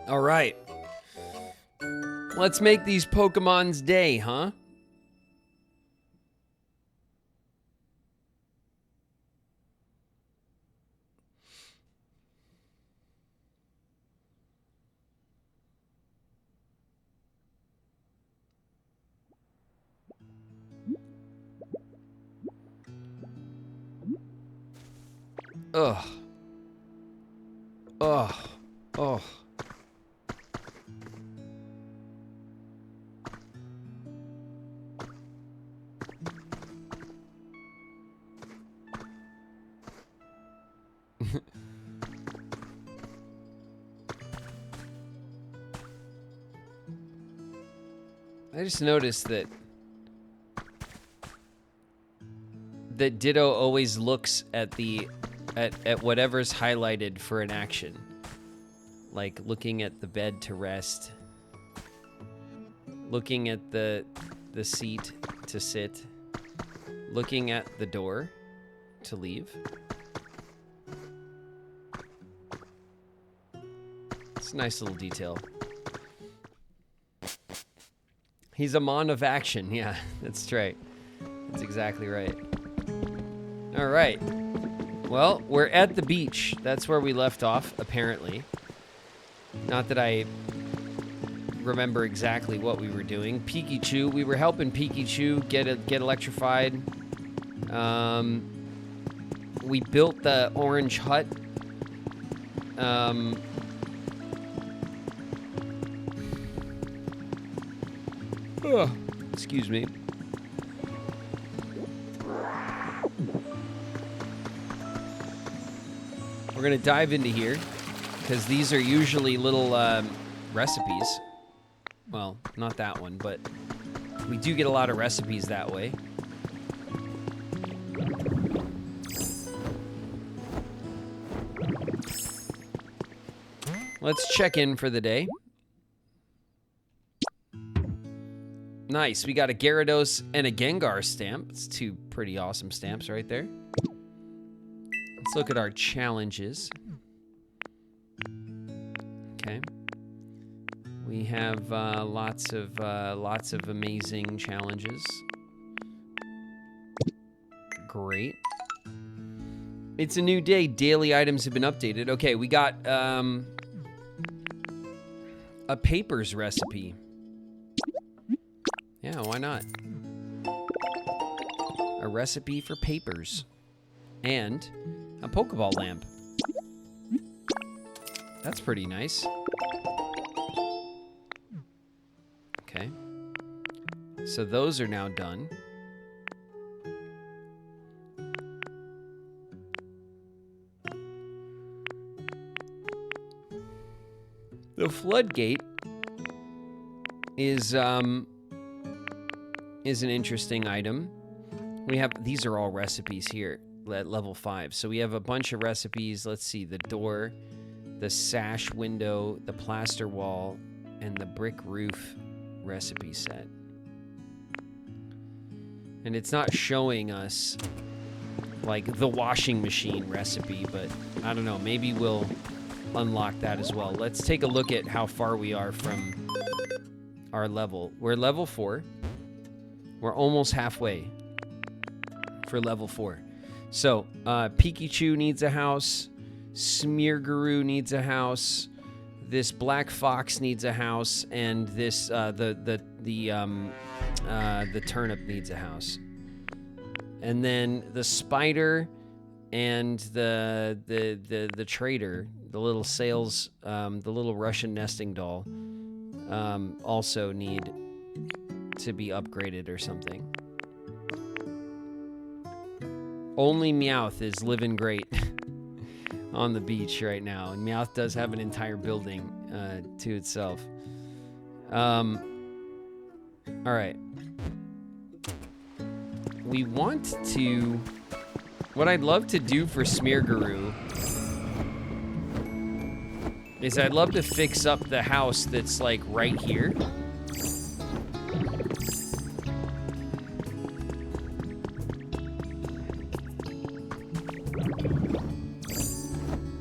All right. Let's make these Pokemon's day, huh? Ugh. Ugh. Ugh. I just noticed that Ditto always looks at whatever's highlighted for an action. Like looking at the bed to rest, looking at the seat to sit, looking at the door to leave. It's a nice little detail. He's a mon of action. Yeah, that's right. That's exactly right. All right. Well, we're at the beach. That's where we left off, apparently. Not that I remember exactly what we were doing. Pikachu. We were helping Pikachu get electrified. We built the orange hut. Excuse me. We're going to dive into here because these are usually little recipes. Well, not that one, but we do get a lot of recipes that way. Let's check in for the day. Nice, we got a Gyarados and a Gengar stamp. It's two pretty awesome stamps right there. Let's look at our challenges. Okay. We have lots of amazing challenges. Great. It's a new day. Daily items have been updated. Okay, we got a papers recipe. Yeah, why not? A recipe for papers. And a Pokeball lamp. That's pretty nice. Okay. So those are now done. The floodgate is an interesting item. We have, these are all recipes here at level 5. So we have a bunch of recipes. Let's see, the door, the sash window, the plaster wall, and the brick roof recipe set. And it's not showing us like the washing machine recipe, but I don't know, maybe we'll unlock that as well. Let's take a look at how far we are from our level. We're level 4. We're almost halfway for level 4. So, Pikachu needs a house. Smeargaroo needs a house. This Black Fox needs a house, and this the turnip needs a house. And then the spider and the trader, the little sales, the little Russian nesting doll, also need to be upgraded or something. Only Meowth is living great on the beach right now, and Meowth does have an entire building to itself. All right. We want to... What I'd love to do for Smeargaroo is I'd love to fix up the house that's like right here.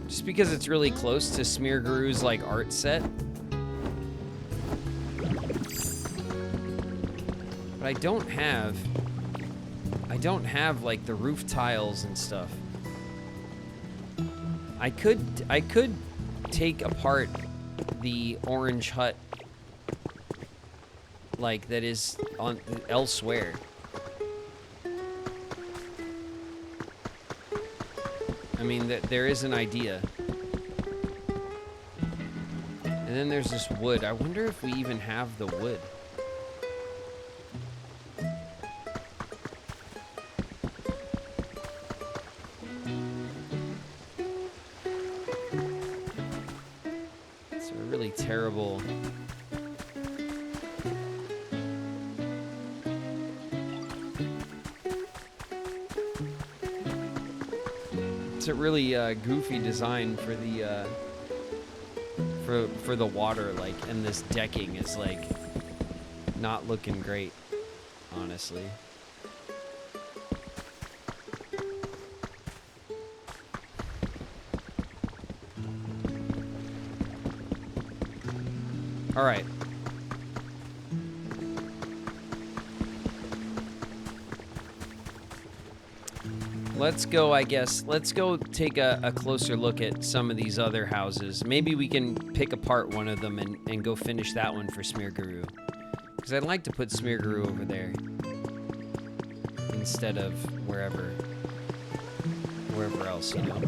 Just because it's really close to Smeargaroo's like art set. I don't have like the roof tiles and stuff. I could take apart the orange hut like that is on elsewhere. I mean, there is an idea. And then there's this wood. I wonder if we even have the wood. It's a really terrible... It's a really goofy design for the for the water, like, and this decking is like not looking great, honestly. All right. Let's go, I guess. Let's go take a closer look at some of these other houses. Maybe we can pick apart one of them and go finish that one for Smeargaroo. Because I'd like to put Smeargaroo over there instead of wherever else, you know.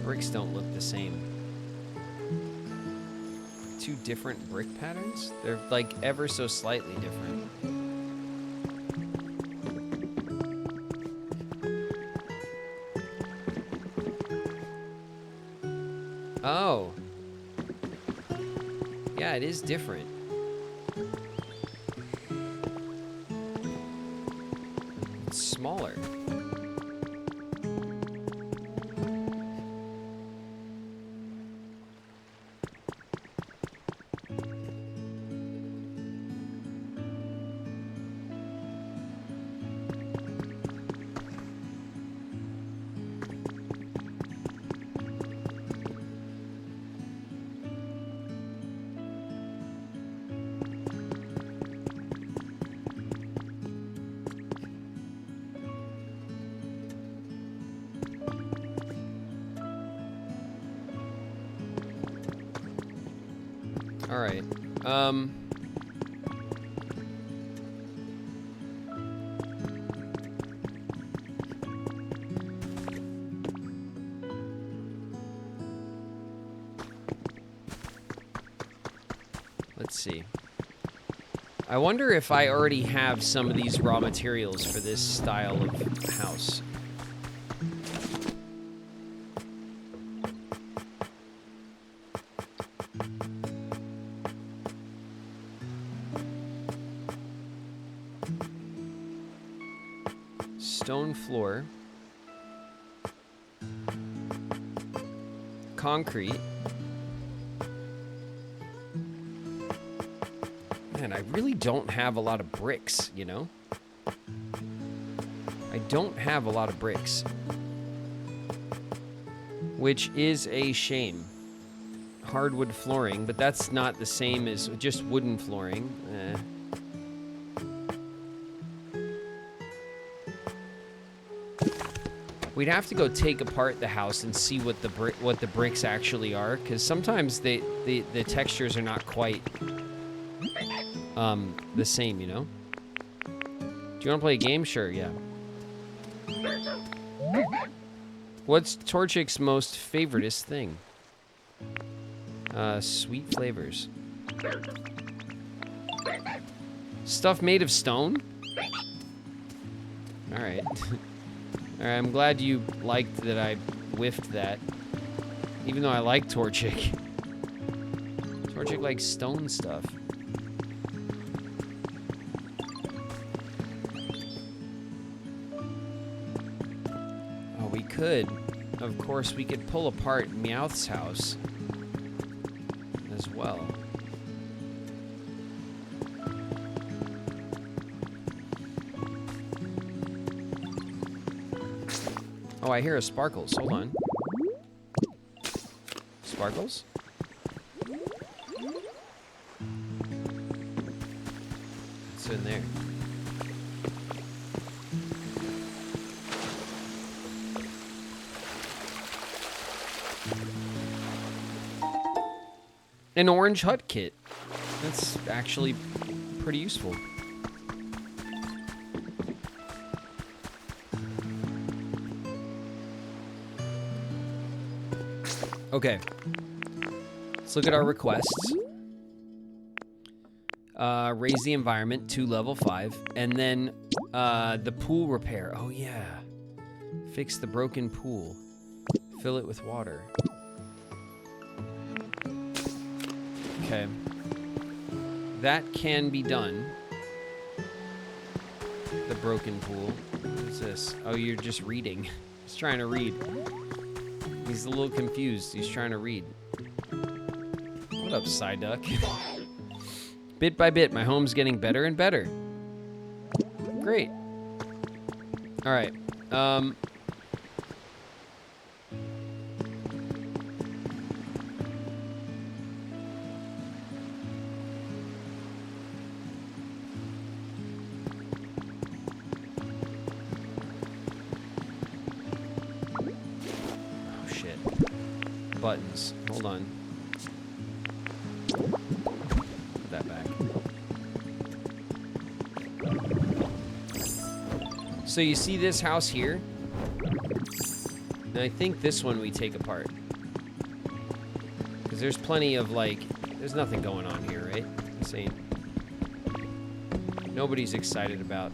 Bricks don't look the same. Two different brick patterns? They're like ever so slightly different. Oh. Yeah, it is different. It's smaller. All right. Let's see. I wonder if I already have some of these raw materials for this style of house. Stone floor, concrete. Man, I really don't have a lot of bricks, you know? I don't have a lot of bricks, which is a shame. Hardwood flooring, but that's not the same as just wooden flooring. We'd have to go take apart the house and see what the bricks actually are, because sometimes the textures are not quite the same, you know? Do you want to play a game? Sure, yeah. What's Torchic's most favoritist thing? Sweet flavors. Stuff made of stone? All right. All right, I'm glad you liked that I whiffed that. Even though I like Torchic. Torchic likes stone stuff. Oh, we could. Of course, we could pull apart Meowth's house as well. Oh, I hear a Sparkles. Hold on. Sparkles? in there? An orange hut kit. That's actually pretty useful. Okay. Let's look at our requests. Raise the environment to level 5. And then the pool repair. Oh, yeah. Fix the broken pool. Fill it with water. Okay. That can be done. The broken pool. What is this? Oh, you're just reading. He's trying to read. He's a little confused. He's trying to read. What up, Psyduck? Bit by bit, my home's getting better and better. Great. All right. Buttons. Hold on. Put that back. So you see this house here? And I think this one we take apart. Because there's plenty of, like, there's nothing going on here, right? This ain't... Nobody's excited about...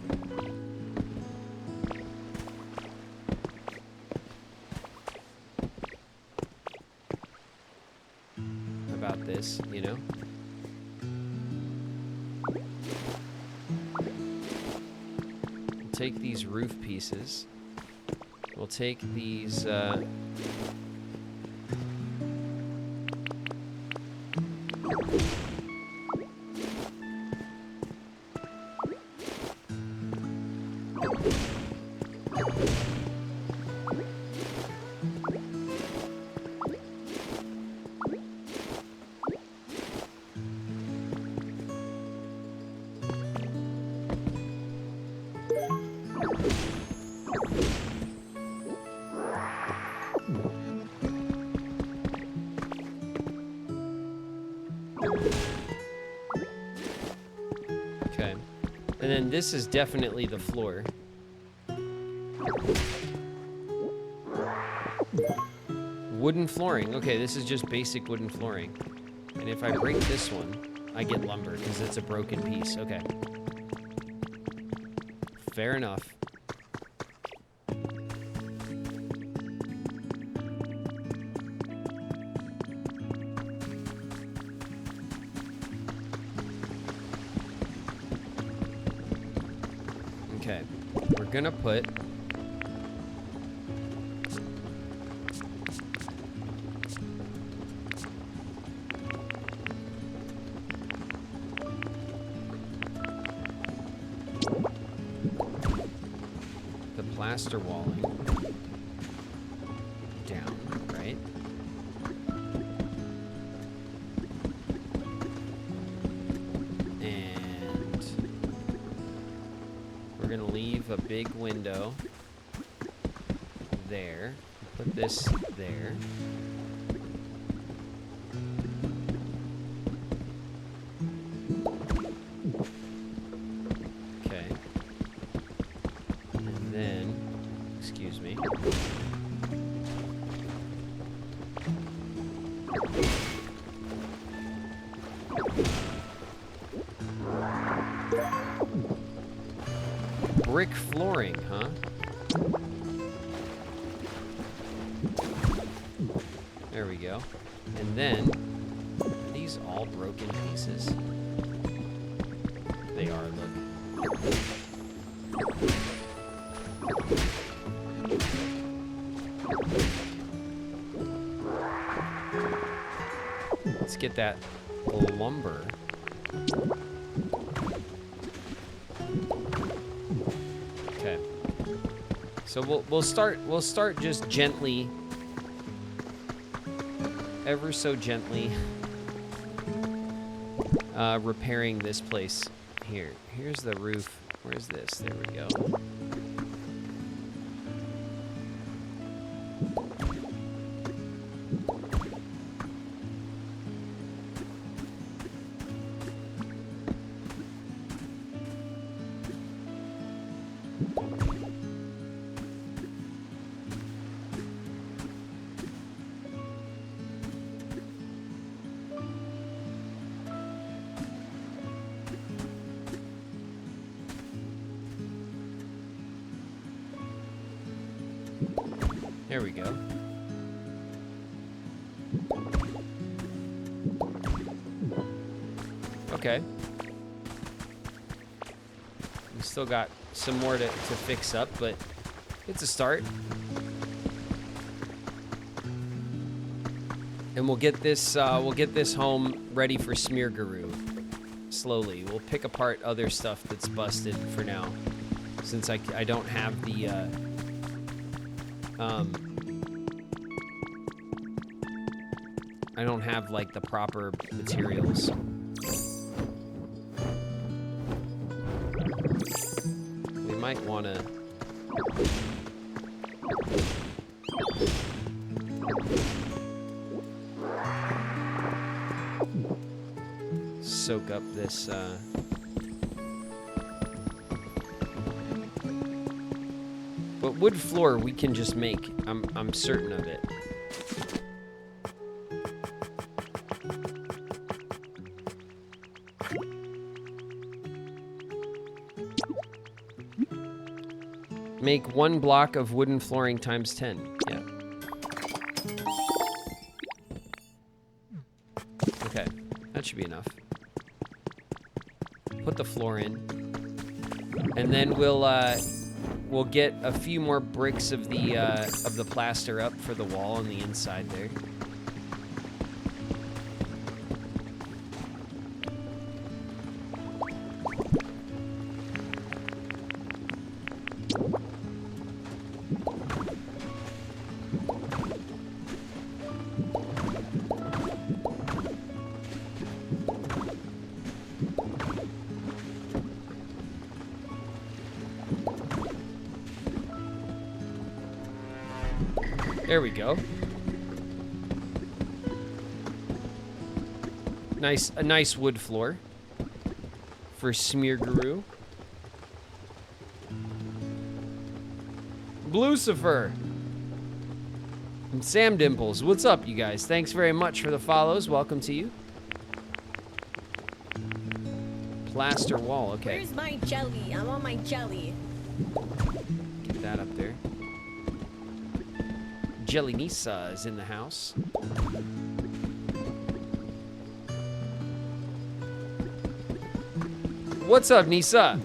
this, you know? We'll take these roof pieces. We'll take these, and then this is definitely the floor. Wooden flooring. Okay, this is just basic wooden flooring. And if I break this one, I get lumber because it's a broken piece. Okay. Fair enough. Okay, we're gonna put the plaster walling down, right? We're gonna leave a big window there. Put this there. Okay. And then, excuse me. Brick flooring, huh? There we go. And then, are these all broken pieces? They are, look. Let's get that lumber. Okay. So we'll start just gently, ever so gently, repairing this place Here's the roof. Where's this? There we go. There we go. Okay. We still got some more to fix up, but it's a start. And we'll get this home ready for Smear Guru. Slowly. We'll pick apart other stuff that's busted for now. Since I don't have the I don't have like the proper materials. We might want to soak up this but wood floor we can just make. I'm certain of it. Make 1 block of wooden flooring times 10. Yeah. Okay, that should be enough. Put the floor in, and then we'll get a few more bricks of the plaster up for the wall on the inside there. There we go. A nice wood floor for Smear Guru. Lucifer and Sam Dimples, what's up, you guys? Thanks very much for the follows. Welcome to you. Plaster wall. Okay. Where's my jelly? I want my jelly. Get that up there. Jelly Nisa is in the house. What's up, Nisa?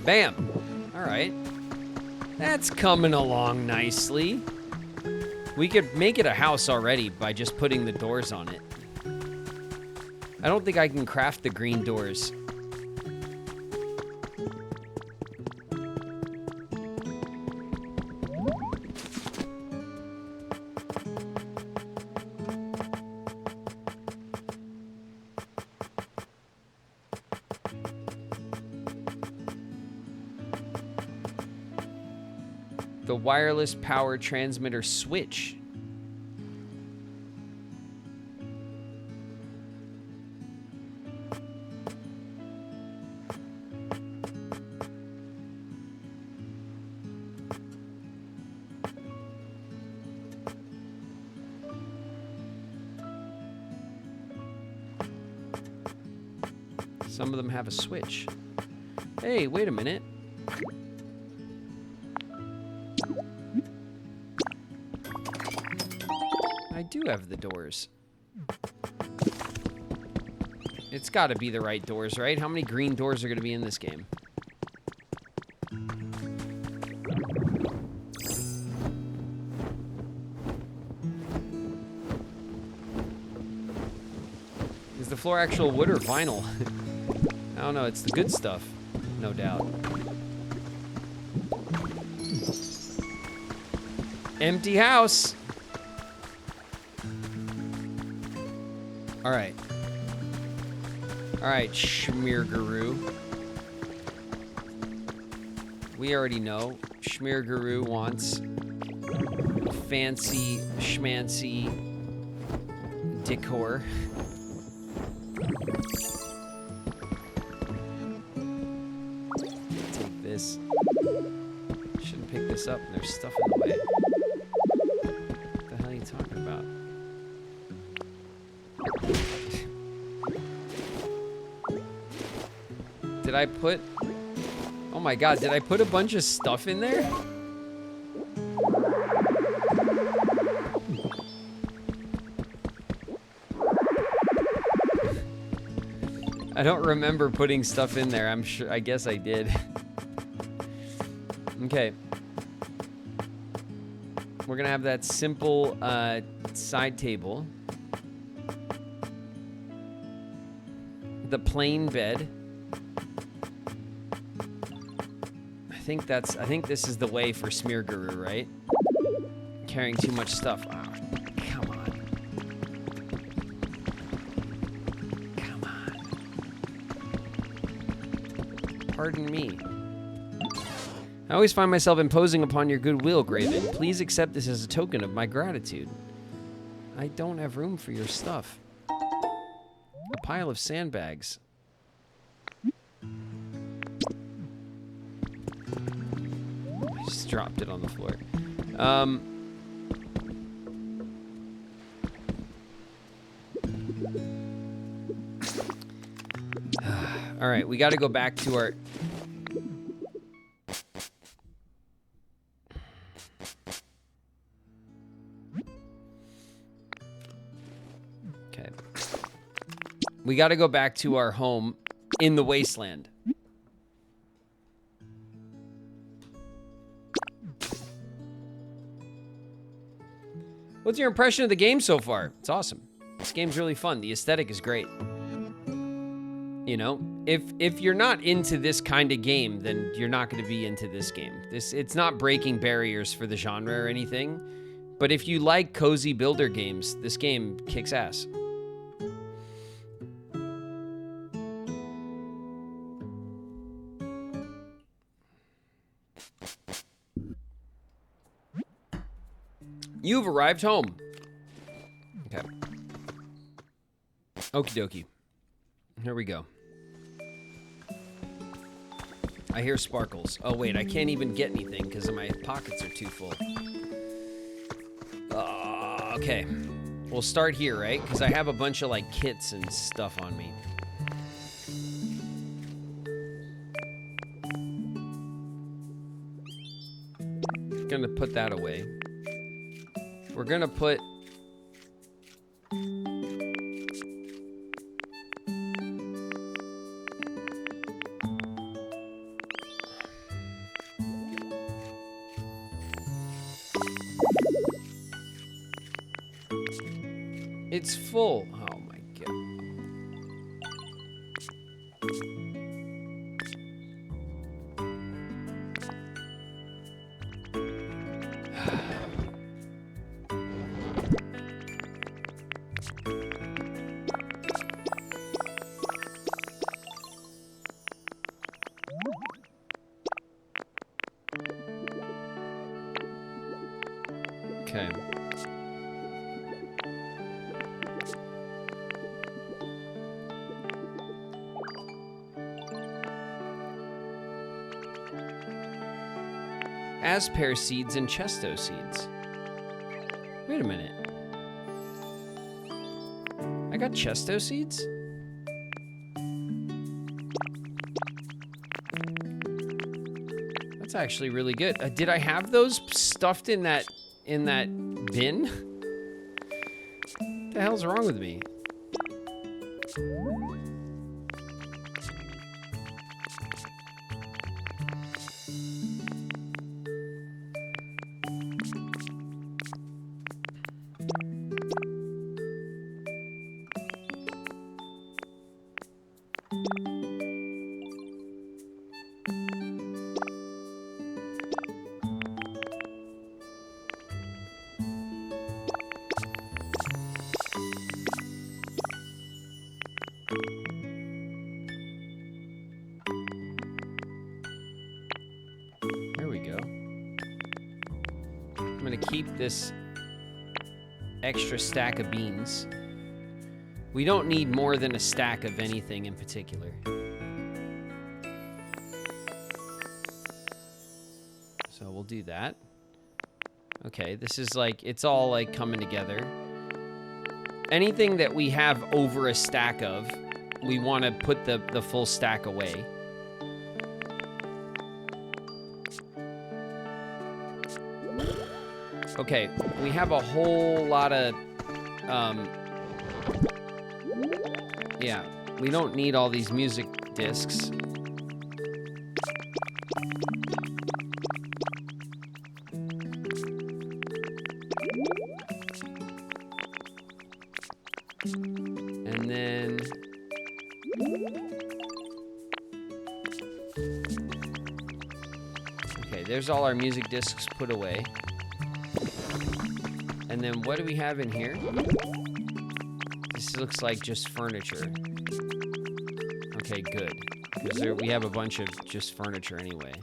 Bam. All right. That's coming along nicely. We could make it a house already by just putting the doors on it. I don't think I can craft the green doors. The wireless power transmitter switch. Some of them have a switch. Hey, wait a minute. I do have the doors. It's got to be the right doors, right? How many green doors are going to be in this game? Is the floor actual wood or vinyl? I don't know. It's the good stuff, no doubt. Empty house. All right. All right, Schmearguru. We already know Schmearguru wants fancy schmancy decor. Take this. Shouldn't pick this up. There's stuff in the way. What the hell are you talking about? Did I put... Oh my god, did I put a bunch of stuff in there? I don't remember putting stuff in there. I'm sure, I guess I did. Okay. We're gonna have that simple side table. The plain bed. I think this is the way for Smearguru, right? Carrying too much stuff. Oh, come on. Come on. Pardon me. I always find myself imposing upon your goodwill, Graven. Please accept this as a token of my gratitude. I don't have room for your stuff. A pile of sandbags. I just dropped it on the floor. All right, we got to go back to our... Okay. We got to go back to our home in the wasteland. What's your impression of the game so far? It's awesome. This game's really fun. The aesthetic is great. You know, if you're not into this kind of game, then you're not going to be into this game. It's not breaking barriers for the genre or anything, but if you like cozy builder games, this game kicks ass. You've arrived home. Okay. Okie dokie. Here we go. I hear sparkles. Oh, wait, I can't even get anything because my pockets are too full. Okay. We'll start here, right? Because I have a bunch of, like, kits and stuff on me. Gonna put that away. We're gonna put... It's full. Oh my god. Okay. Aspear seeds and Chesto seeds. Wait a minute. I got Chesto seeds? That's actually really good. Did I have those stuffed in that bin? What the hell's wrong with me? gonna keep this extra stack of beans. We don't need more than a stack of anything in particular. So we'll do that. Okay, this is like, it's all like coming together. Anything that we have over a stack of, we want to put the full stack away. Okay, we have a whole lot of, yeah, we don't need all these music discs. And then okay, there's all our music discs put away. And then what do we have in here? This looks like just furniture. Okay, good. Because we have a bunch of just furniture anyway.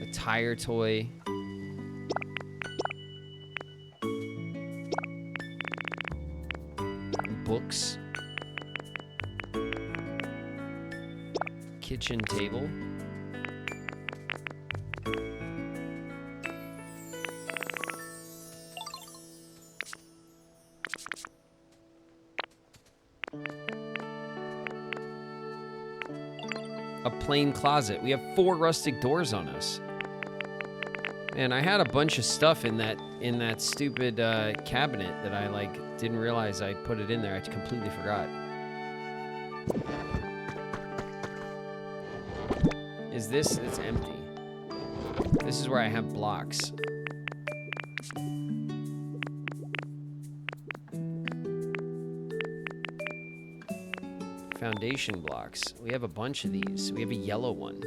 A tire toy. Books. Kitchen table. A plain closet. We have 4 rustic doors on us. Man, I had a bunch of stuff in that stupid cabinet that I didn't realize I put it in there. I completely forgot. Is this? It's empty. This is where I have blocks. Foundation blocks. We have a bunch of these. We have a yellow one.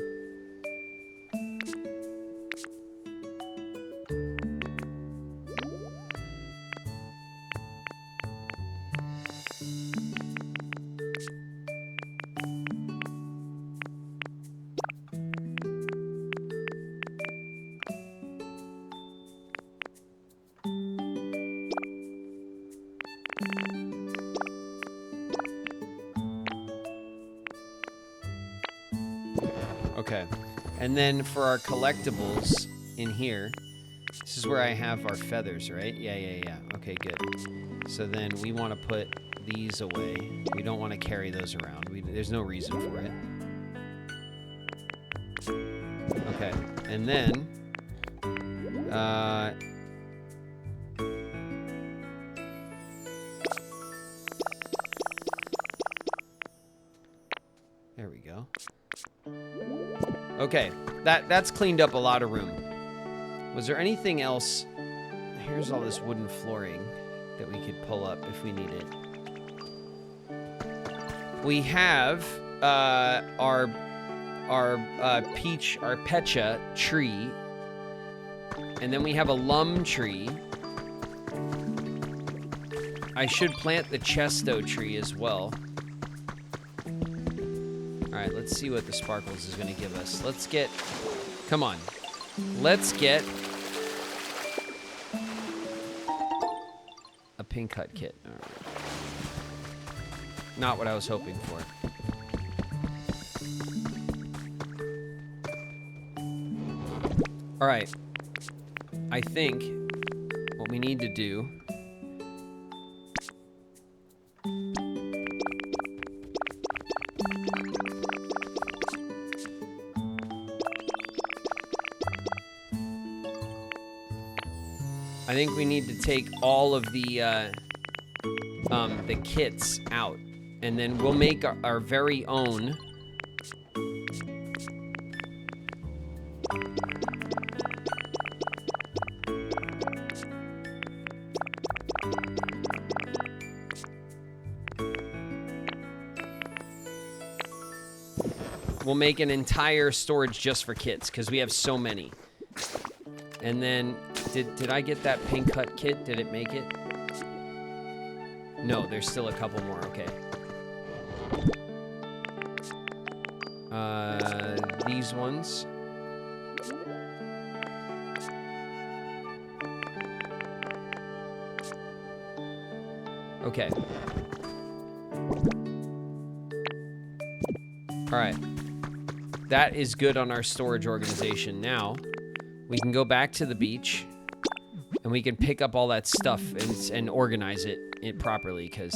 Okay, and then for our collectibles in here, this is where I have our feathers, right? Yeah. Okay, good. So then we want to put these away. We don't want to carry those around. There's no reason for it. Okay, and then there we go. Okay, that's cleaned up a lot of room. Was there anything else? Here's all this wooden flooring that we could pull up if we need it. We have our Pecha tree, and then we have a lum tree. I should plant the Chesto tree as well. Alright, let's see what the Sparkles is going to give us. Let's get... Come on. Let's get... a pink cut kit. All right. Not what I was hoping for. Alright. I think what we need to do... I think we need to take all of the kits out, and then we'll make our very own. We'll make an entire storage just for kits, because we have so many. And then Did I get that pink hut kit? Did it make it? No, there's still a couple more. Okay. These ones. Okay. All right. That is good on our storage organization. Now, we can go back to the beach, and we can pick up all that stuff and organize it properly, because...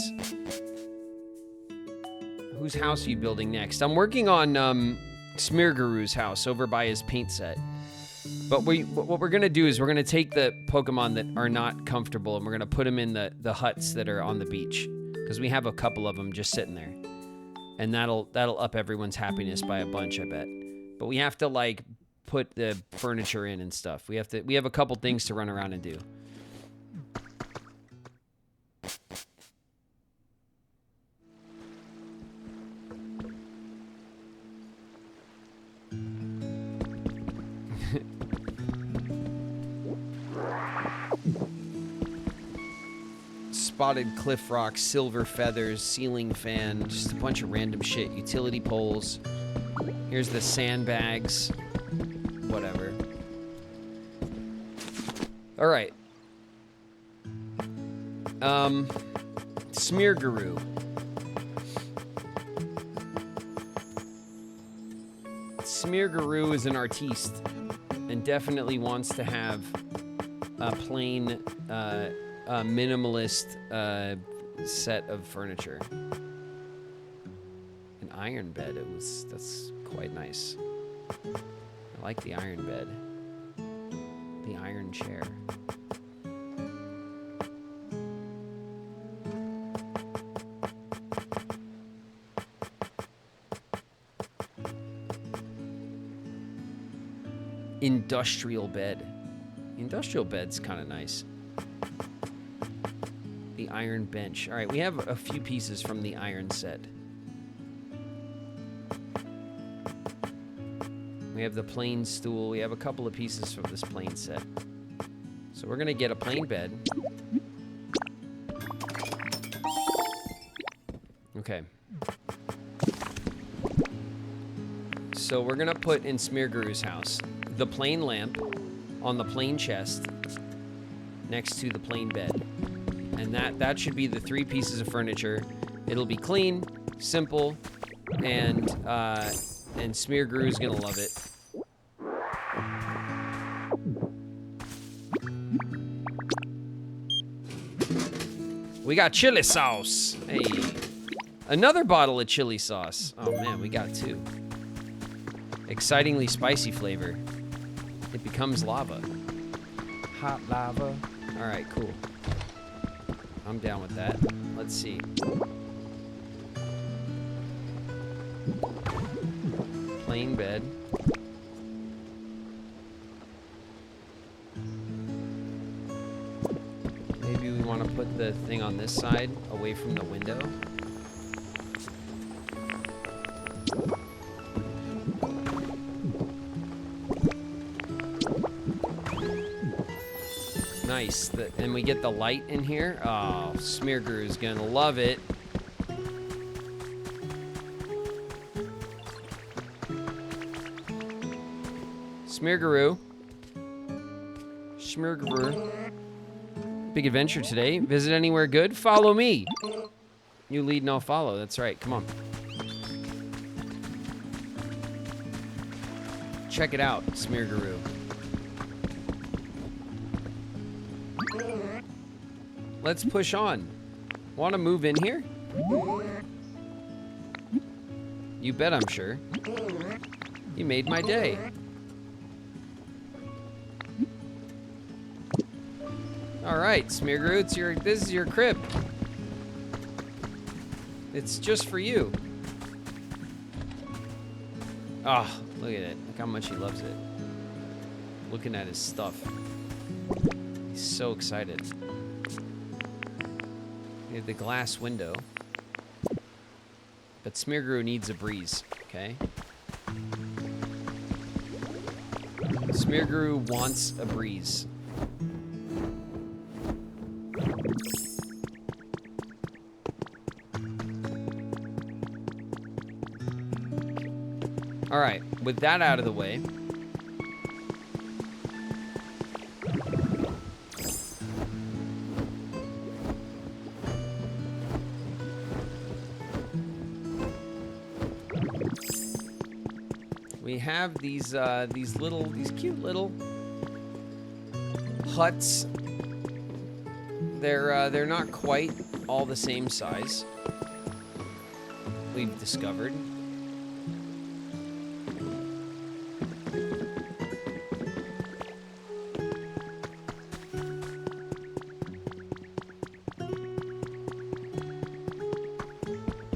Whose house are you building next? I'm working on Smearguru's house over by his paint set. But what we're going to do is we're going to take the Pokemon that are not comfortable, and we're going to put them in the huts that are on the beach, because we have a couple of them just sitting there. And that'll up everyone's happiness by a bunch, I bet. But we have to, like, put the furniture in and stuff. We have a couple things to run around and do. Spotted cliff rocks, silver feathers, ceiling fan, just a bunch of random shit. Utility poles. Here's the sandbags. Whatever. All right. Smearguru. Smearguru is an artiste and definitely wants to have a plain, minimalist set of furniture. An iron bed. That's quite nice. I like the iron bed. The iron chair. Industrial bed. Industrial bed's kind of nice. The iron bench. All right, we have a few pieces from the iron set. We have the plain stool. We have a couple of pieces from this plain set. So we're gonna get a plain bed. Okay. So we're gonna put in Smearguru's house the plain lamp on the plain chest next to the plain bed. And that should be the 3 pieces of furniture. It'll be clean, simple, and Smearguru's gonna love it. We got chili sauce. Hey. Another bottle of chili sauce. Oh man, we got 2. Excitingly spicy flavor. It becomes lava. Hot lava. All right, cool. I'm down with that. Let's see. Plain bed. Maybe we want to put the thing on this side, away from the window. Nice. And we get the light in here. Oh, Smearguru's gonna love it. Smearguru. Big adventure today. Visit anywhere good? Follow me. You lead and I'll follow. That's right. Come on. Check it out, Smearguru. Let's push on. Want to move in here? You bet I'm sure. You made my day. All right, Smearguru, this is your crib. It's just for you. Ah, oh, look at it. Look how much he loves it. Looking at his stuff. He's so excited. We have the glass window. But Smearguru needs a breeze, okay? Smearguru wants a breeze. All right, with that out of the way, we have these cute little huts. They're not quite all the same size. We've discovered.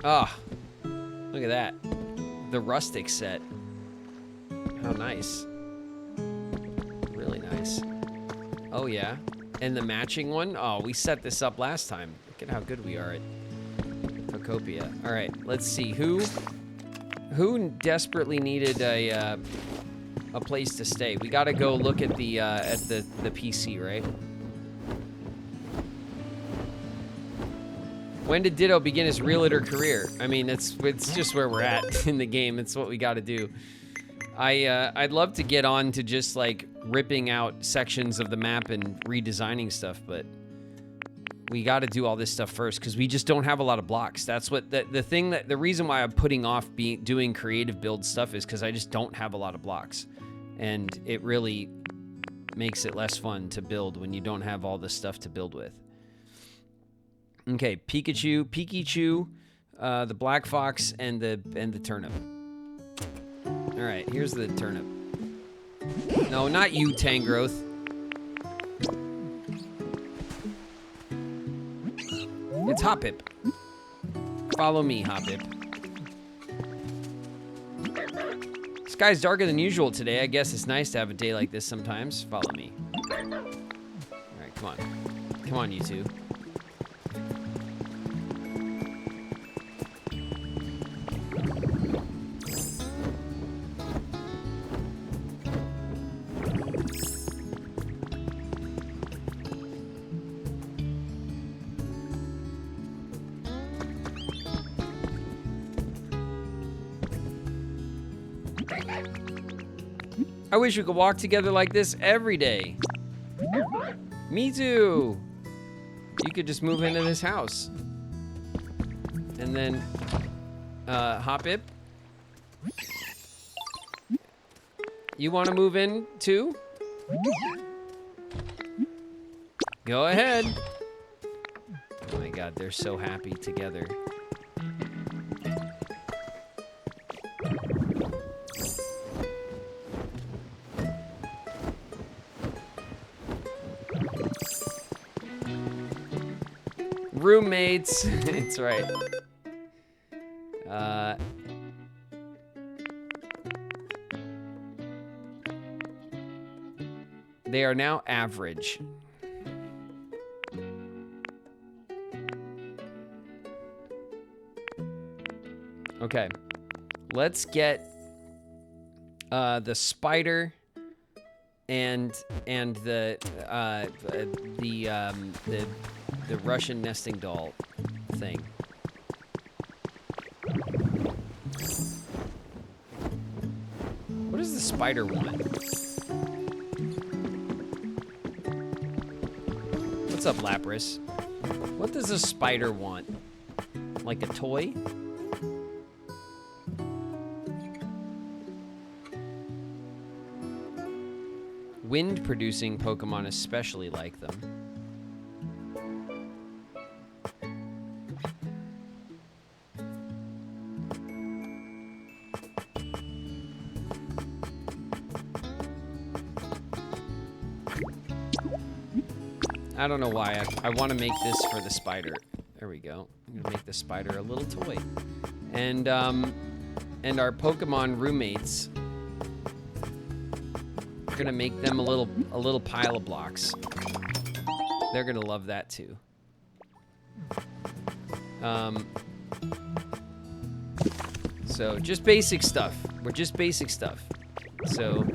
Ah, look at that. The rustic set. How nice. Really nice. Oh, yeah. And the matching one? Oh, we set this up last time. Look at how good we are at Pokopia. All right, let's see. Who desperately needed a place to stay? We got to go look at the PC, right? When did Ditto begin his realtor career? I mean, it's just where we're at in the game. It's what we got to do. I'd love to get on to just like ripping out sections of the map and redesigning stuff, but we got to do all this stuff first because we just don't have a lot of blocks. That's what the reason why I'm putting off doing creative build stuff is because I just don't have a lot of blocks, and it really makes it less fun to build when you don't have all the stuff to build with. Okay, Pikachu, the Black Fox, and the turnip. All right, here's the turnip. No, not you, Tangrowth. It's Hoppip. Follow me, Hoppip. Sky's darker than usual today. I guess it's nice to have a day like this sometimes. Follow me. All right, come on. Come on, you two. I wish we could walk together like this every day. Me too. You could just move into this house. And then, Hoppip, you want to move in too? Go ahead. Oh my God, they're so happy together. Roommates. It's right. They are now average. Okay. Let's get the spider and the Russian nesting doll thing. What does the spider want? What's up, Lapras? What does a spider want? Like a toy? Wind-producing Pokemon especially like them. I don't know why. I want to make this for the spider. There we go. I'm gonna make the spider a little toy, and our Pokemon roommates. We're gonna make them a little pile of blocks. They're gonna love that too. So just basic stuff. We're just basic stuff. So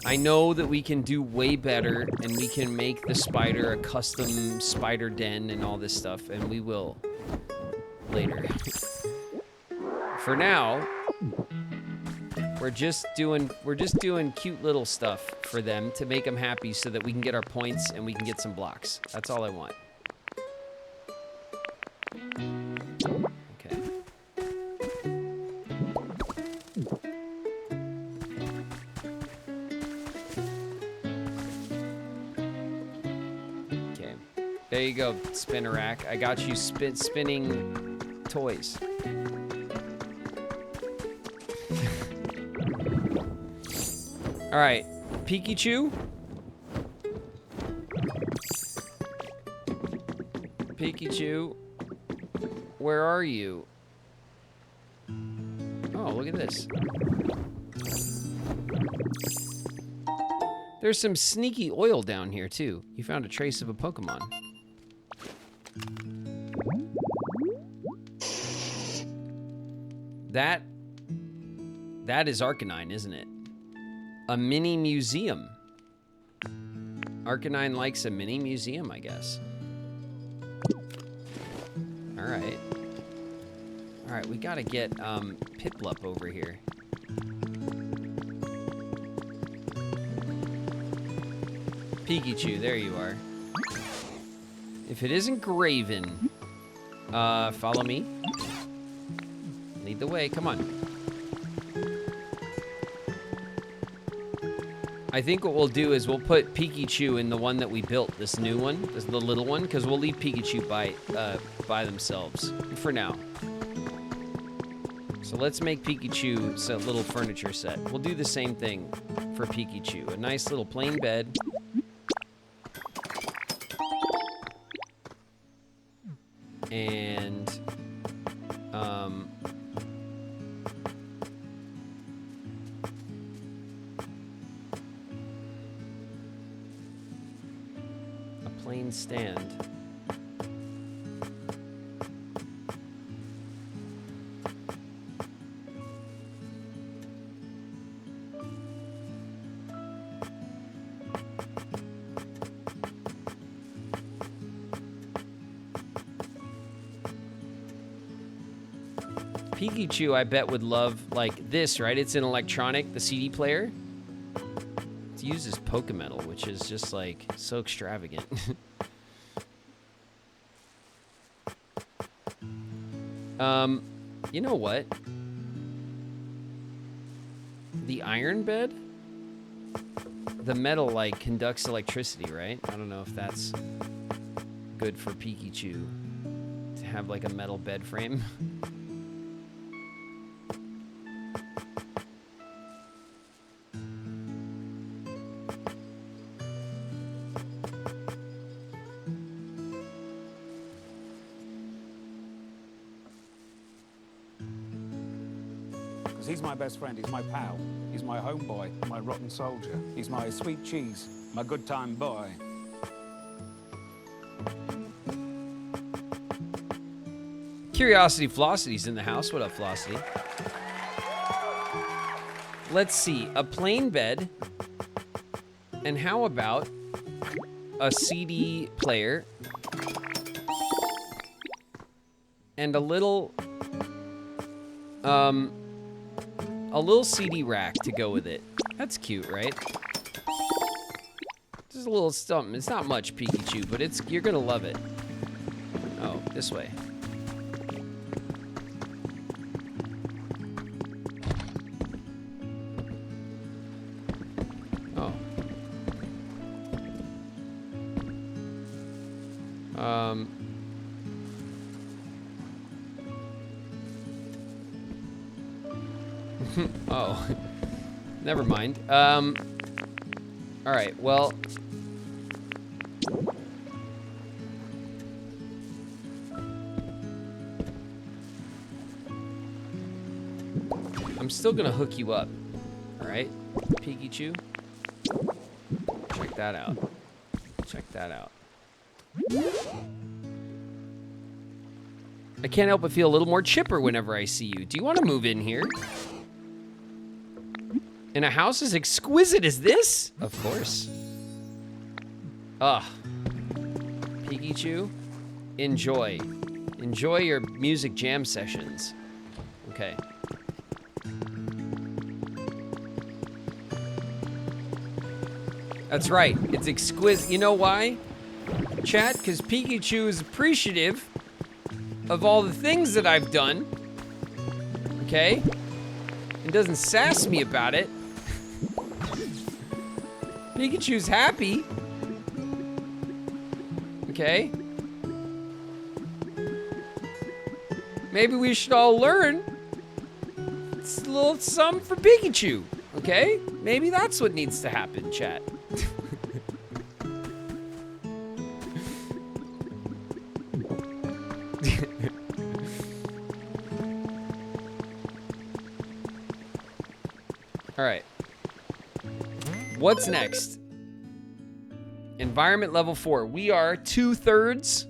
I know that we can do way better, and we can make the spider a custom spider den and all this stuff, and we will later. For now, we're just doing cute little stuff for them to make them happy so that we can get our points and we can get some blocks. That's all I want. Okay. Okay. There you go, Spinnerack. I got you spinning toys. All right, Pikachu. Pikachu, where are you? Oh, look at this. There's some sneaky oil down here, too. You found a trace of a Pokemon. That is Arcanine, isn't it? A mini museum. Arcanine likes a mini museum, I guess. All right. All right, we gotta get Piplup over here. Pikachu, there you are. If it isn't Graven, follow me. Lead the way, come on. I think what we'll do is we'll put Pikachu in the one that we built, this new one, this the little one, because we'll leave Pikachu by themselves for now. So let's make Pikachu a little furniture set. We'll do the same thing for Pikachu. A nice little plain bed. And plain stand. Pikachu, I bet, would love, like, this, right? It's an electronic, the CD player. It uses Pokemetal, which is just, like, so extravagant. You know what? The iron bed? The metal, like, conducts electricity, right? I don't know if that's good for Pikachu to have, like, a metal bed frame. He's my best friend, he's my pal, he's my homeboy, my rotten soldier, he's my sweet cheese, my good time boy. Curiosity Flocity's in the house. What up, Flocity? Let's see, a plain bed, and how about a CD player and a little CD rack to go with it. That's cute, right? Just a little something. It's not much, Pikachu, but you're gonna love it. Oh, this way. Oh. Oh, never mind. All right, well, I'm still gonna hook you up. All right, Pikachu, check that out. Check that out. I can't help but feel a little more chipper whenever I see you. Do you want to move in here? In a house as exquisite as this? Of course. Ugh. Pikachu, enjoy. Enjoy your music jam sessions. Okay. That's right. It's exquisite. You know why? Chat, because Pikachu is appreciative of all the things that I've done. Okay? And doesn't sass me about it. Pikachu's happy. Okay? Maybe we should all learn. It's a little something for Pikachu. Okay? Maybe that's what needs to happen, chat. All right. What's next? Environment level 4. We are 2/3.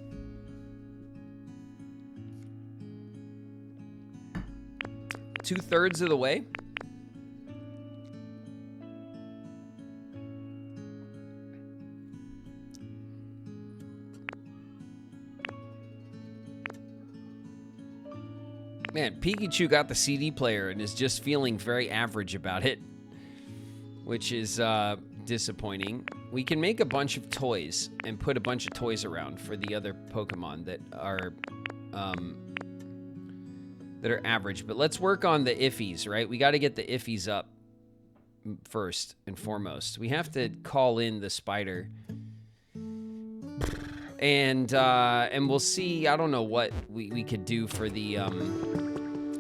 Two-thirds of the way. Man, Pikachu got the CD player and is just feeling very average about it, which is disappointing. We can make a bunch of toys and put a bunch of toys around for the other Pokemon that are average. But let's work on the iffies, right? We got to get the iffies up first and foremost. We have to call in the spider. And we'll see. I don't know what we could do for the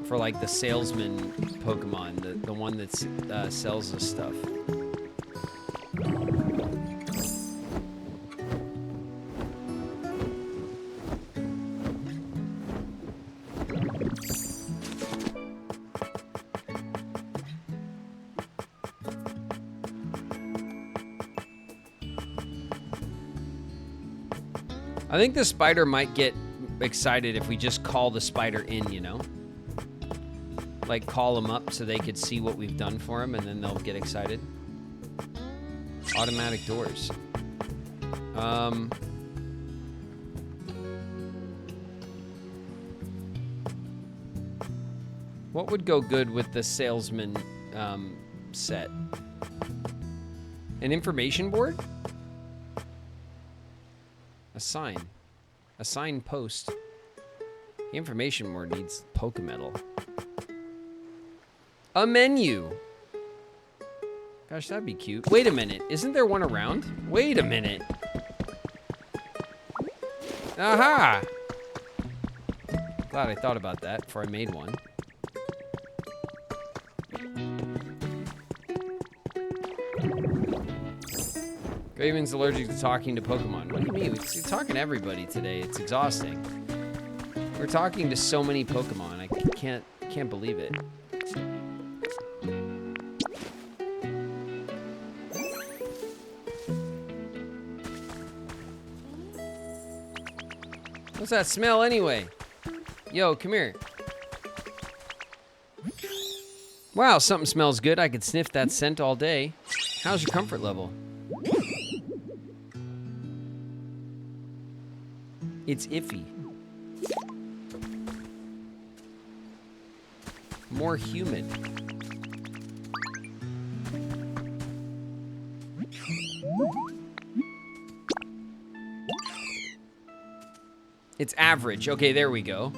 for like the salesman Pokemon, the one that sells us stuff. I think the spider might get excited if we just call the spider in, you know? Like, call them up so they could see what we've done for them, and then they'll get excited. Automatic doors. What would go good with the salesman set? An information board? A sign. A sign post. The information board needs Pokemetal. A menu. Gosh, that'd be cute. Wait a minute. Isn't there one around? Wait a minute. Aha! Glad I thought about that before I made one. Graven's allergic to talking to Pokemon. What do you mean? We're talking to everybody today. It's exhausting. We're talking to so many Pokemon. I can't believe it. What's that smell anyway? Yo, come here. Wow, something smells good. I could sniff that scent all day. How's your comfort level? It's iffy. More humid. It's average. Okay, there we go.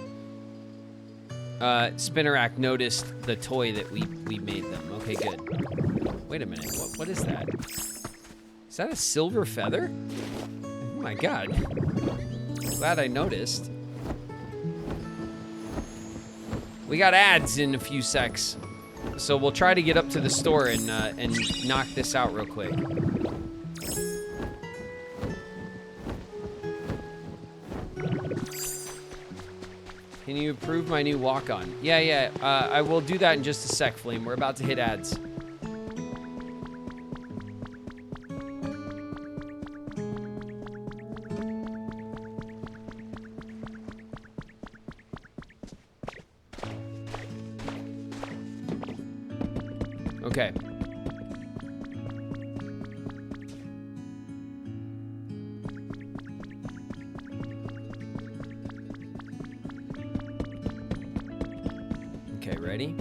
Spinnerack noticed the toy that we made them. Okay, good. Wait a minute. What is that? Is that a silver feather? Oh my god. Glad I noticed. We got ads in a few secs, so we'll try to get up to the store and knock this out real quick. Can you approve my new walk-on? Yeah. I will do that in just a sec, Flame. We're about to hit ads. Okay. ready?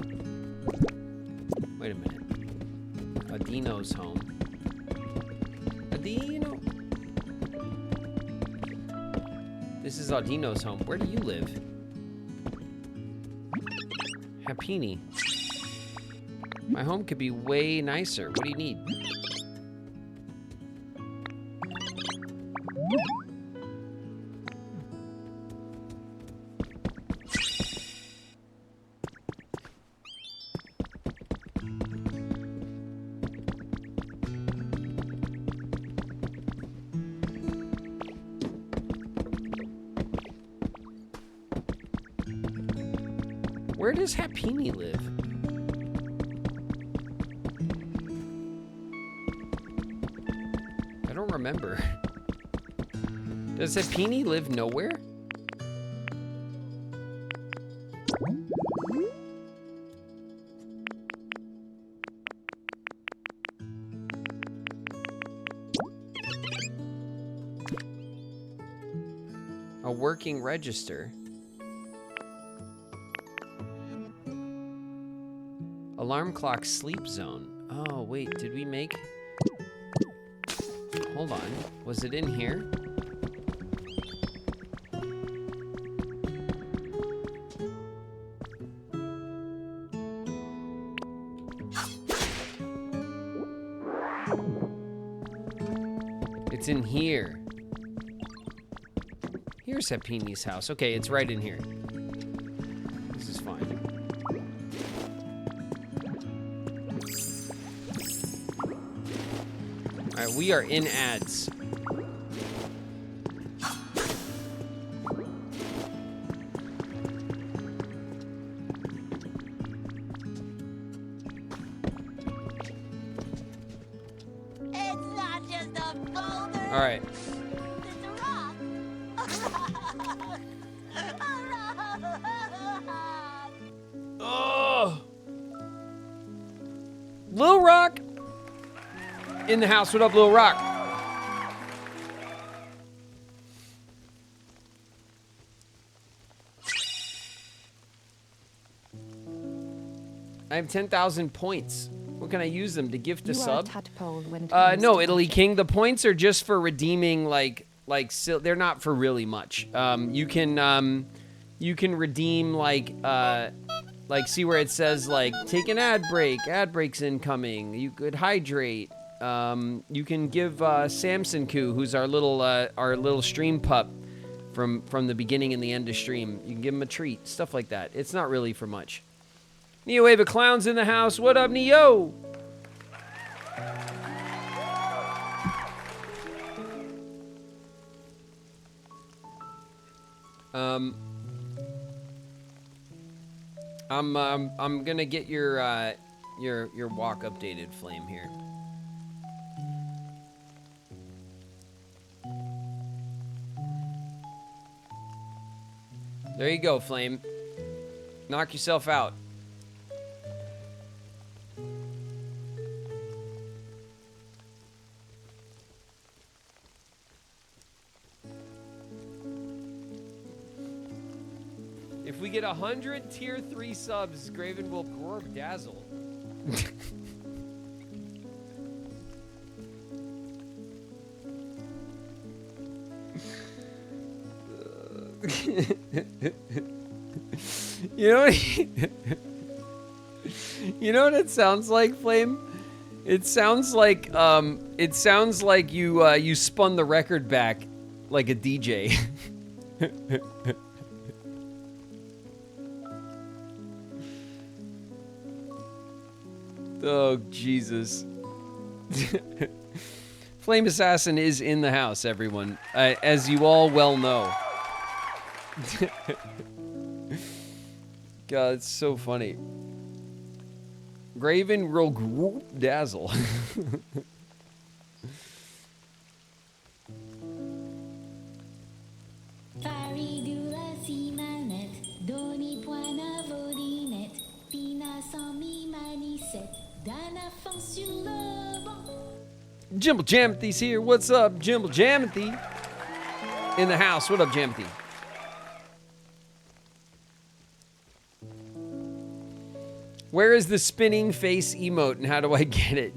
Wait a minute. Adino's home. Adino? This is Audino's home. Where do you live? Happini. My home could be way nicer. What do you need? Where does Happini live? I don't remember. Does Happini live nowhere? A working register. Alarm clock sleep zone. Oh, wait, did we make... Hold on. Was it in here? It's in here. Here's Happini's house. Okay, it's right in here. This is fine. All right, we are in ads. It's not just a boulder. All right. It's a rock. Oh, Lil Rock in the house. What up, Lil Rock? I have 10,000 points. What can I use them to gift a sub? No, Italy King. The points are just for redeeming they're not for really much. You can redeem see where it says take an ad break's incoming. You could hydrate. You can give Samson Koo, who's our little stream pup from the beginning and the end of stream. You can give him a treat, stuff like that. It's not really for much. Neo Ava Clown's in the house. What up, Neo? I'm gonna get your walk updated, Flame, here. There you go, Flame. Knock yourself out. If we get 100 tier 3 subs, Graven will Gorb Dazzle. You know what it sounds like, Flame? It sounds like you spun the record back like a DJ. Oh, Jesus. Flame Assassin is in the house, everyone, as you all well know. God, it's so funny. Graven will dazzle. Jimble Jamothy's here. What's up, Jimble Jamothy? In the house. What up, Jamothy? Where is the spinning face emote and how do I get it?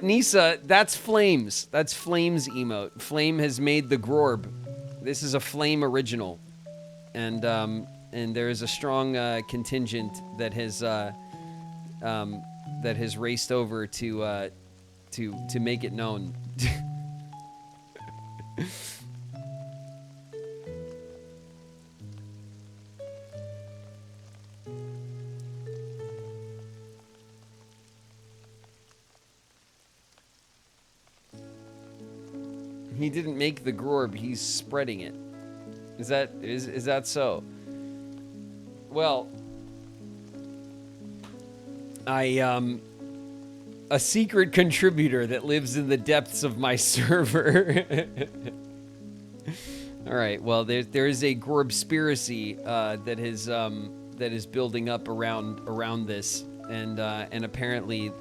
Nisa, that's Flames. That's Flames emote. Flame has made the Grorb. This is a Flame original. And there is a strong contingent that has raced over to make it known. He didn't make the Grorb, he's spreading it. Is that so? Well, a secret contributor that lives in the depths of my server. All right, well, there is a Grorbspiracy that is building up around this, and apparently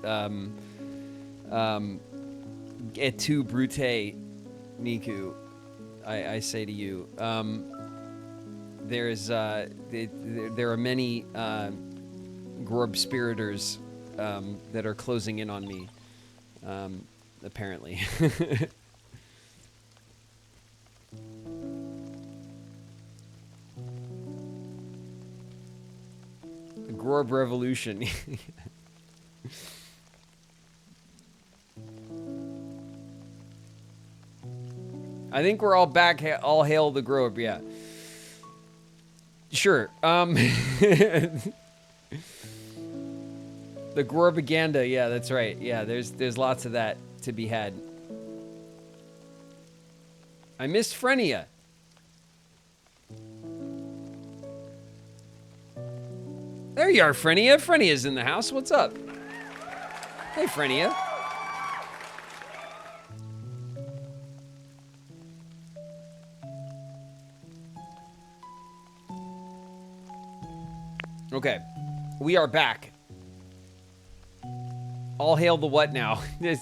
et tu Brute, Niku, I say to you, there are many Grorbspiritors that are closing in on me, apparently. The Grorb Revolution. I think we're all back. All hail the Grorb, yeah. Sure. The Grorbaganda, yeah, that's right. Yeah, there's lots of that to be had. I missed Frenia. There you are, Frenia. Frenia's in the house. What's up? Hey, Frenia. Okay, we are back. All hail the what now? It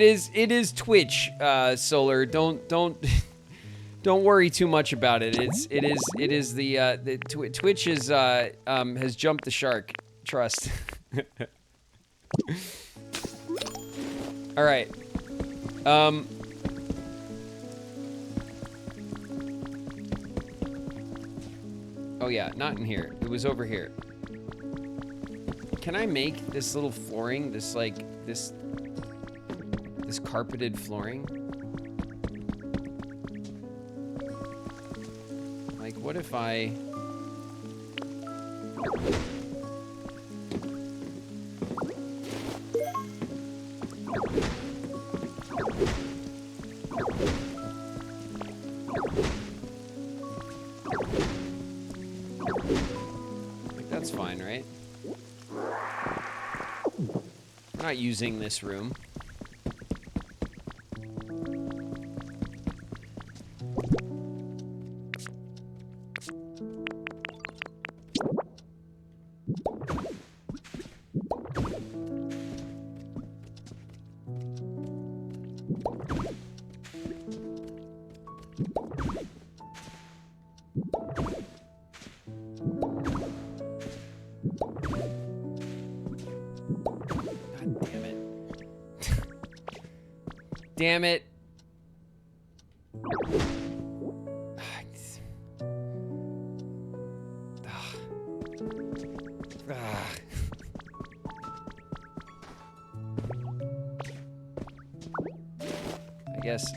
is Twitch, Solar. Don't worry too much about it. It is the Twitch is has jumped the shark. Trust. All right. Oh yeah, not in here. It was over here. Can I make this little flooring, this carpeted flooring? Like, what if I... That's fine, right? I'm not using this room. Damn it.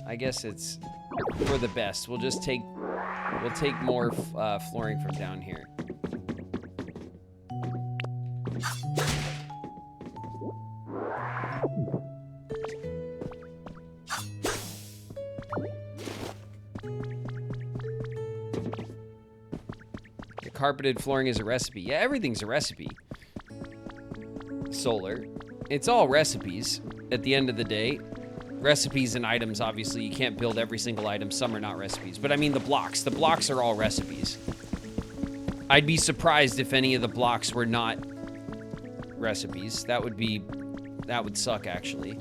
I guess it's for the best. We'll take more flooring from down here. Carpeted flooring is a recipe. Yeah, everything's a recipe. Solar. It's all recipes at the end of the day. Recipes and items, obviously, you can't build every single item. Some are not recipes. But I mean the blocks. The blocks are all recipes. I'd be surprised if any of the blocks were not recipes. That would suck, actually.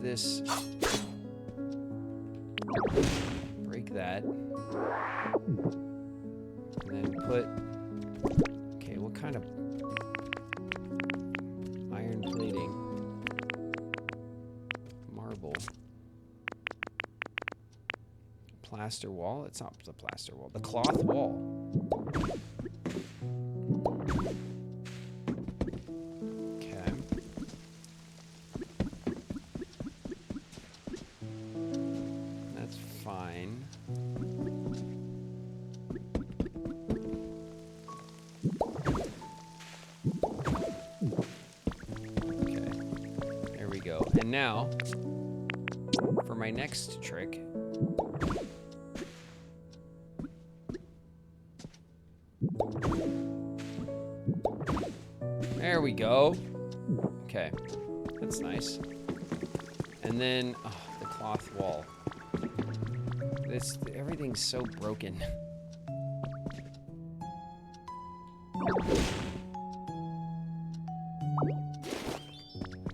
This plaster wall. It's not the plaster wall. The cloth wall. Okay. That's fine. Okay. There we go. And now, for my next trick. There we go. Okay, that's nice. And then, oh, the cloth wall. Everything's so broken.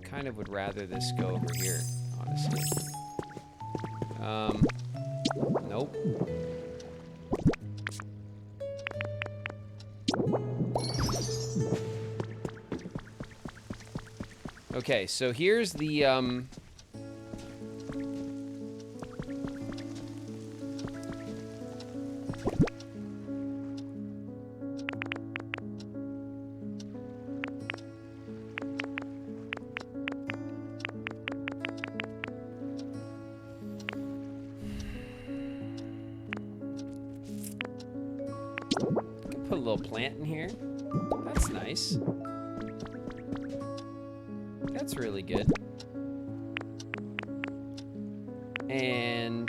Kind of would rather this go over here, honestly. Nope. Okay, so here's the, put a little plant in here. That's nice. That's really good. And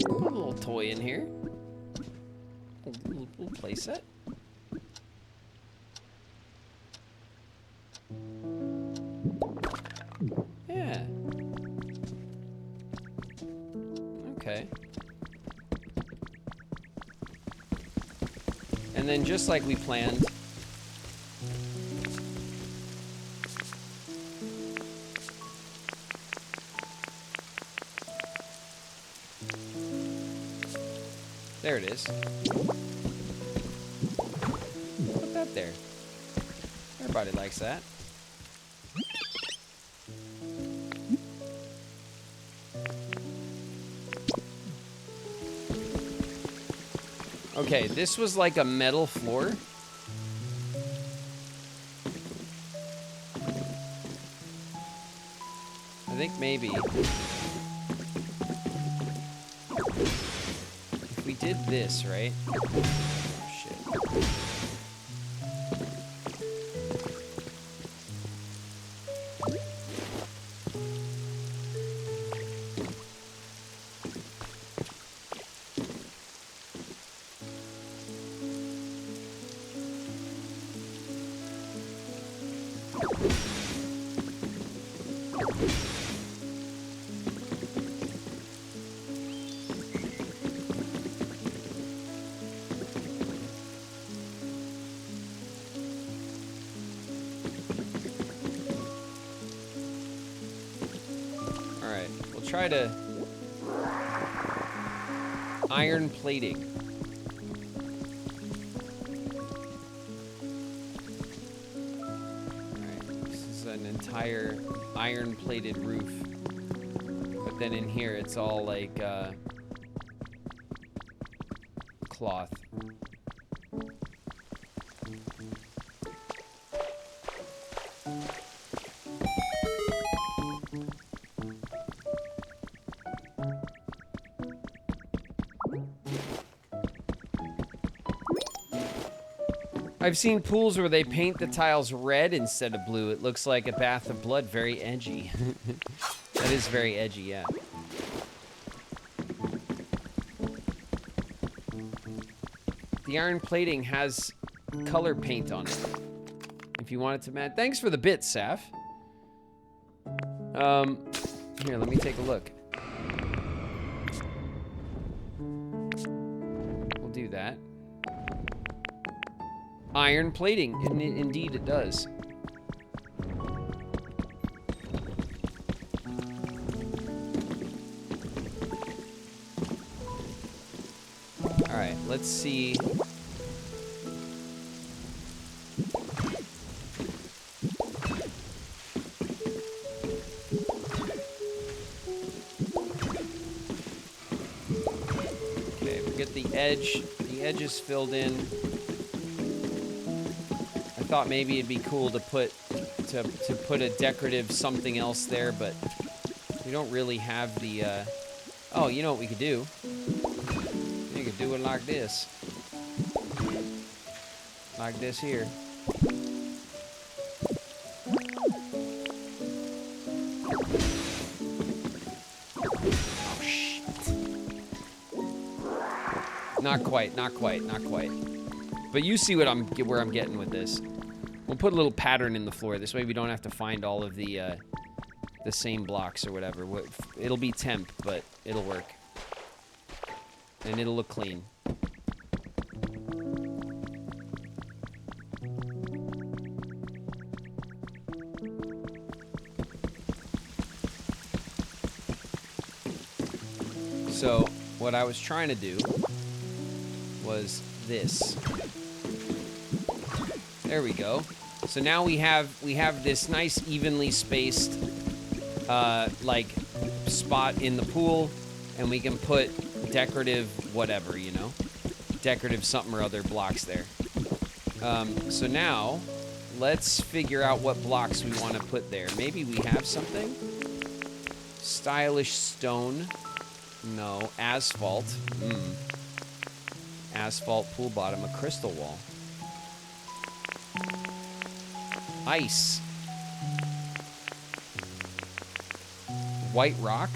put a little toy in here. Little play set. Yeah. Okay. And then just like we planned, there it is. Put that there. Everybody likes that. Okay, this was like a metal floor. I think maybe if we did this, right? Oh, shit. Try to iron plating. Alright, this is an entire iron plated roof. But then in here it's all like cloth. I've seen pools where they paint the tiles red instead of blue. It looks like a bath of blood. Very edgy. That is very edgy, yeah. The iron plating has color paint on it. If you want it to match. Thanks for the bits, Saf. Here, let me take a look. We'll do that. Iron plating, indeed it does. All right, let's see. Get the edge. The edge is filled in. I thought maybe it'd be cool to put a decorative something else there, but we don't really have the. Oh, you know what we could do? You could do it like this. Like this here. Oh, shit. Not quite, not quite, not quite. But you see what where I'm getting with this. We'll put a little pattern in the floor. This way we don't have to find all of the same blocks or whatever. It'll be temp, but it'll work. And it'll look clean. So, what I was trying to do was this. There we go. So now we have this nice evenly spaced like spot in the pool, and we can put decorative whatever, you know, decorative something or other blocks there. So now let's figure out what blocks we want to put there. Maybe we have something. Stylish stone. No. Asphalt. Asphalt pool bottom. A crystal wall. Ice. White rock.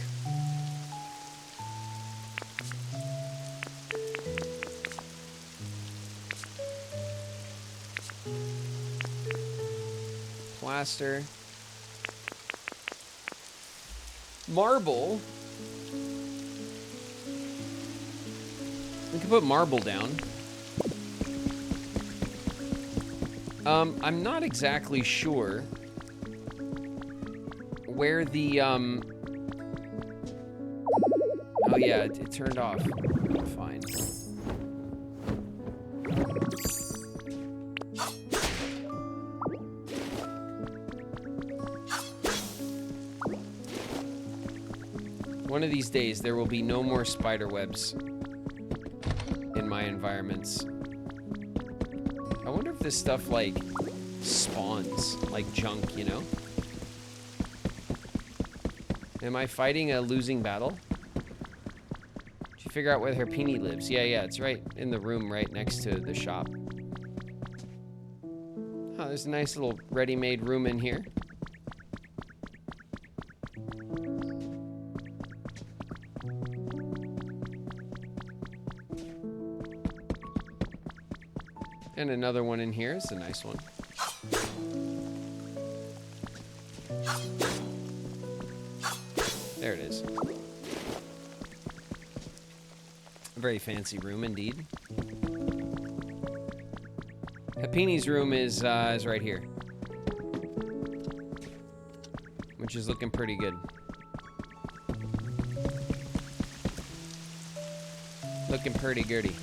Plaster. Marble. We can put marble down. I'm not exactly sure where the, Oh yeah, it turned off. Fine. One of these days, there will be no more spider webs in my environments. I wonder if this stuff, like, spawns, like junk, you know? Am I fighting a losing battle? Did you figure out where Herpini lives? Yeah, it's right in the room right next to the shop. Oh, there's a nice little ready-made room in here. And another one in here. It's a nice one. There it is. A very fancy room indeed. Hapini's room is right here, which is looking pretty good. Looking pretty goody.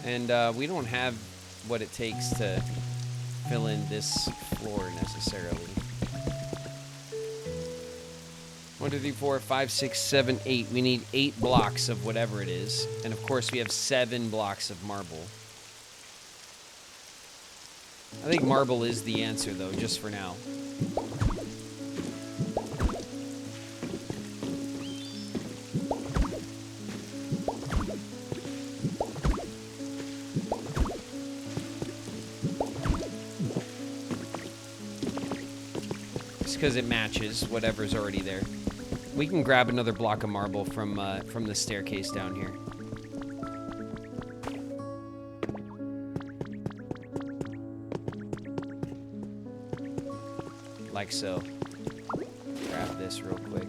And we don't have what it takes to fill in this floor necessarily. 1, 2, 3, 4, 5, 6, 7, 8. We need 8 blocks of whatever it is. And of course we have 7 blocks of marble. I think marble is the answer though, just for now. Because it matches whatever's already there. We can grab another block of marble from the staircase down here. Like so. Grab this real quick.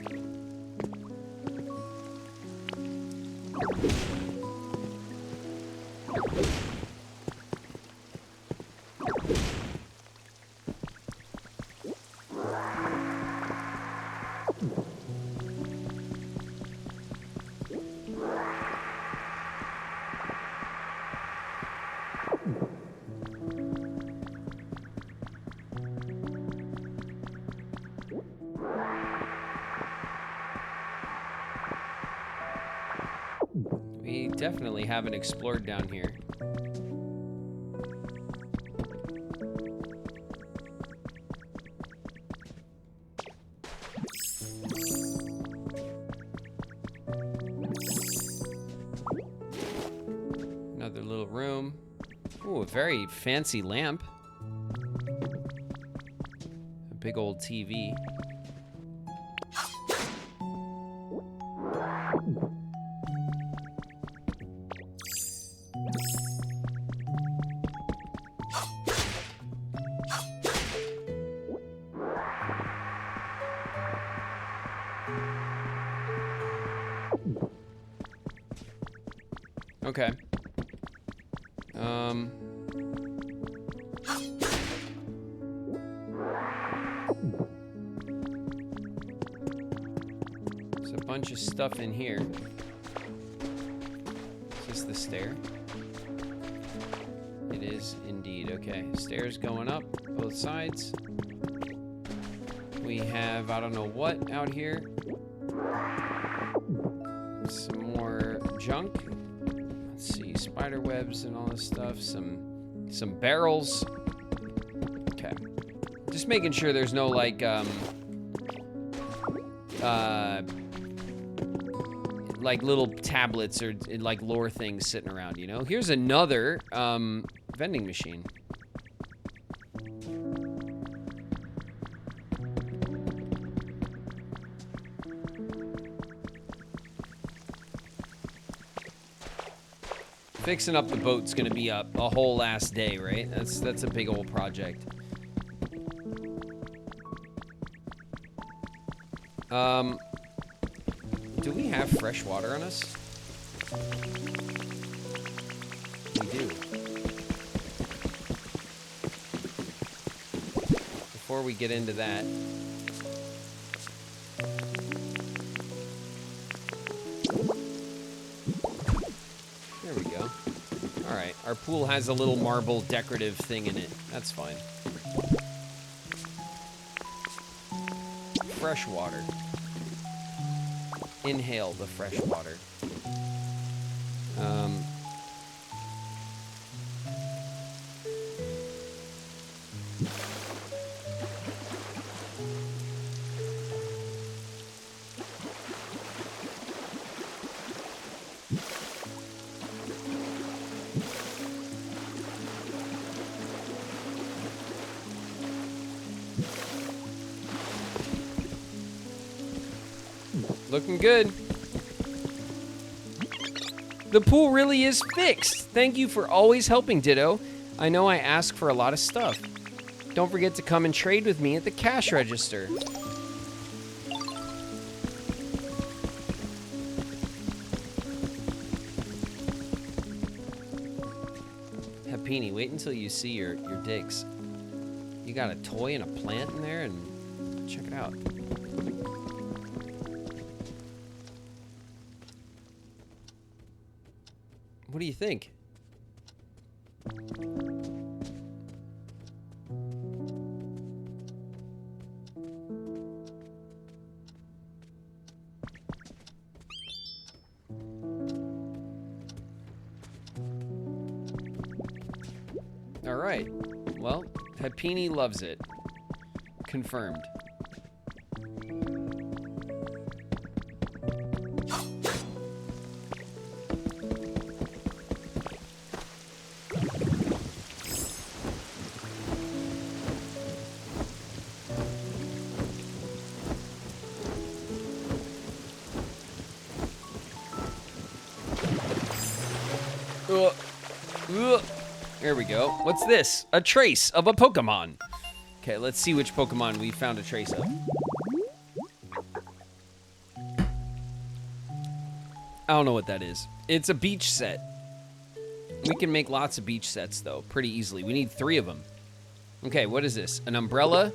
We definitely haven't explored down here. Another little room. Ooh, a very fancy lamp. A big old TV. Okay. There's a bunch of stuff in here. Is this the stair? It is indeed. Okay. Stairs going up both sides. We have, I don't know what out here. Some more junk. Let's see, spider webs and all this stuff. Some barrels. Okay. Just making sure there's no like little tablets or like lore things sitting around, you know? Here's another vending machine. Fixing up the boat's gonna be up a whole last day, right? That's a big old project. Do we have fresh water on us? We do. Before we get into that, there we go. All right, our pool has a little marble decorative thing in it. That's fine. Fresh water. Inhale the fresh water. Looking good. The pool really is fixed. Thank you for always helping, Ditto. I know I ask for a lot of stuff. Don't forget to come and trade with me at the cash register. Hapini, wait until you see your digs. You got a toy and a plant in there, and check it out. What do you think? All right. Well, Hapini loves it. Confirmed. There we go. What's this? A trace of a Pokemon. Okay, let's see which Pokemon we found a trace of. I don't know what that is. It's a beach set. We can make lots of beach sets, though, pretty easily. We need 3 of them. Okay, what is this? An umbrella,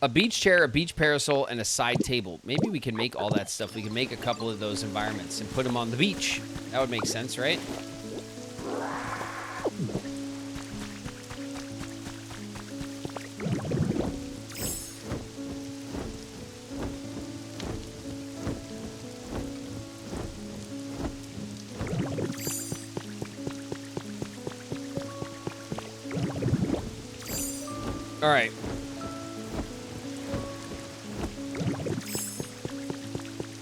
a beach chair, a beach parasol, and a side table. Maybe we can make all that stuff. We can make a couple of those environments and put them on the beach. That would make sense, right? All right.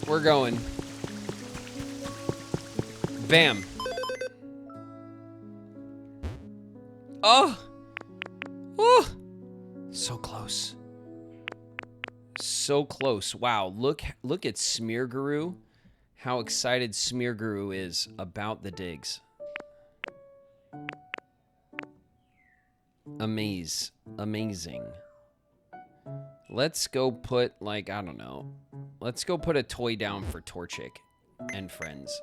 We're going. Bam. Oh. Oh. So close. So close. Wow. Look at Smear Guru. How excited Smear Guru is about the digs. Amazing. Let's go put, like, I don't know. Let's go put a toy down for Torchic and friends.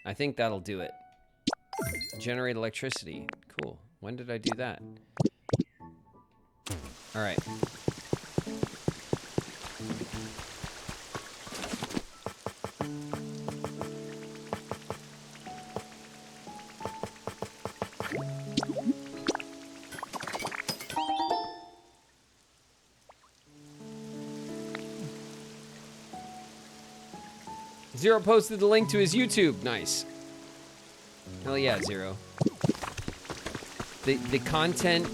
I think that'll do it. Generate electricity. Cool. When did I do that? All right. Zero posted the link to his YouTube. Nice. Hell yeah, Zero. The content.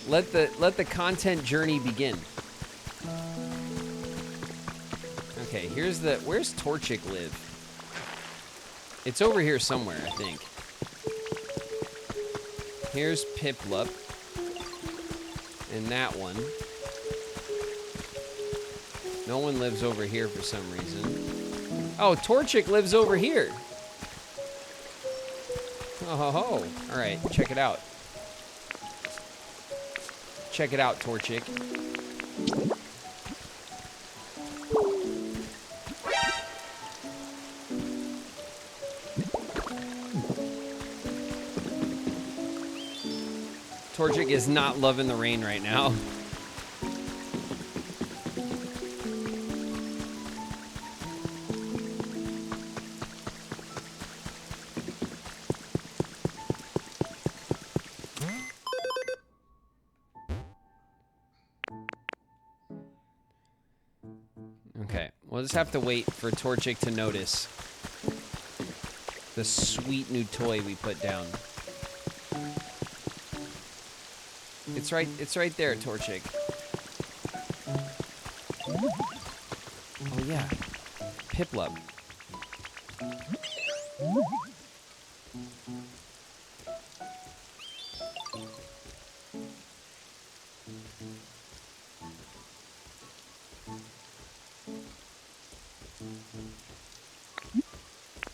Let the content journey begin. Okay, where's Torchic live? It's over here somewhere, I think. Here's Piplup. And that one. No one lives over here for some reason. Oh, Torchic lives over here. Oh ho ho. Alright, check it out. Check it out, Torchic. Torchic is not loving the rain right now. Okay, we'll just have to wait for Torchic to notice the sweet new toy we put down. It's right there, Torchic. Oh yeah, Piplup.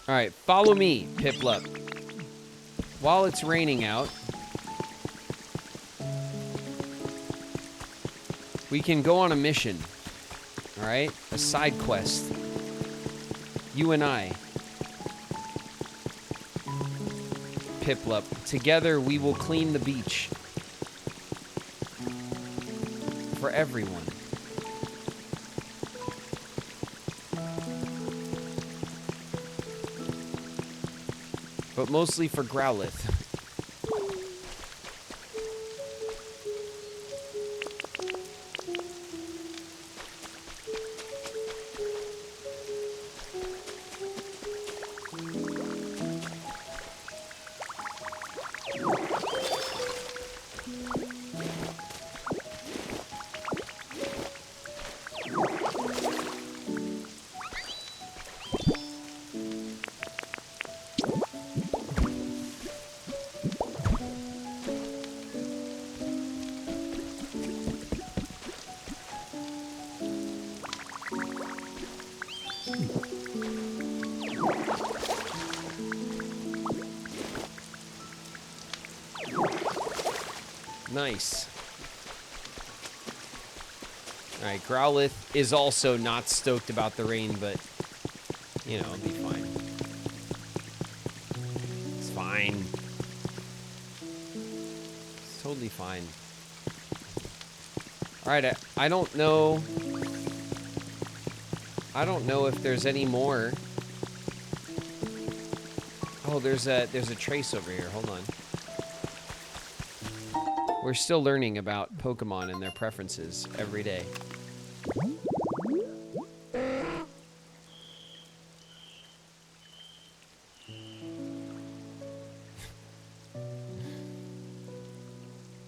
All right, follow me, Piplup. While it's raining out, we can go on a mission. All right, a side quest. You and I, Piplup, together we will clean the beach for everyone. But mostly for Growlithe. Nice. All right, Growlithe is also not stoked about the rain, but, you know, it'll be fine. It's fine. It's totally fine. All right, I don't know. I don't know if there's any more. Oh, there's a trace over here. Hold on. We're still learning about Pokemon and their preferences every day.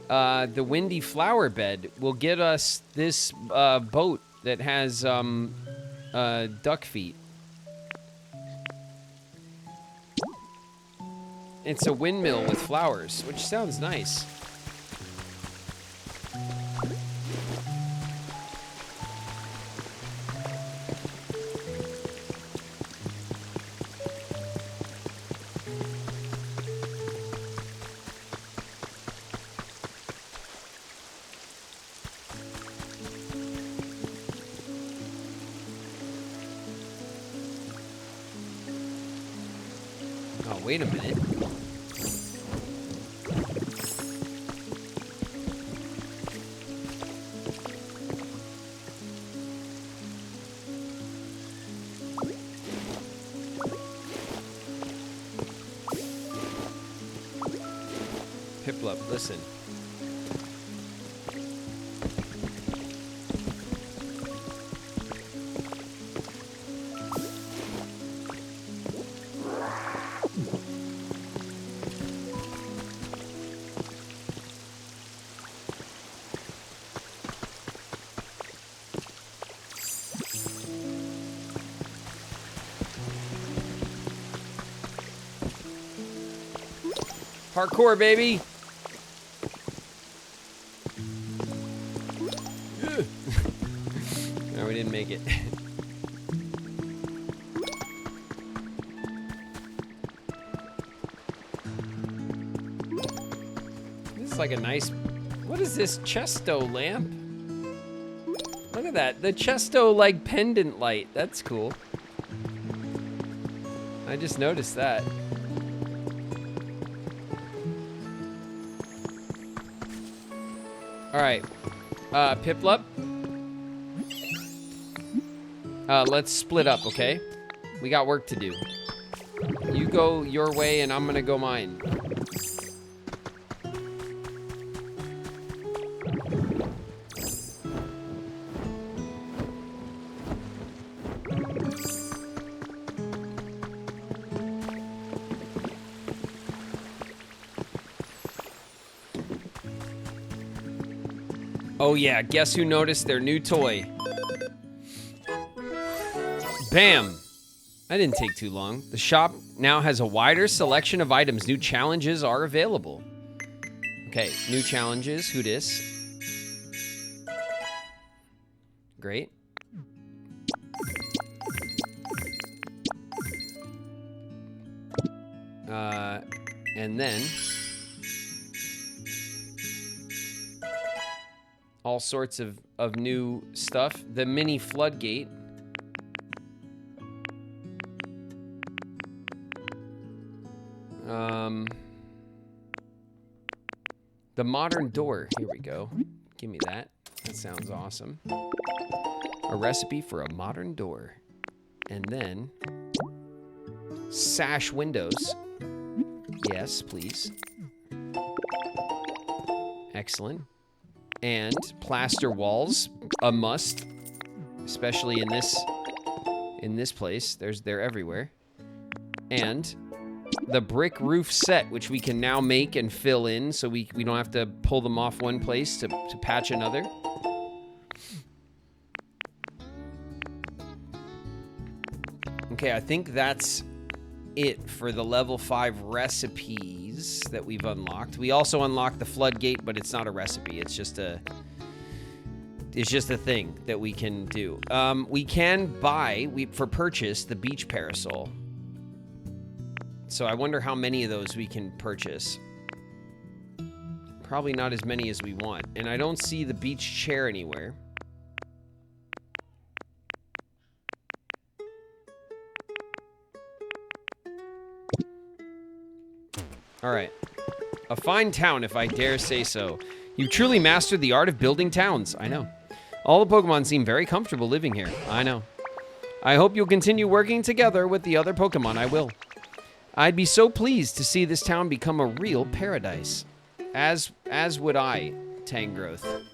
the windy flower bed will get us this boat that has duck feet. It's a windmill with flowers, which sounds nice. Oh, wait a minute. Piplup, listen. Parkour, baby! No, we didn't make it. This is like a nice... What is this Chesto lamp? Look at that. The Chesto, like, pendant light. That's cool. I just noticed that. Alright. Piplup. Let's split up, okay? We got work to do. You go your way and I'm gonna go mine. Oh yeah, guess who noticed their new toy? Bam! I didn't take too long. The shop now has a wider selection of items. New challenges are available. Okay, new challenges. Who dis? Great. And then... all sorts of new stuff. The mini floodgate. The modern door. Here we go. Give me that. That sounds awesome. A recipe for a modern door. And then... sash windows. Yes, please. Excellent. And plaster walls, a must, especially in this place. They're everywhere. And the brick roof set, which we can now make and fill in, so we don't have to pull them off one place to patch another. Okay, I think that's it for the level 5 recipes that we've unlocked. We also unlocked the floodgate, but it's not a recipe. It's just a thing that we can do. We can buy for purchase the beach parasol. So I wonder how many of those we can purchase. Probably not as many as we want. And I don't see the beach chair anywhere. All right. A fine town, if I dare say so. You've truly mastered the art of building towns. I know. All the Pokemon seem very comfortable living here. I know. I hope you'll continue working together with the other Pokemon. I will. I'd be so pleased to see this town become a real paradise. As would I, Tangrowth.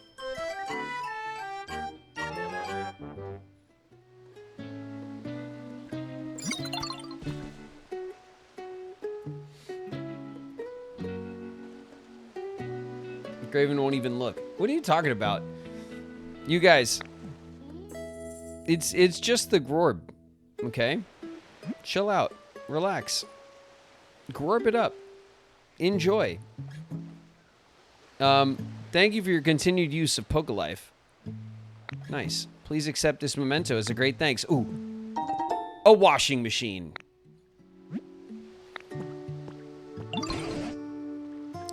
Graven won't even look. What are you talking about? You guys, it's just the Grorb, okay? Chill out. Relax. Grorb it up. Enjoy. Thank you for your continued use of Pokelife. Nice. Please accept this memento as a great thanks. Ooh. A washing machine.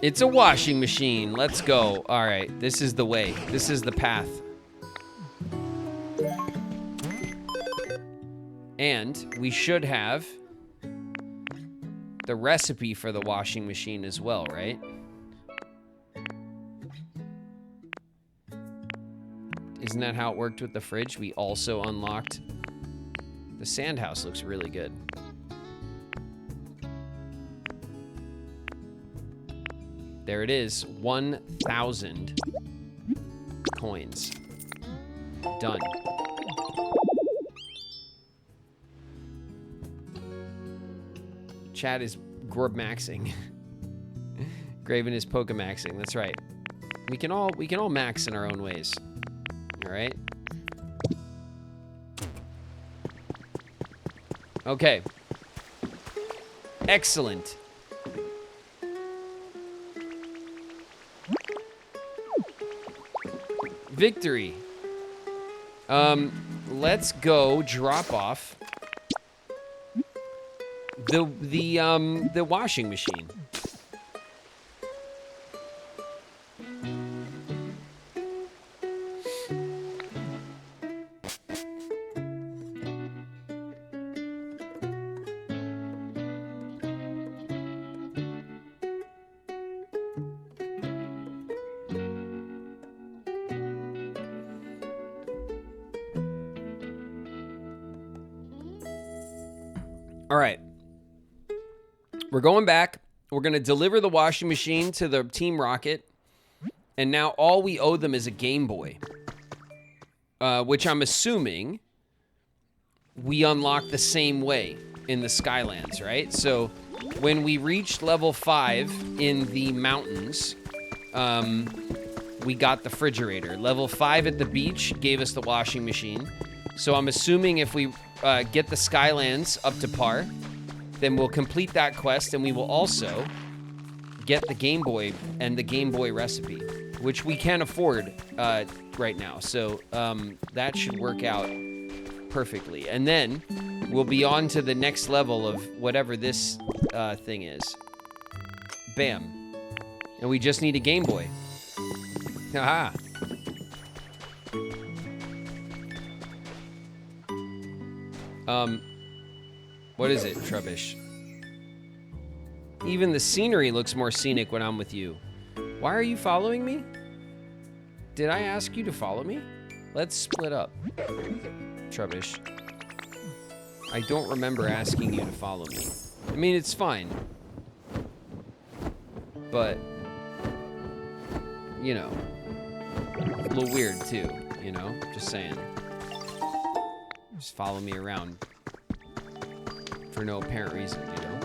It's a washing machine. Let's go. All right. This is the way. This is the path. And we should have the recipe for the washing machine as well, right? Isn't that how it worked with the fridge? We also unlocked... The sand house looks really good. There it is. 1,000 coins. Done. Chad is Grorb maxing. Graven is Pokemaxing. That's right. We can all max in our own ways. All right. Okay. Excellent. Victory. Let's go drop off the washing machine. All right. We're going back. We're going to deliver the washing machine to the Team Rocket. And now all we owe them is a Game Boy. Which I'm assuming we unlock the same way in the Skylands, right? So when we reached level 5 in the mountains, we got the refrigerator. Level 5 at the beach gave us the washing machine. So I'm assuming if we get the Skylands up to par, then we'll complete that quest, and we will also get the Game Boy and the Game Boy recipe, which we can afford right now. So that should work out perfectly. And then we'll be on to the next level of whatever this thing is. Bam. And we just need a Game Boy. Haha. What is it, Trubbish? Even the scenery looks more scenic when I'm with you. Why are you following me? Did I ask you to follow me? Let's split up, Trubbish. I don't remember asking you to follow me. I mean, it's fine. But, you know, a little weird too, you know? Just saying. Just follow me around for no apparent reason, you know?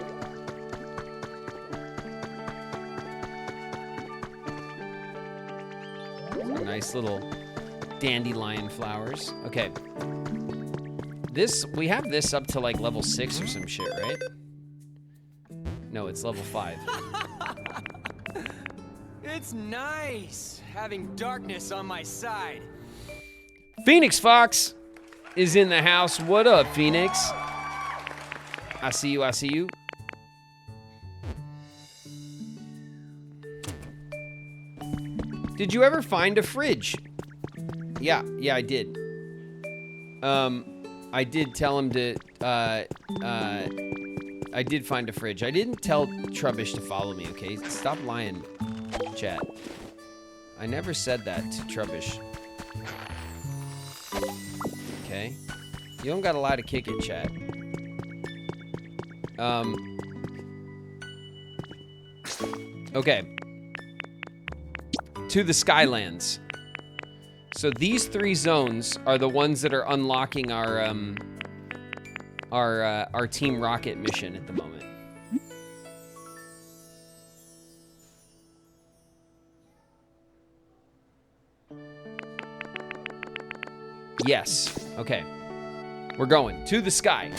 Some nice little dandelion flowers. Okay. We have this up to like level 6 or some shit, right? No, it's level 5. It's nice having darkness on my side. Phoenix Fox is in the house. What up, Phoenix? I see you, I see you. Did you ever find a fridge? Yeah, I did. I did tell him to, I did find a fridge. I didn't tell Trubbish to follow me, okay? Stop lying, chat. I never said that to Trubbish. Okay? You don't gotta lie to kick it, chat. Okay. To the Skylands. So these 3 zones are the ones that are unlocking our Team Rocket mission at the moment. Yes. Okay. We're going to the sky.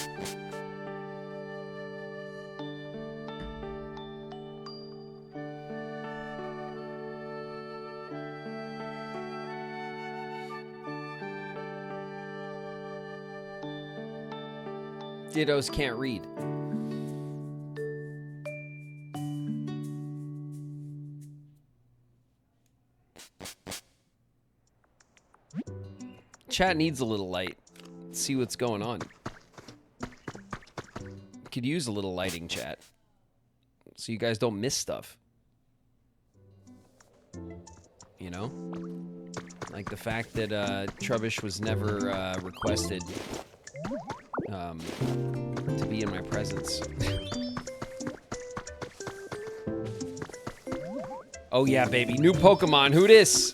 Dittos can't read. Chat needs a little light. Let's see what's going on. Could use a little lighting, chat, so you guys don't miss stuff. You know? Like the fact that Trubbish was never requested to be in my presence. Oh yeah, baby. New Pokemon. Who dis?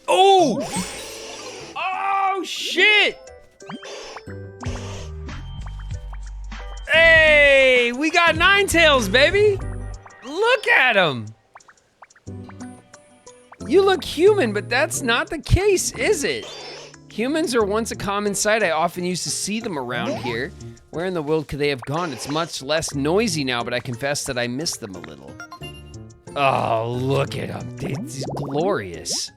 Oh! Oh, shit! Hey! We got Ninetales, baby! Look at him! You look human, but that's not the case, is it? Humans are once a common sight. I often used to see them around here. Where in the world could they have gone? It's much less noisy now, but I confess that I miss them a little. Oh, look at him. It's glorious.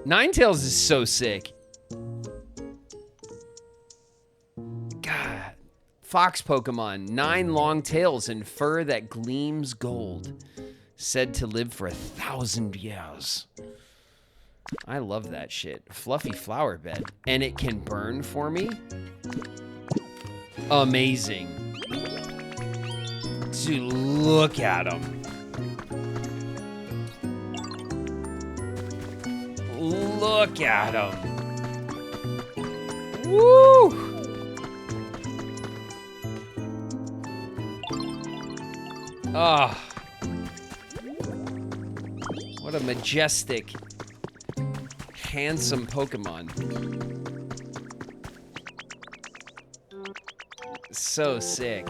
Ninetales is so sick. God. Fox Pokemon. 9 long tails and fur that gleams gold. Said to live for 1,000 years. I love that shit. Fluffy flower bed. And it can burn for me? Amazing. Dude, look at him. Look at him. Woo! Ah. What a majestic, handsome Pokemon. So sick.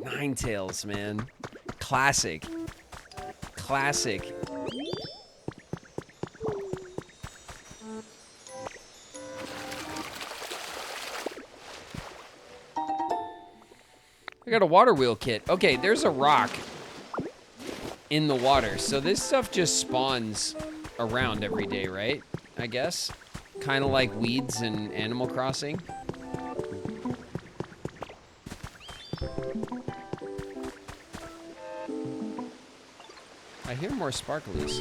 Ninetales, man. Classic. Classic. I got a water wheel kit. Okay, there's a rock in the water. So this stuff just spawns around every day, right? I guess. Kind of like weeds in Animal Crossing. I hear more sparklies.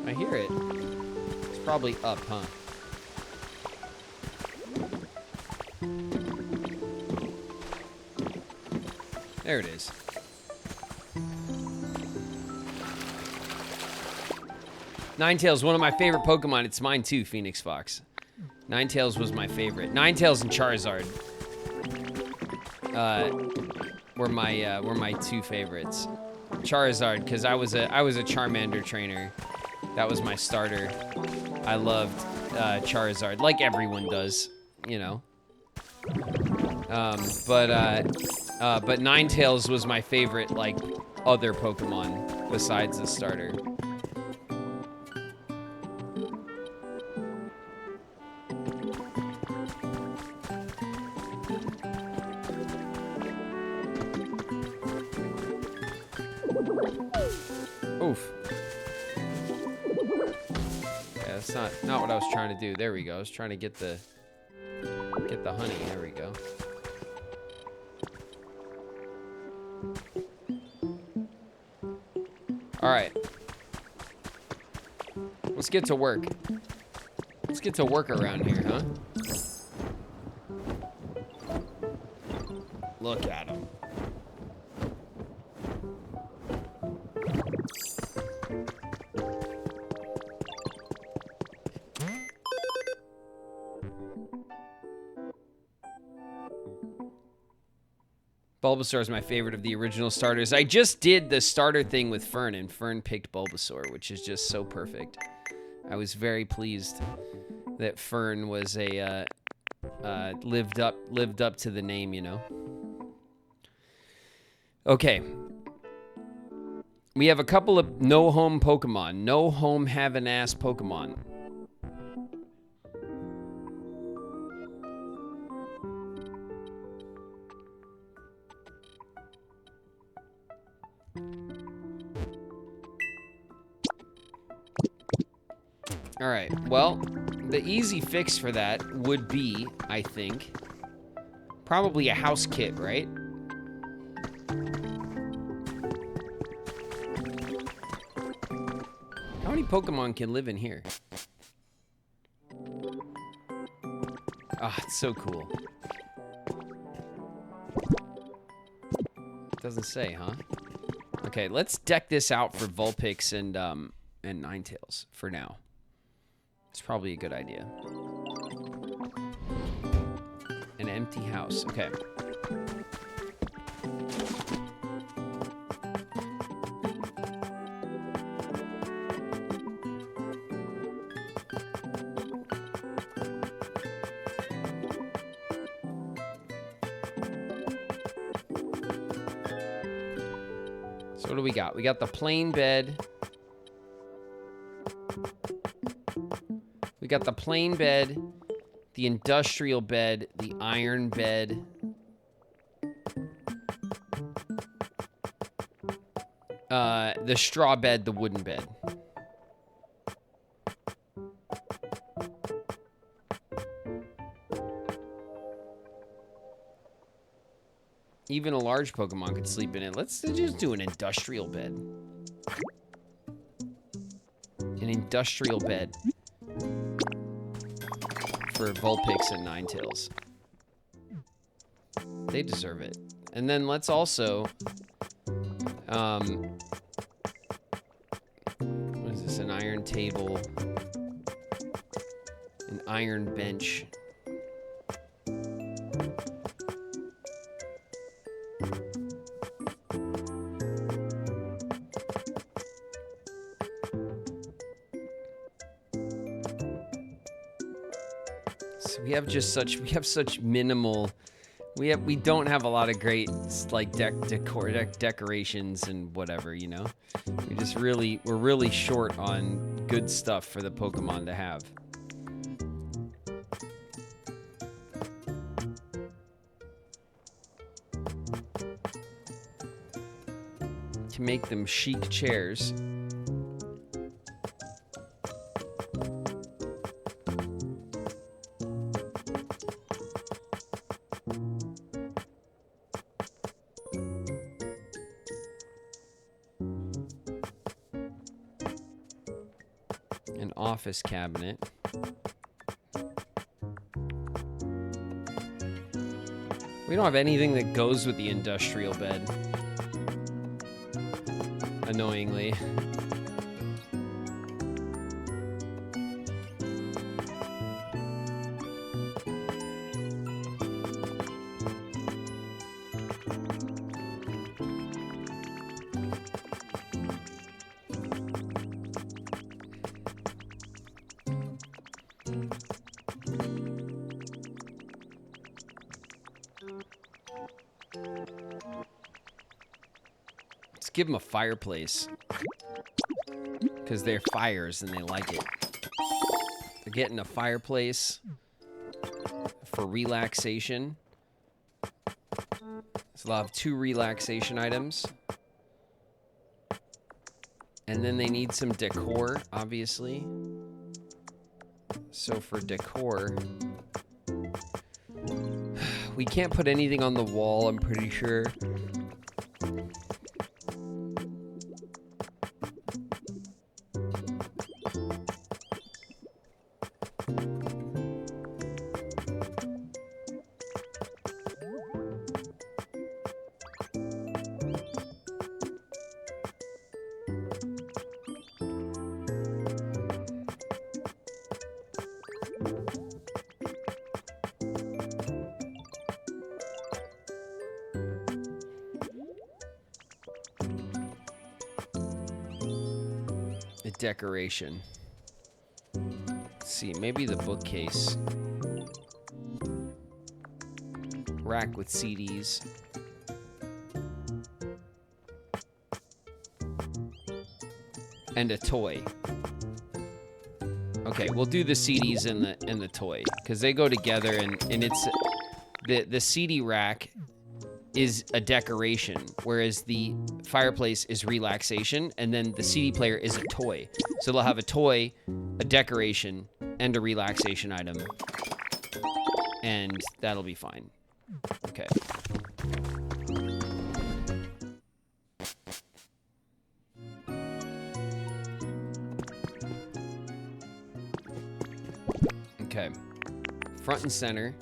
I hear it. It's probably up, huh? There it is. Ninetales, one of my favorite Pokemon. It's mine too, Phoenix Fox. Ninetales was my favorite. Ninetales and Charizard were my two favorites. Charizard, because I was a Charmander trainer. That was my starter. I loved Charizard, like everyone does, you know. But Ninetales was my favorite, like, other Pokemon besides the starter. Oof. Yeah, that's not what I was trying to do. There we go. I was trying to get the honey. There we go. All right. Let's get to work. Let's get to work around here, huh? Look at him. Bulbasaur is my favorite of the original starters. I just did the starter thing with Fern, and Fern picked Bulbasaur, which is just so perfect. I was very pleased that Fern was a lived up to the name, you know. Okay. We have a couple of no home Pokemon. No home have an ass Pokemon. All right, well, the easy fix for that would be, I think, probably a house kit, right? How many Pokemon can live in here? Ah, it's so cool. Doesn't say, huh? Okay, let's deck this out for Vulpix and Ninetales for now. It's probably a good idea. An empty house. Okay. So what do we got? We got the plain bed. We got the plain bed, the industrial bed, the iron bed. The straw bed, the wooden bed. Even a large Pokemon could sleep in it. Let's just do an industrial bed. An industrial bed. For Vulpix and Ninetales. They deserve it. And then let's also... what is this? An iron table. An iron bench. We have such minimal. We don't have a lot of great like decorations and whatever, you know. We're really short on good stuff for the Pokemon to have. To make them chic chairs. Office cabinet. We don't have anything that goes with the industrial bed. Annoyingly. Give them a fireplace because they're fires and they like it. They're getting a fireplace for relaxation. So they'll have 2 relaxation items. And then they need some decor, obviously. So for decor, we can't put anything on the wall, I'm pretty sure. decoration. Let's see, maybe the bookcase. Rack with CDs. And a toy. Okay, we'll do the CDs and the toy because they go together, and it's the CD rack is a decoration, whereas the fireplace is relaxation, and then the CD player is a toy. So they'll have a toy, a decoration, and a relaxation item, and that'll be fine. Okay. Okay. Front and center.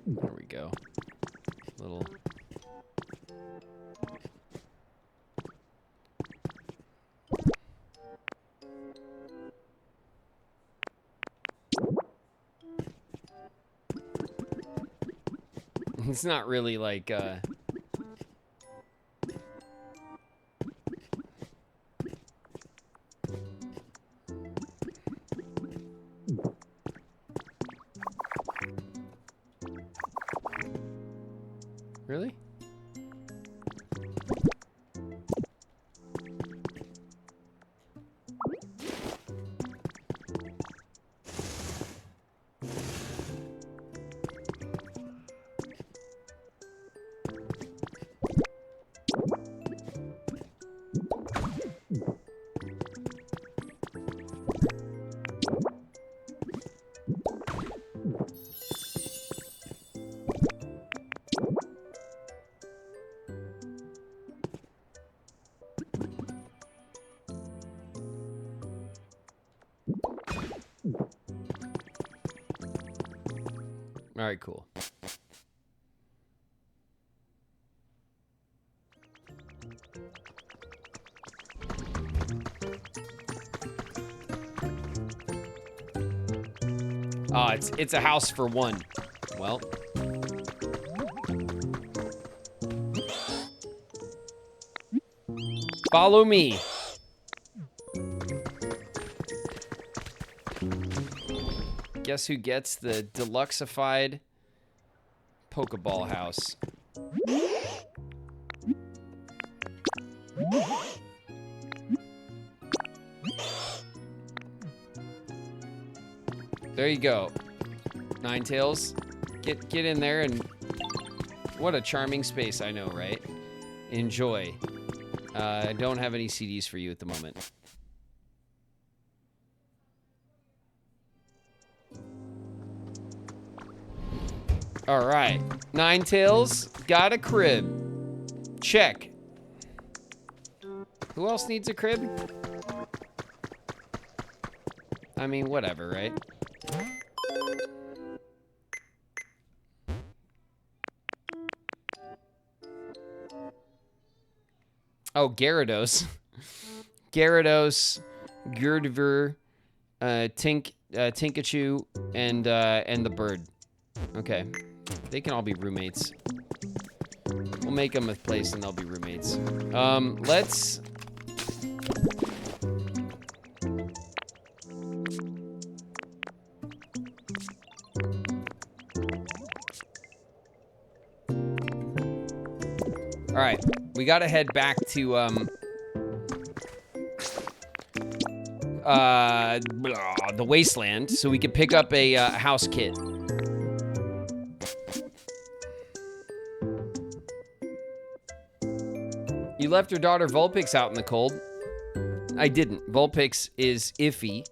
There we go. Little. It's not really like, Really? All right, cool. Oh, it's a house for one. Well. Follow me. Guess who gets the deluxeified Pokeball house? There you go. Ninetales. Get in there, and what a charming space, I know, right? Enjoy. I don't have any CDs for you at the moment. All right, Ninetales got a crib. Check. Who else needs a crib? I mean, whatever, right? Oh, Gyarados. Gyarados, Gurdver, Tinkachu, and the bird. Okay. They can all be roommates. We'll make them a place and they'll be roommates. Let's... All right, we gotta head back to, the wasteland so we can pick up a house kit. You left your daughter Vulpix out in the cold. I didn't. Vulpix is iffy,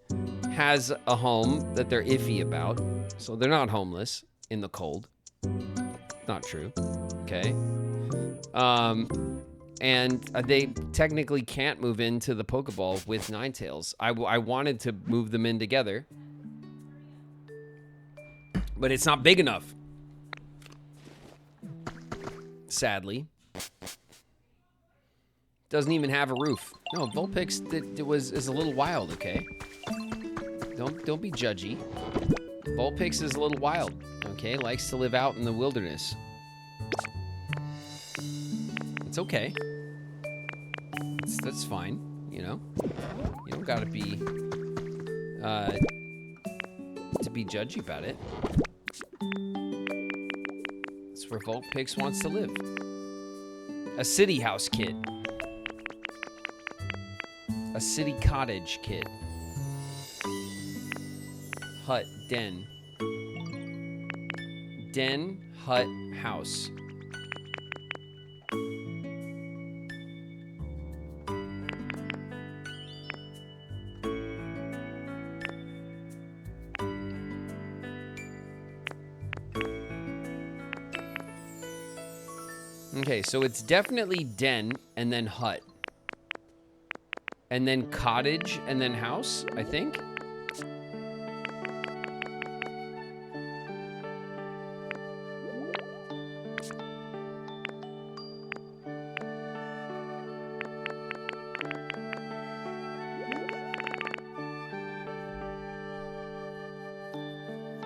has a home that they're iffy about, so they're not homeless in the cold. Not true. Okay. And they technically can't move into the Pokeball with Ninetales. I wanted to move them in together, but it's not big enough. Sadly. Doesn't even have a roof. No, Vulpix is a little wild, okay? Don't be judgy. Vulpix is a little wild, okay? Likes to live out in the wilderness. It's okay. That's fine, you know? You don't gotta be to be judgy about it. That's where Vulpix wants to live. A city house kid. A city cottage kid. Hut, den. Den, hut, house. Okay, so it's definitely den and then hut. And then cottage and then house, I think.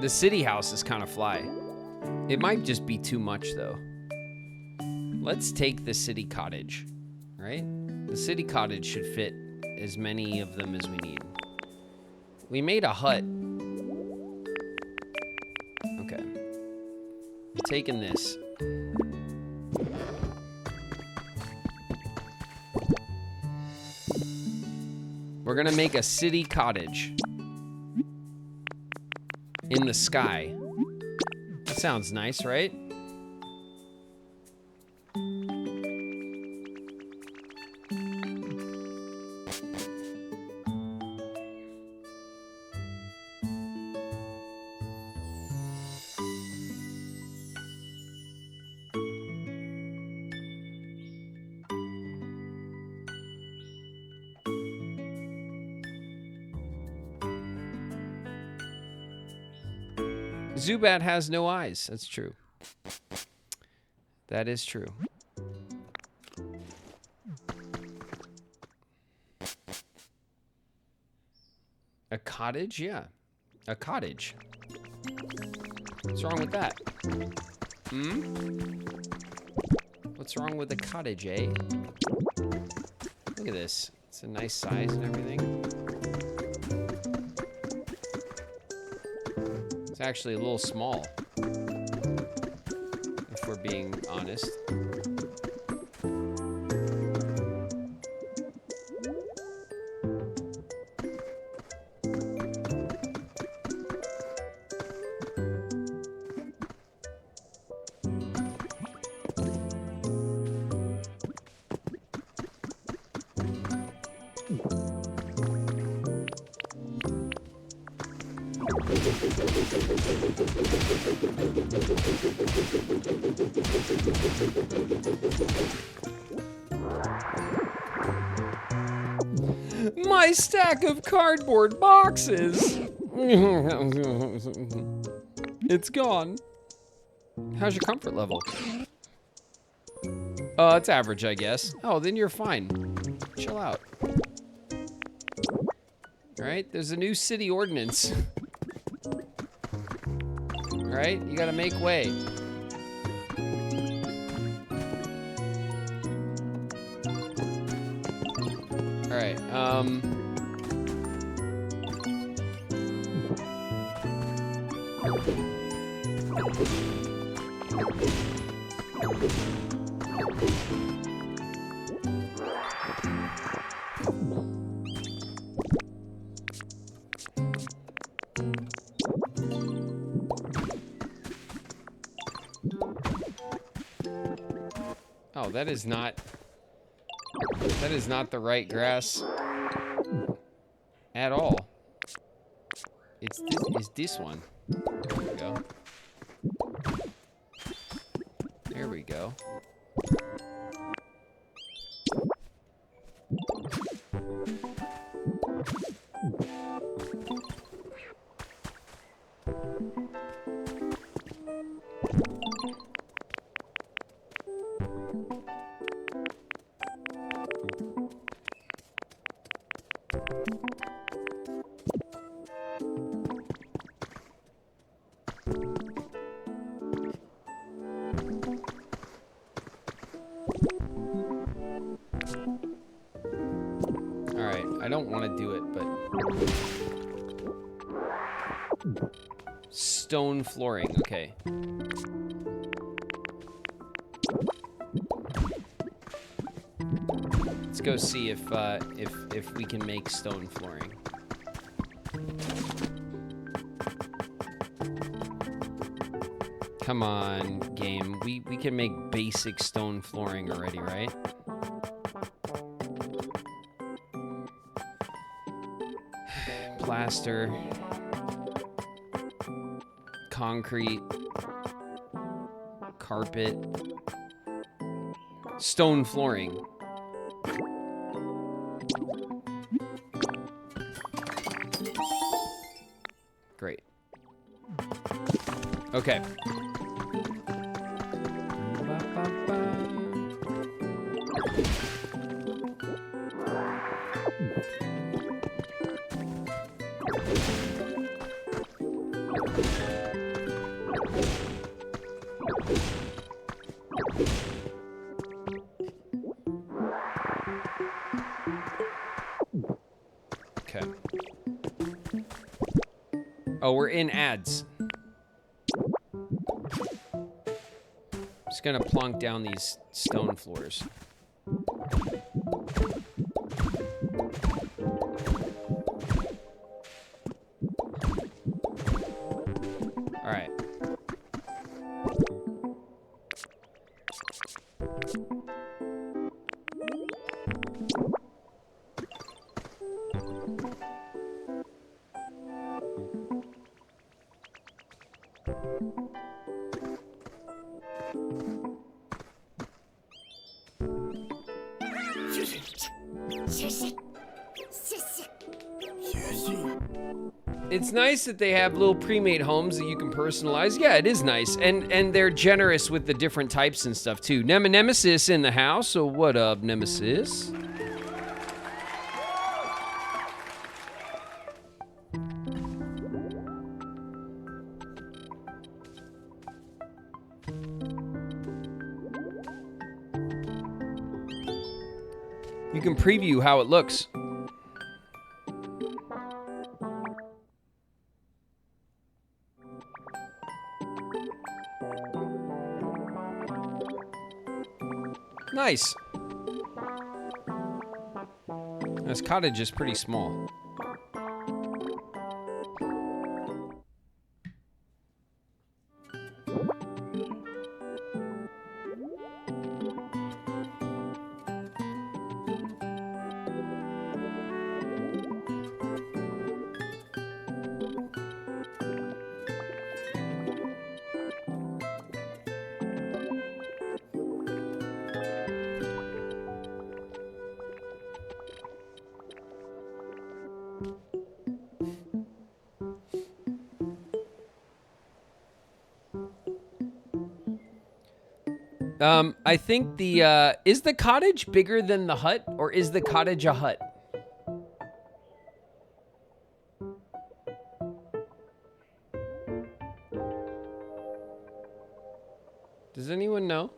The city house is kind of fly. It might just be too much though. Let's take the city cottage, right? The city cottage should fit as many of them as we need. We made a hut. Okay. I'm taking this. We're gonna make a city cottage in the sky. That sounds nice, right? Zubat has no eyes. That's true. That is true. A cottage? Yeah. A cottage. What's wrong with that? Hmm? What's wrong with a cottage, eh? Look at this. It's a nice size and everything. It's actually a little small, if we're being honest. My stack of cardboard boxes. It's gone. How's your comfort level? It's average, I guess. Oh, then you're fine. Chill out. All right, there's a new city ordinance. All right, you gotta make way. All right, oh, that is not the right grass at all. It's this one. There we go. There we go. don't want to do it, but... Stone flooring, okay. Let's go see if we can make stone flooring. Come on, game. We can make basic stone flooring already, right? Plaster. Concrete. Carpet. Stone flooring. Great. Okay. Okay. Oh, we're in ads. Just gonna plonk down these stone floors. All right. It's nice that they have little pre-made homes that you can personalize. Yeah, it is nice. And they're generous with the different types and stuff, too. Nemesis in the house. So what up, Nemesis? You can preview how it looks. Nice. This cottage is pretty small. I think the, is the cottage bigger than the hut, or is the cottage a hut? Does anyone know?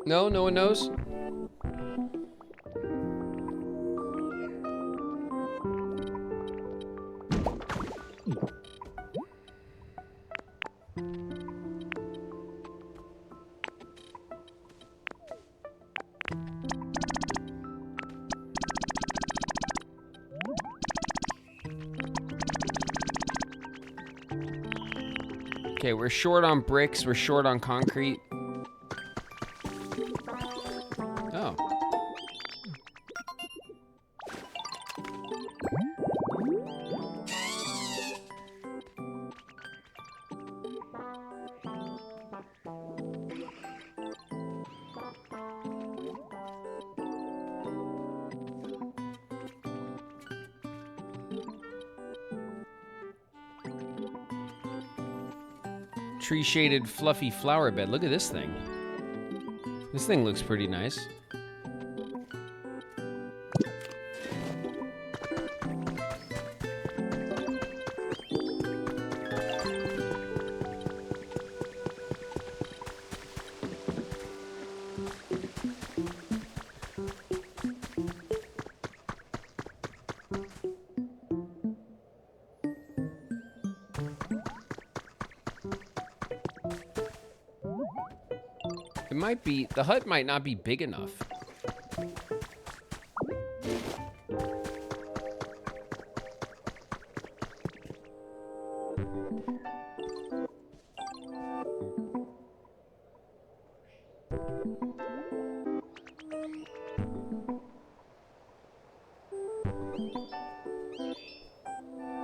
No, no one knows? Okay, we're short on bricks, we're short on concrete. Oh. Tree-shaded, fluffy flower bed. Look at this thing. This thing looks pretty nice. It might be, the hut might not be big enough.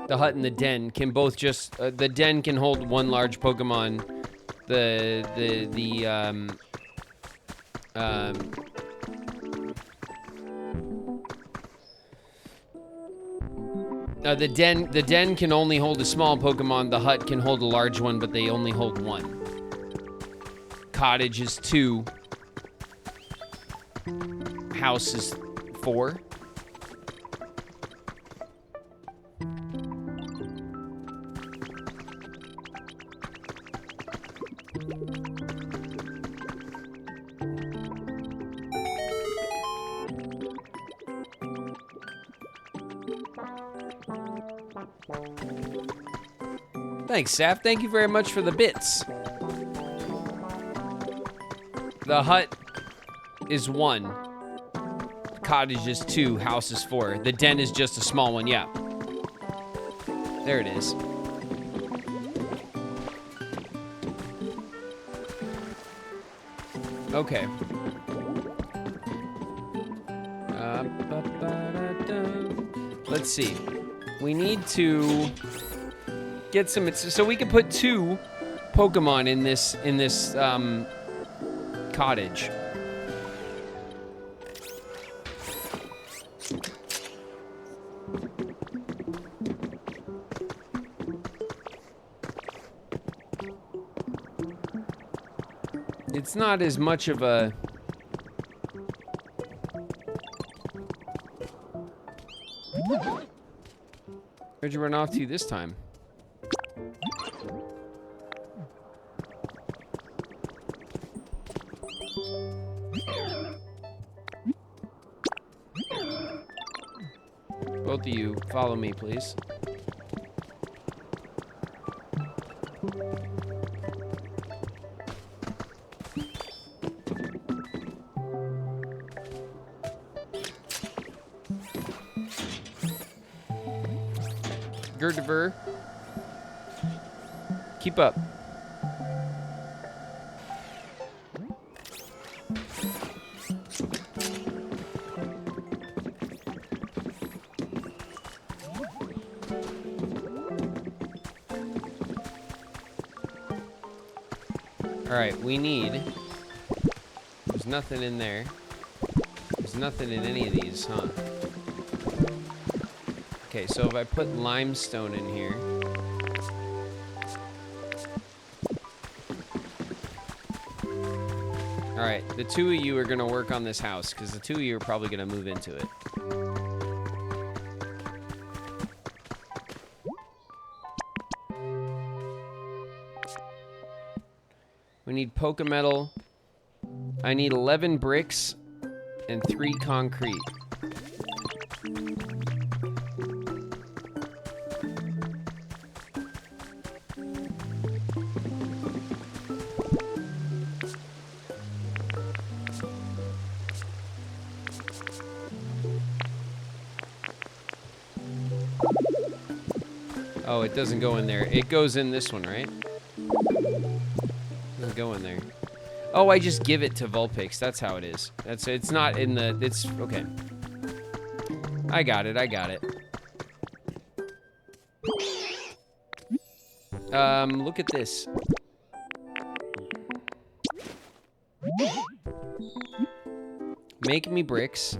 The hut and the den can both just, the den can hold one large Pokemon. The den can only hold a small Pokemon. The hut can hold a large one, but they only hold one. Cottage is 2. House is 4. Thanks, Saf. Thank you very much for the bits. The hut is 1. Cottage is 2. House is 4. The den is just a small one. Yeah. There it is. Okay. Let's see. We need to get some, so we can put 2 Pokemon in this cottage. It's not as much of a... Where'd you run off to this time? Both of you, follow me, please. Gerdiver. Keep up. All right, we need... There's nothing in there. There's nothing in any of these, huh? Okay, so if I put limestone in here... All right, the 2 of you are gonna work on this house, because the 2 of you are probably gonna move into it. We need Pokemetal. I need 11 bricks and 3 concrete. Oh, it doesn't go in there. It goes in this one, right? Doesn't go in there. Oh, I just give it to Vulpix. That's how it is. It's not in the... It's... Okay. I got it. I got it. Look at this. Make me bricks.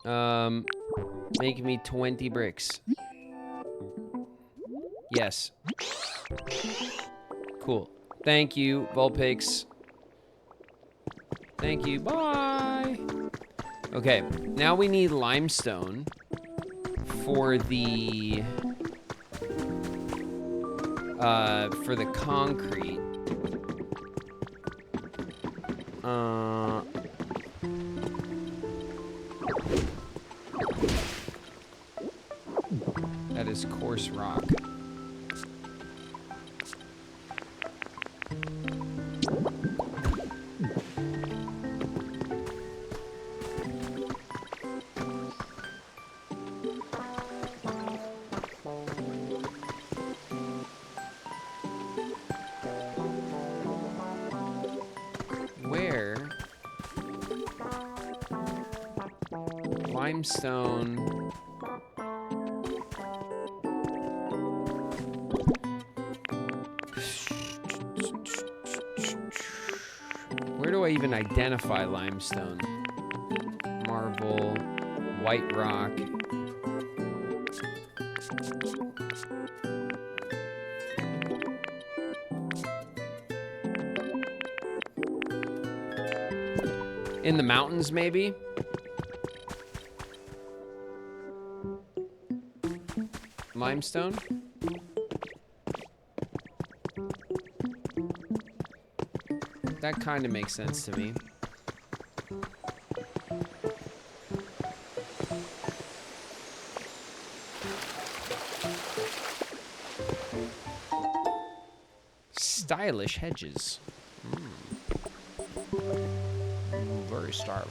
Make me 20 bricks. Yes. Cool. Thank you, Vulpix. Thank you. Bye. Okay, now we need limestone for the concrete. That is coarse rock. Where? Limestone. Where do I even identify limestone? Marble, white rock. In the mountains, maybe? Limestone? That kind of makes sense to me. Stylish hedges. Very stylish.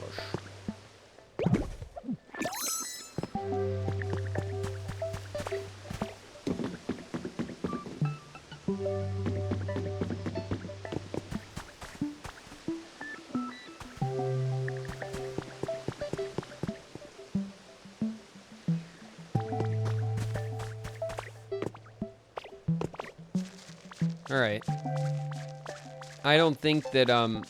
All right. I don't think that I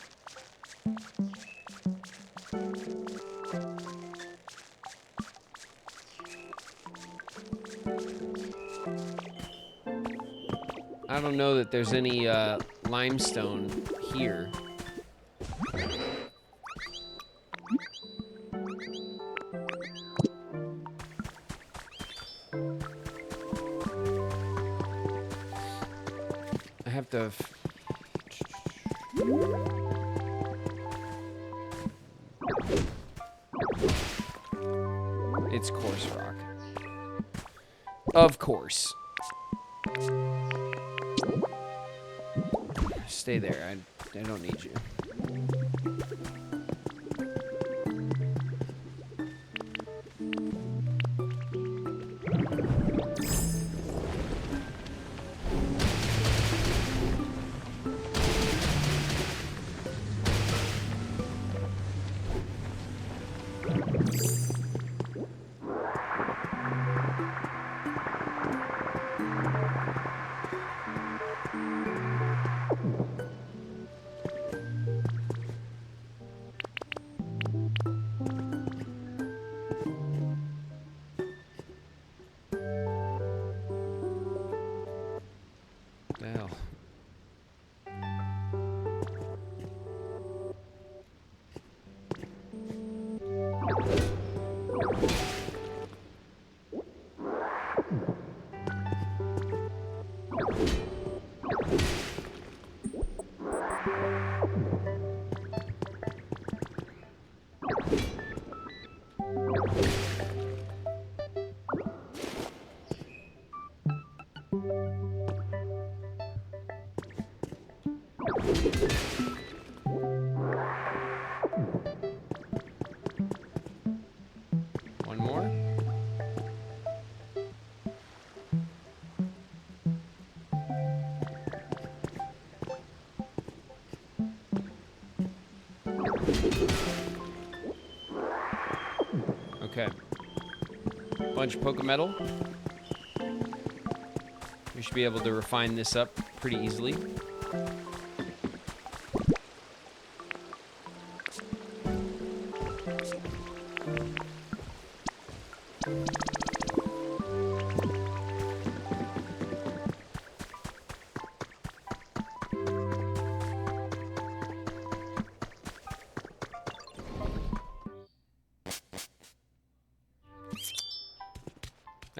don't know that there's any limestone here. I have to... It's coarse rock. Of course. Stay there. I don't need you. Hell. One more. Okay. Bunch of Pokemetal. We should be able to refine this up pretty easily.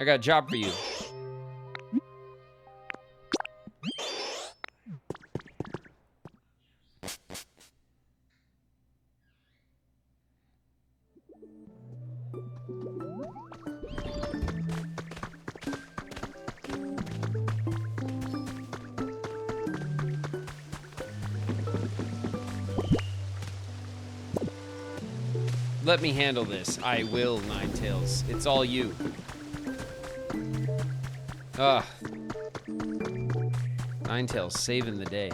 I got a job for you. Let me handle this. I will, Ninetales. It's all you. Ugh. Ninetales saving the day.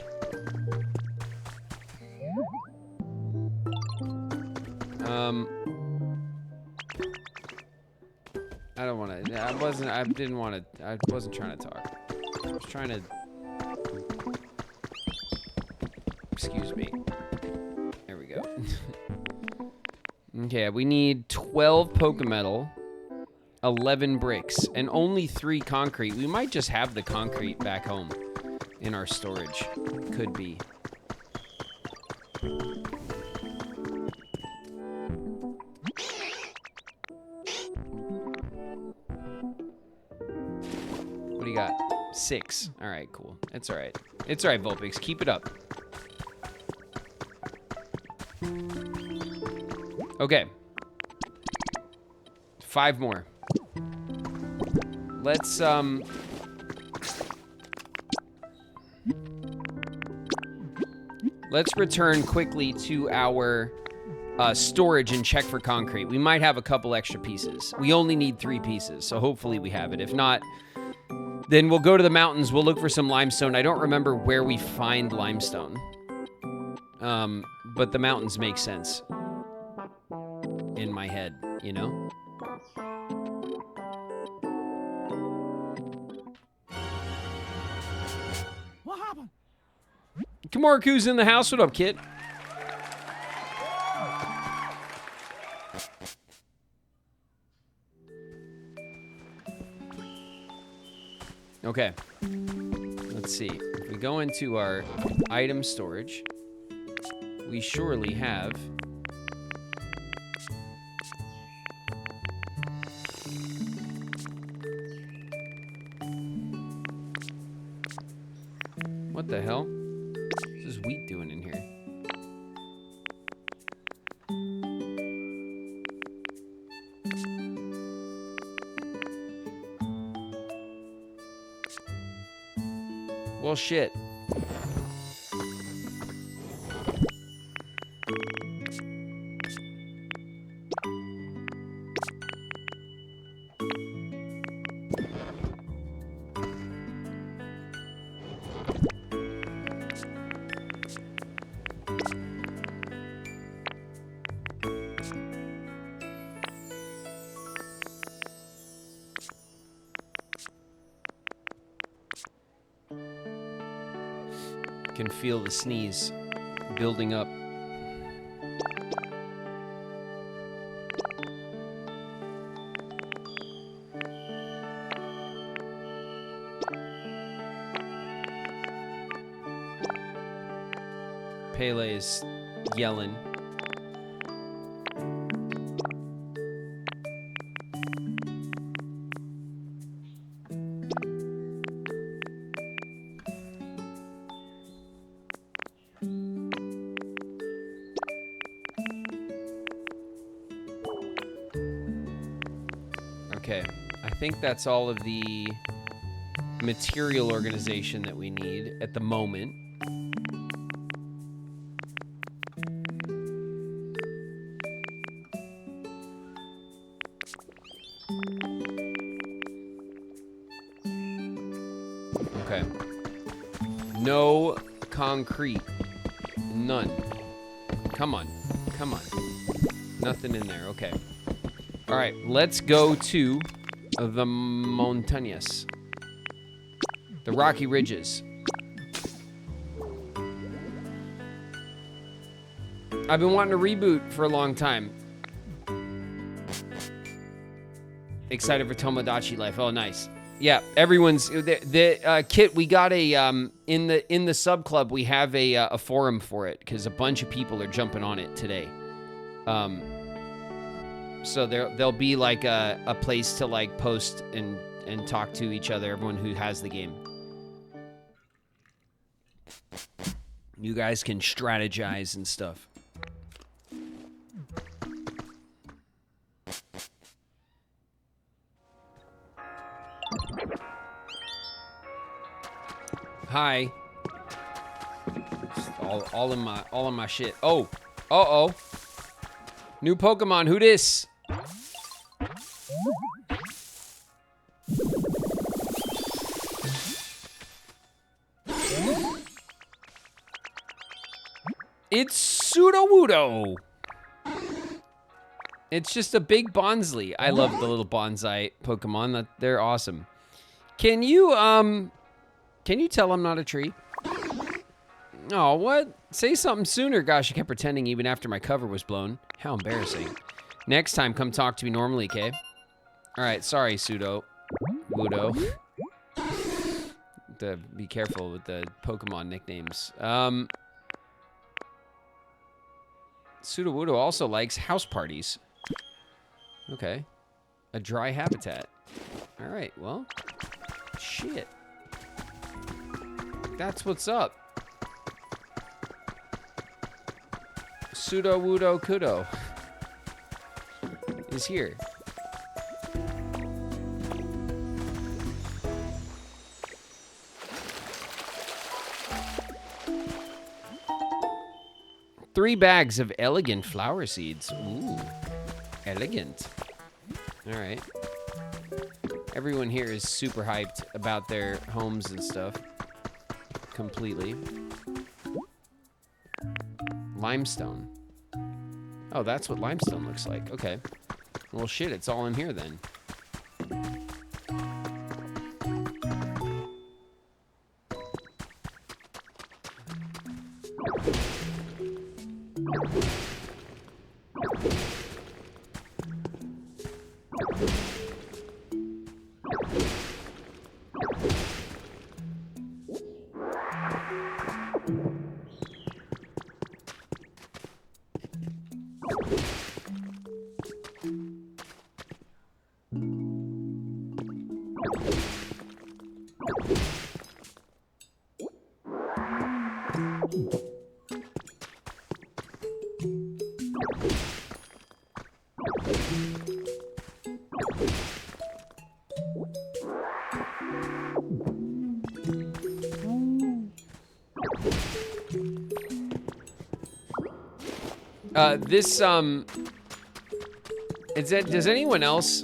I don't want to. I wasn't trying to talk. I was trying to. Excuse me. There we go. Okay, we need 12 Pokemetal, 11 bricks, and only 3 concrete. We might just have the concrete back home in our storage. Could be. What do you got? 6. All right, cool. It's all right. It's all right, Vulpix. Keep it up. Okay. 5 more. Let's return quickly to our storage and check for concrete. We might have a couple extra pieces. We only need 3 pieces, so hopefully we have it. If not, then we'll go to the mountains. We'll look for some limestone. I don't remember where we find limestone. But the mountains make sense in my head, you know? What happened? Kamoriku's in the house. What up, kid? Okay. Let's see. If we go into our item storage, we surely have what the hell? What's this wheat doing in here? Well, shit. Can feel the sneeze building up. Pele is yelling. Okay, I think that's all of the material organization that we need at the moment. Okay. No concrete. None. Come on. Come on. Nothing in there. Okay. All right, let's go to the montañas, the rocky ridges. I've been wanting to reboot for a long time. Excited for Tomodachi Life. Oh, nice. Yeah, everyone's Kit. We got a in the sub club. We have a forum for it because a bunch of people are jumping on it today. So there'll be like a place to like post and talk to each other, everyone who has the game. You guys can strategize and stuff. Hi. All in my shit. Oh. Uh-oh. New Pokemon, who dis? It's Sudowoodo. It's just a big Bonsley. I love the little bonsai Pokemon. They're awesome. Can you tell I'm not a tree? Oh, what? Say something sooner. Gosh, I kept pretending even after my cover was blown. How embarrassing. Next time, come talk to me normally, okay? All right, sorry, Sudowoodo. To be careful with the Pokemon nicknames. Sudowoodo also likes house parties. Okay. A dry habitat. All right, well, shit. That's what's up. Sudowoodo Kudo is here. Three bags of elegant flower seeds. Ooh, elegant. All right. Everyone here is super hyped about their homes and stuff. Completely. Limestone. Oh, that's what limestone looks like. Okay. Well, shit, it's all in here then. Does anyone else,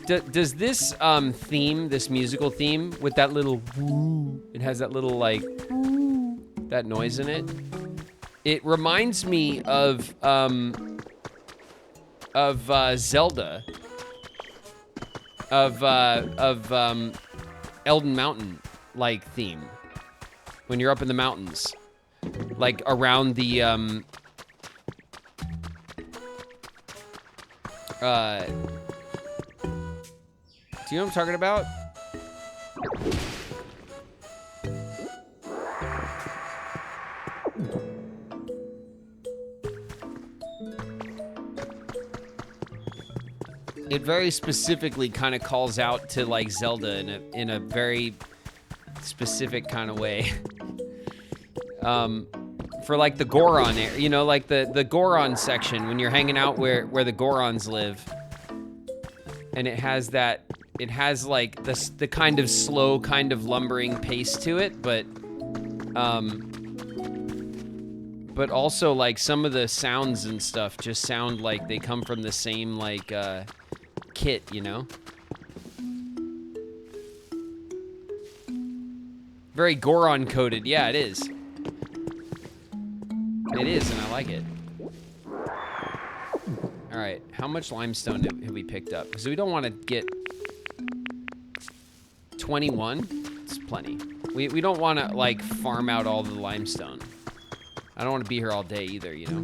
does this theme, this musical theme with that little woo, it has that little like that noise in it. It reminds me of Zelda, of Elden Mountain like theme when you're up in the mountains, like around the do you know what I'm talking about? It very specifically kind of calls out to like Zelda in a very specific kind of way. For like the Goron area, you know, like the Goron section when you're hanging out where the Gorons live, and it has like the kind of slow, kind of lumbering pace to it, but also like some of the sounds and stuff just sound like they come from the same like kit, you know. Very Goron coded, yeah, it is. It is, and I like it. All right, how much limestone have we picked up? Because we don't want to get 21. It's plenty. We don't want to like farm out all the limestone. I don't want to be here all day either, you know.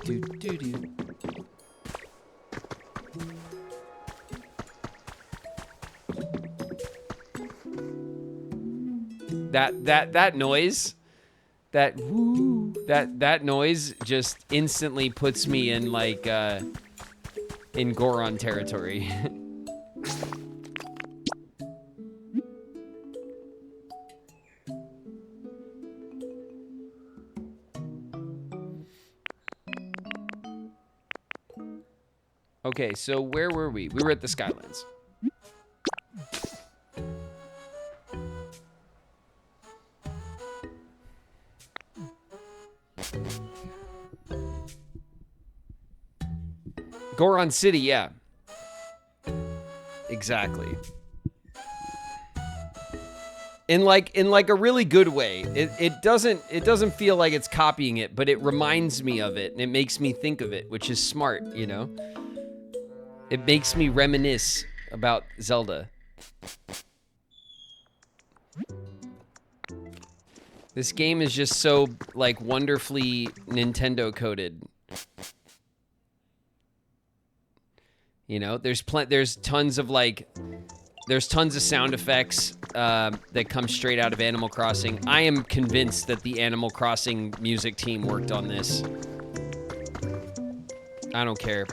Do. That noise. That woo. That noise just instantly puts me in like in Goron territory. Okay, so where were we? We were at the Skylands. Goron City, yeah. Exactly. In like a really good way. It doesn't feel like it's copying it, but it reminds me of it and it makes me think of it, which is smart, you know? It makes me reminisce about Zelda. This game is just so like wonderfully Nintendo coded. You know, there's tons of sound effects that come straight out of Animal Crossing. I am convinced that the Animal Crossing music team worked on this. I don't care.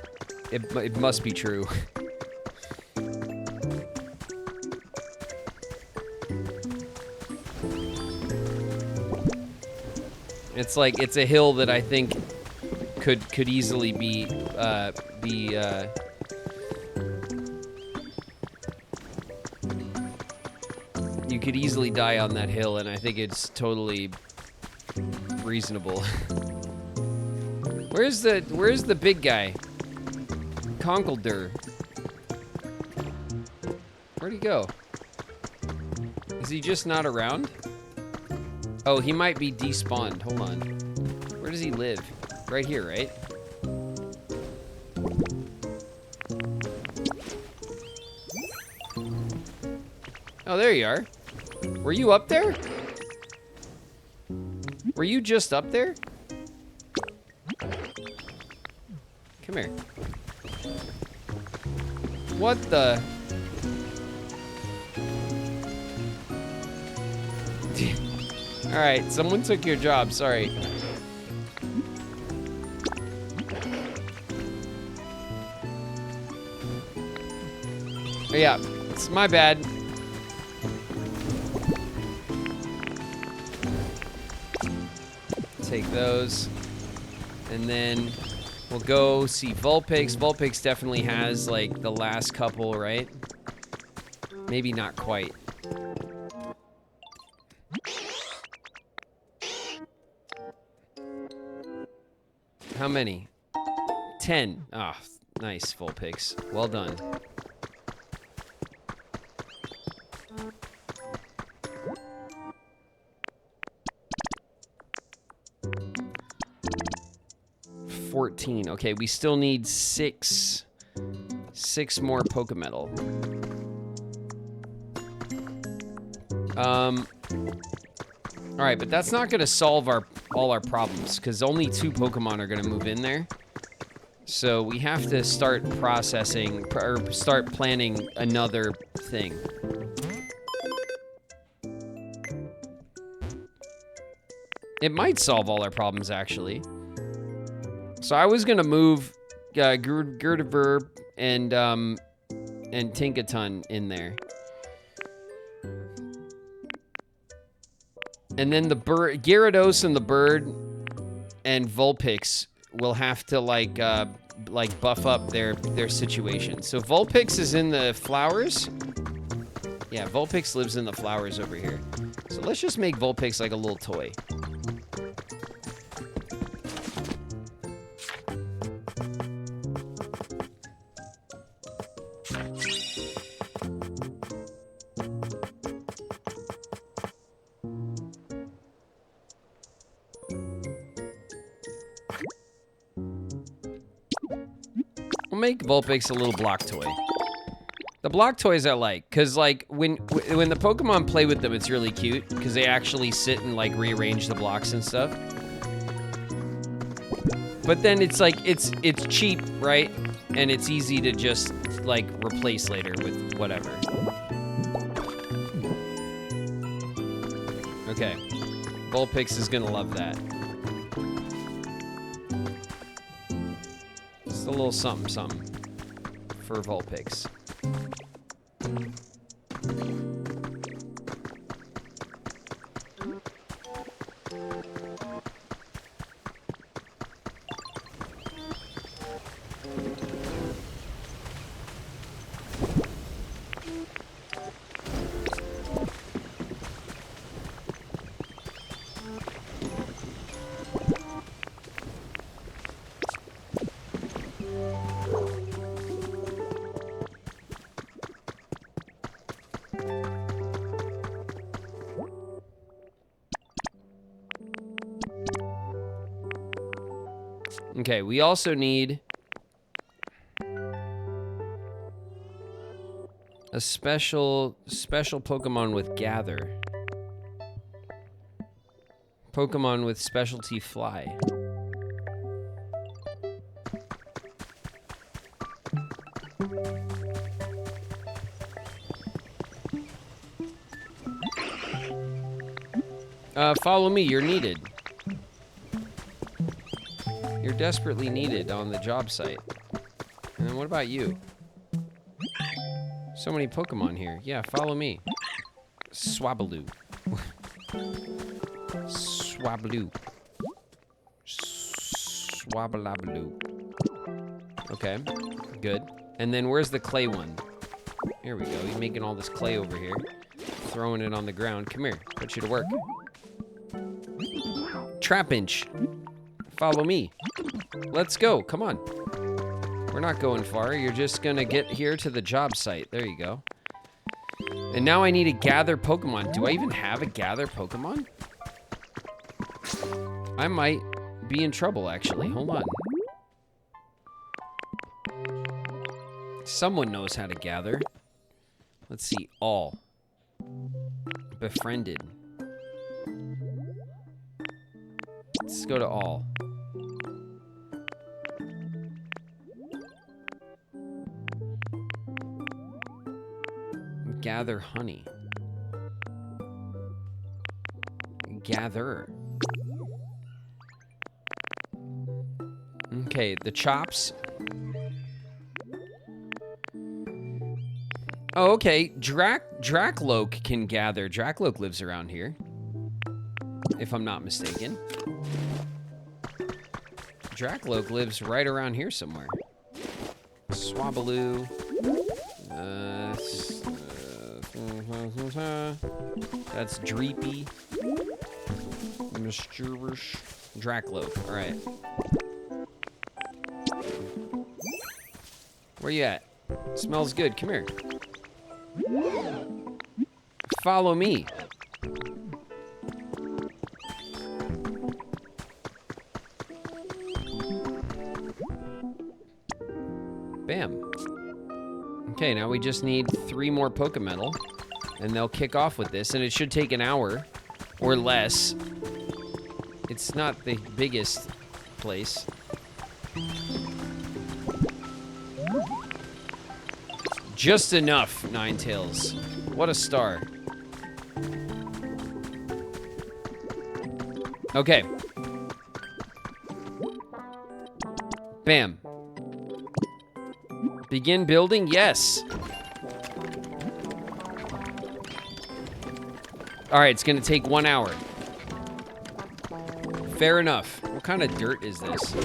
It must be true. It's like it's a hill that I think could easily be you could easily die on that hill, and I think it's totally reasonable. Where's the big guy? Conkeldurr. Where'd he go? Is he just not around? Oh, he might be despawned. Hold on. Where does he live? Right here, right? Oh, there you are. Were you up there? Were you just up there? Come here. What the? All right, someone took your job. Sorry. Oh, yeah, it's my bad. Take those, and then we'll go see Vulpix. Vulpix definitely has like the last couple, right? Maybe not quite. How many? 10. Ah, oh, nice, Vulpix. Well done. Okay, we still need six more Pokemetal. All right, but that's not gonna solve all our problems because only 2 Pokemon are gonna move in there. So we have to start processing or start planning another thing. It might solve all our problems actually. So I was gonna move Gardevoir and Tinkaton in there, and then the bird, Gyarados and the bird, and Vulpix will have to like buff up their situation. So Vulpix is in the flowers. Yeah, Vulpix lives in the flowers over here. So let's just make Vulpix like a little toy. Make Vulpix a little block toy. The block toys I like, cause like when the Pokemon play with them, it's really cute because they actually sit and like rearrange the blocks and stuff. But then it's like it's cheap, right? And it's easy to just like replace later with whatever. Okay, Vulpix is gonna love that. a little something, something for Vulpix. Okay, we also need a special Pokemon with Gather. Pokemon with Specialty Fly. Follow me, you're needed. You're desperately needed on the job site. And what about you? So many Pokemon here. Yeah, follow me. Swablu. Swablu. Swabalablu. Okay, good. And then where's the clay one? Here we go. You're making all this clay over here. Throwing it on the ground. Come here. Put you to work. Trapinch. Follow me. Let's go. Come on. We're not going far. You're just gonna get here to the job site. There you go. And now I need to gather Pokemon. Do I even have a gather Pokemon? I might be in trouble, actually. Hold on. Someone knows how to gather. Let's see. All. Befriended. Let's go to all. Gather honey. Gather. Okay, the chops. Oh, okay. Dracloak can gather. Dracloak lives around here, if I'm not mistaken. Dracloak lives right around here somewhere. Swabaloo. That's Dreepy. Mysterious. Dracloak. Alright. Where you at? Smells good. Come here. Follow me. Bam. Okay, now we just need 3 more Pokemetal, and they'll kick off with this, and it should take an hour or less. It's not the biggest place. Just enough, Ninetales. What a star. Okay. Bam. Begin building? Yes. All right, it's gonna take 1 hour. Fair enough. What kind of dirt is this?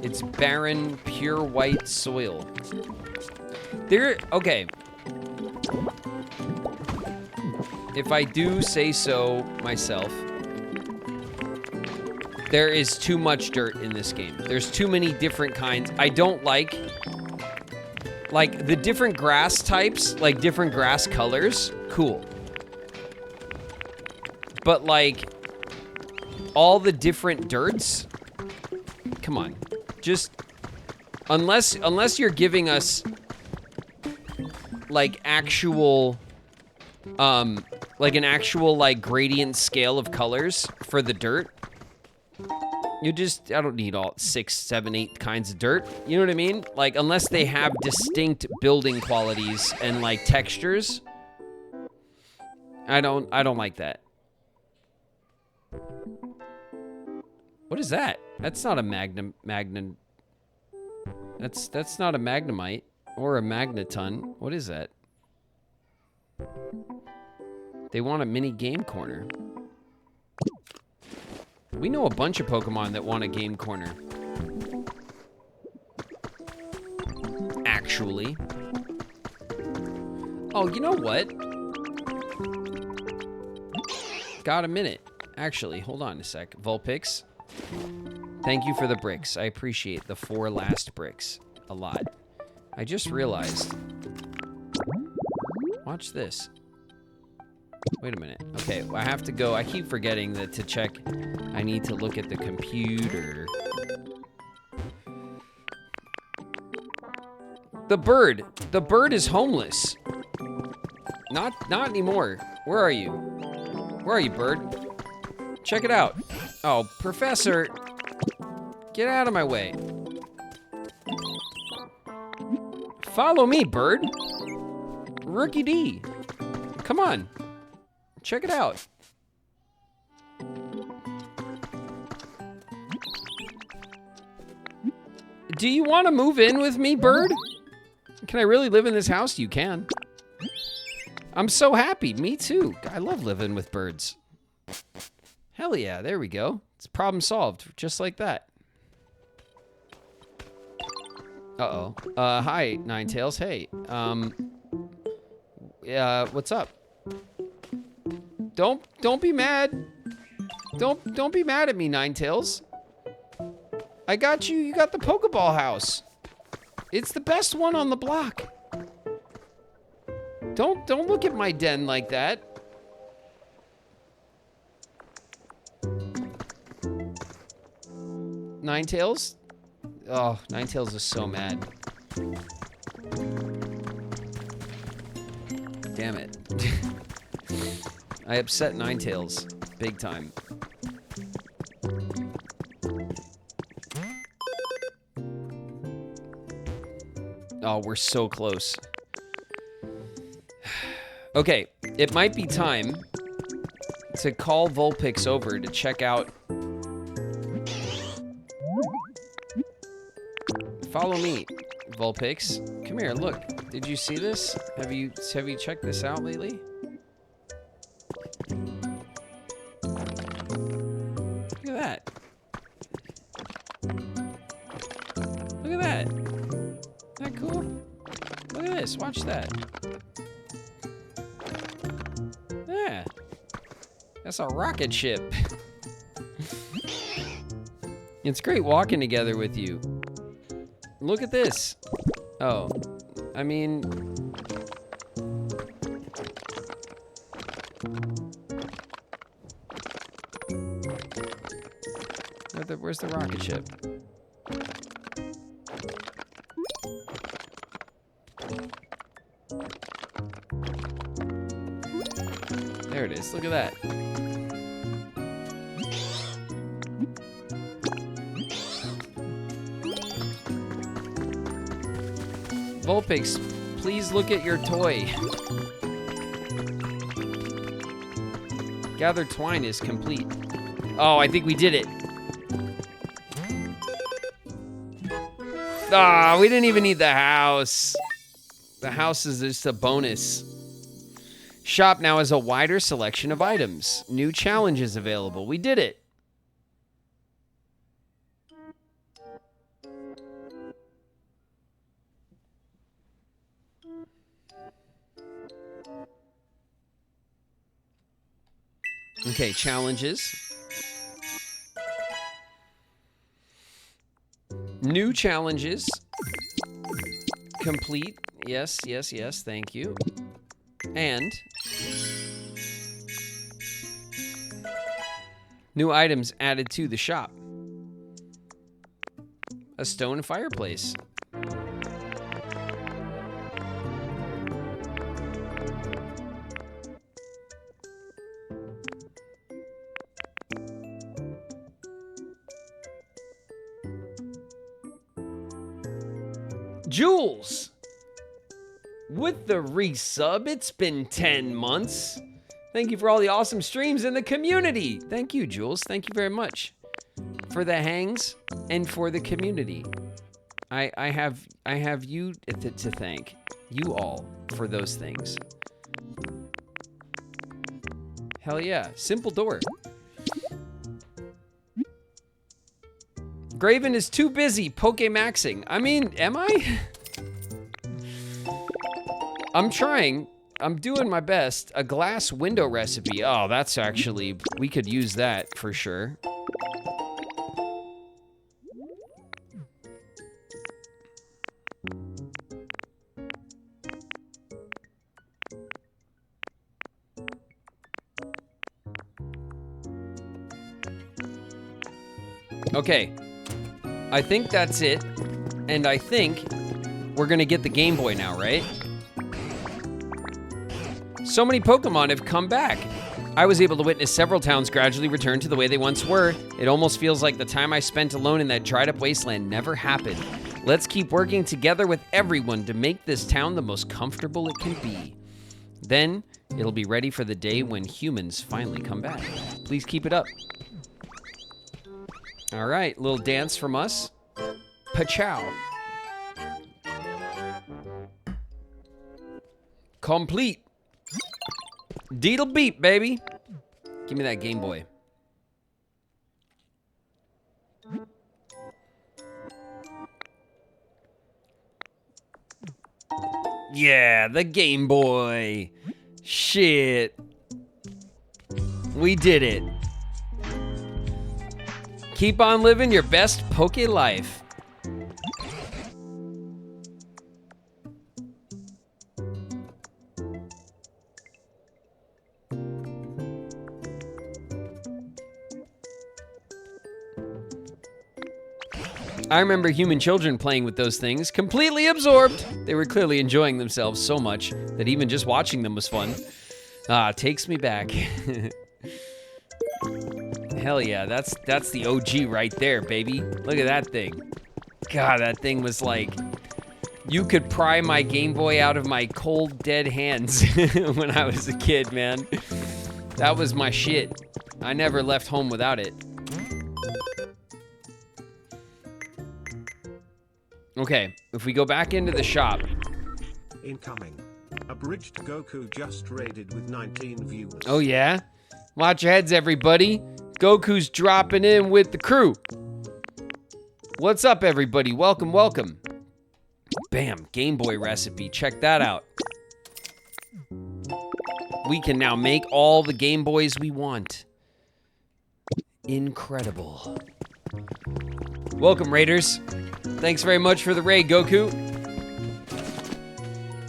It's barren, pure white soil. Okay. If I do say so myself, there is too much dirt in this game. There's too many different kinds. I don't like the different grass types, like different grass colors, cool. But like all the different dirts, come on. Just unless you're giving us like actual like an actual like gradient scale of colors for the dirt. I don't need all 6, 7, 8 kinds of dirt. You know what I mean? Like, unless they have distinct building qualities and like textures. I don't like that. What What is that? That's not a That's not a Magnemite or a Magneton. What is that? They want a mini game corner. We know a bunch of Pokemon that want a game corner. Actually. Oh, you know what? Got a minute. Actually, hold on a sec. Vulpix, thank you for the bricks. I appreciate the 4 last bricks a lot. I just realized. Watch this. Wait a minute. Okay, I have to go. I keep forgetting that to check. I need to look at the computer. The bird. The bird is homeless. Not anymore. Where are you? Where are you, bird? Check it out. Oh, Professor. Get out of my way. Follow me, bird. Rookie D. Come on. Check it out. Do you want to move in with me, bird? Can I really live in this house? You can. I'm so happy. Me too. I love living with birds. Hell yeah, there we go. It's problem solved, just like that. Uh-oh. Hi, Ninetales. Hey. What's up? Don't be mad. Don't be mad at me, Ninetales. I got you. You got the Pokeball house. It's the best one on the block. Don't look at my den like that. Ninetales? Oh, Ninetales is so mad. Damn it. I upset Ninetales big time. Oh, we're so close. Okay, it might be time to call Vulpix over to check out. Follow me, Vulpix. Come here, look. Did you see this? Have you checked this out lately? Look at that. Look at that. Isn't that cool? Look at this. Watch that. Yeah. That's a rocket ship. It's great walking together with you. Look at this. Oh, I mean... Where's the rocket ship? There it is. Look at that. Vulpix, please look at your toy. Gather twine is complete. Oh, I think we did it. Ah, we didn't even need the house. The house is just a bonus. Shop now has a wider selection of items. New challenges available. We did it. Okay, challenges. New challenges. Complete. Yes, yes, yes. Thank you. And new items added to the shop. A stone fireplace. Jules! With the resub, it's been 10 months. Thank you for all the awesome streams in the community. Thank you, Jules. Thank you very much for the hangs and for the community. I have you to thank, you all, for those things. Hell yeah, simple door. Graven is too busy Pokemaxing. I mean, am I? I'm trying. I'm doing my best. A glass window recipe. Oh, that's actually, we could use that for sure. Okay, I think that's it, and I think we're gonna get the Game Boy now, right? So many Pokemon have come back. I was able to witness several towns gradually return to the way they once were. It almost feels like the time I spent alone in that dried up wasteland never happened. Let's keep working together with everyone to make this town the most comfortable it can be. Then, it'll be ready for the day when humans finally come back. Please keep it up. All right, little dance from us. Pachow. Complete. Deedle beep, baby. Give me that Game Boy. Yeah, the Game Boy. Shit. We did it. Keep on living your best Poke life. I remember human children playing with those things, completely absorbed. They were clearly enjoying themselves so much that even just watching them was fun. Ah, takes me back. Hell yeah, that's the OG right there, baby. Look at that thing. God, that thing was like, you could pry my Game Boy out of my cold, dead hands when I was a kid, man. That was my shit. I never left home without it. Okay, if we go back into the shop. Incoming. Abridged Goku just raided with 19 viewers. Oh yeah? Watch your heads, everybody. Goku's dropping in with the crew. What's up, everybody? Welcome, welcome. Bam, Game Boy recipe. Check that out. We can now make all the Game Boys we want. Incredible. Welcome, Raiders. Thanks very much for the raid, Goku.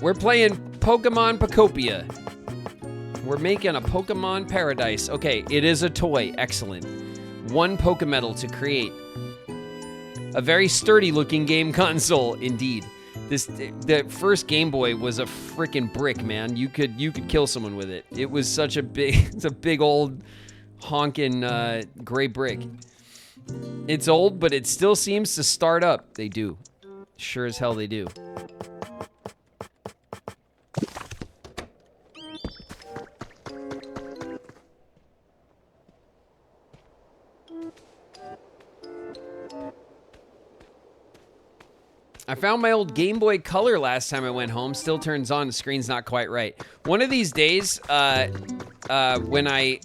We're playing Pokemon Pokopia. We're making a Pokemon Paradise. Okay, it is a toy. Excellent. 1 Pokemetal to create. A very sturdy looking game console, indeed. The first Game Boy was a freaking brick, man. You could kill someone with it. It was such a big, it's a big old honking gray brick. It's old, but it still seems to start up. They do. Sure as hell they do. I found my old Game Boy Color last time I went home. Still turns on. The screen's not quite right. One of these days, when I...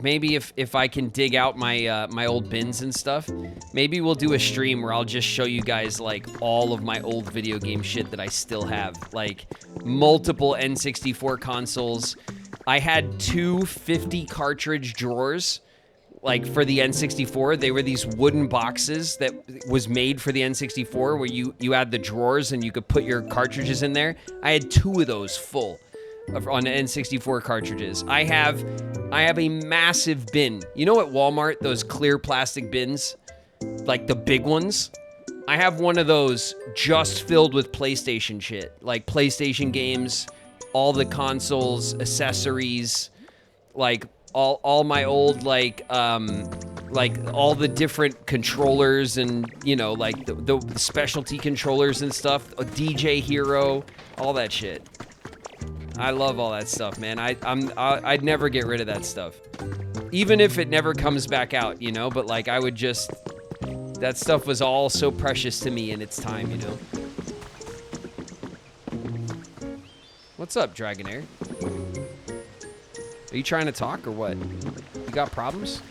maybe if I can dig out my my old bins and stuff, maybe we'll do a stream where I'll just show you guys like all of my old video game shit that I still have. Like multiple N64 consoles. I had 2 50 cartridge drawers. Like for the N64, they were these wooden boxes that was made for the N64 where you had the drawers and you could put your cartridges in there. I had 2 of those full on N64 cartridges. I have a massive bin. You know at Walmart, those clear plastic bins? Like the big ones? I have one of those just filled with PlayStation shit. Like PlayStation games, all the consoles, accessories, like all my old like all the different controllers and, you know, like the specialty controllers and stuff, a DJ Hero, all that shit. I love all that stuff, man. I'd never get rid of that stuff. Even if it never comes back out, you know, but like I would just, that stuff was all so precious to me in its time, you know. What's up, Dragonair? Are you trying to talk or what? You got problems?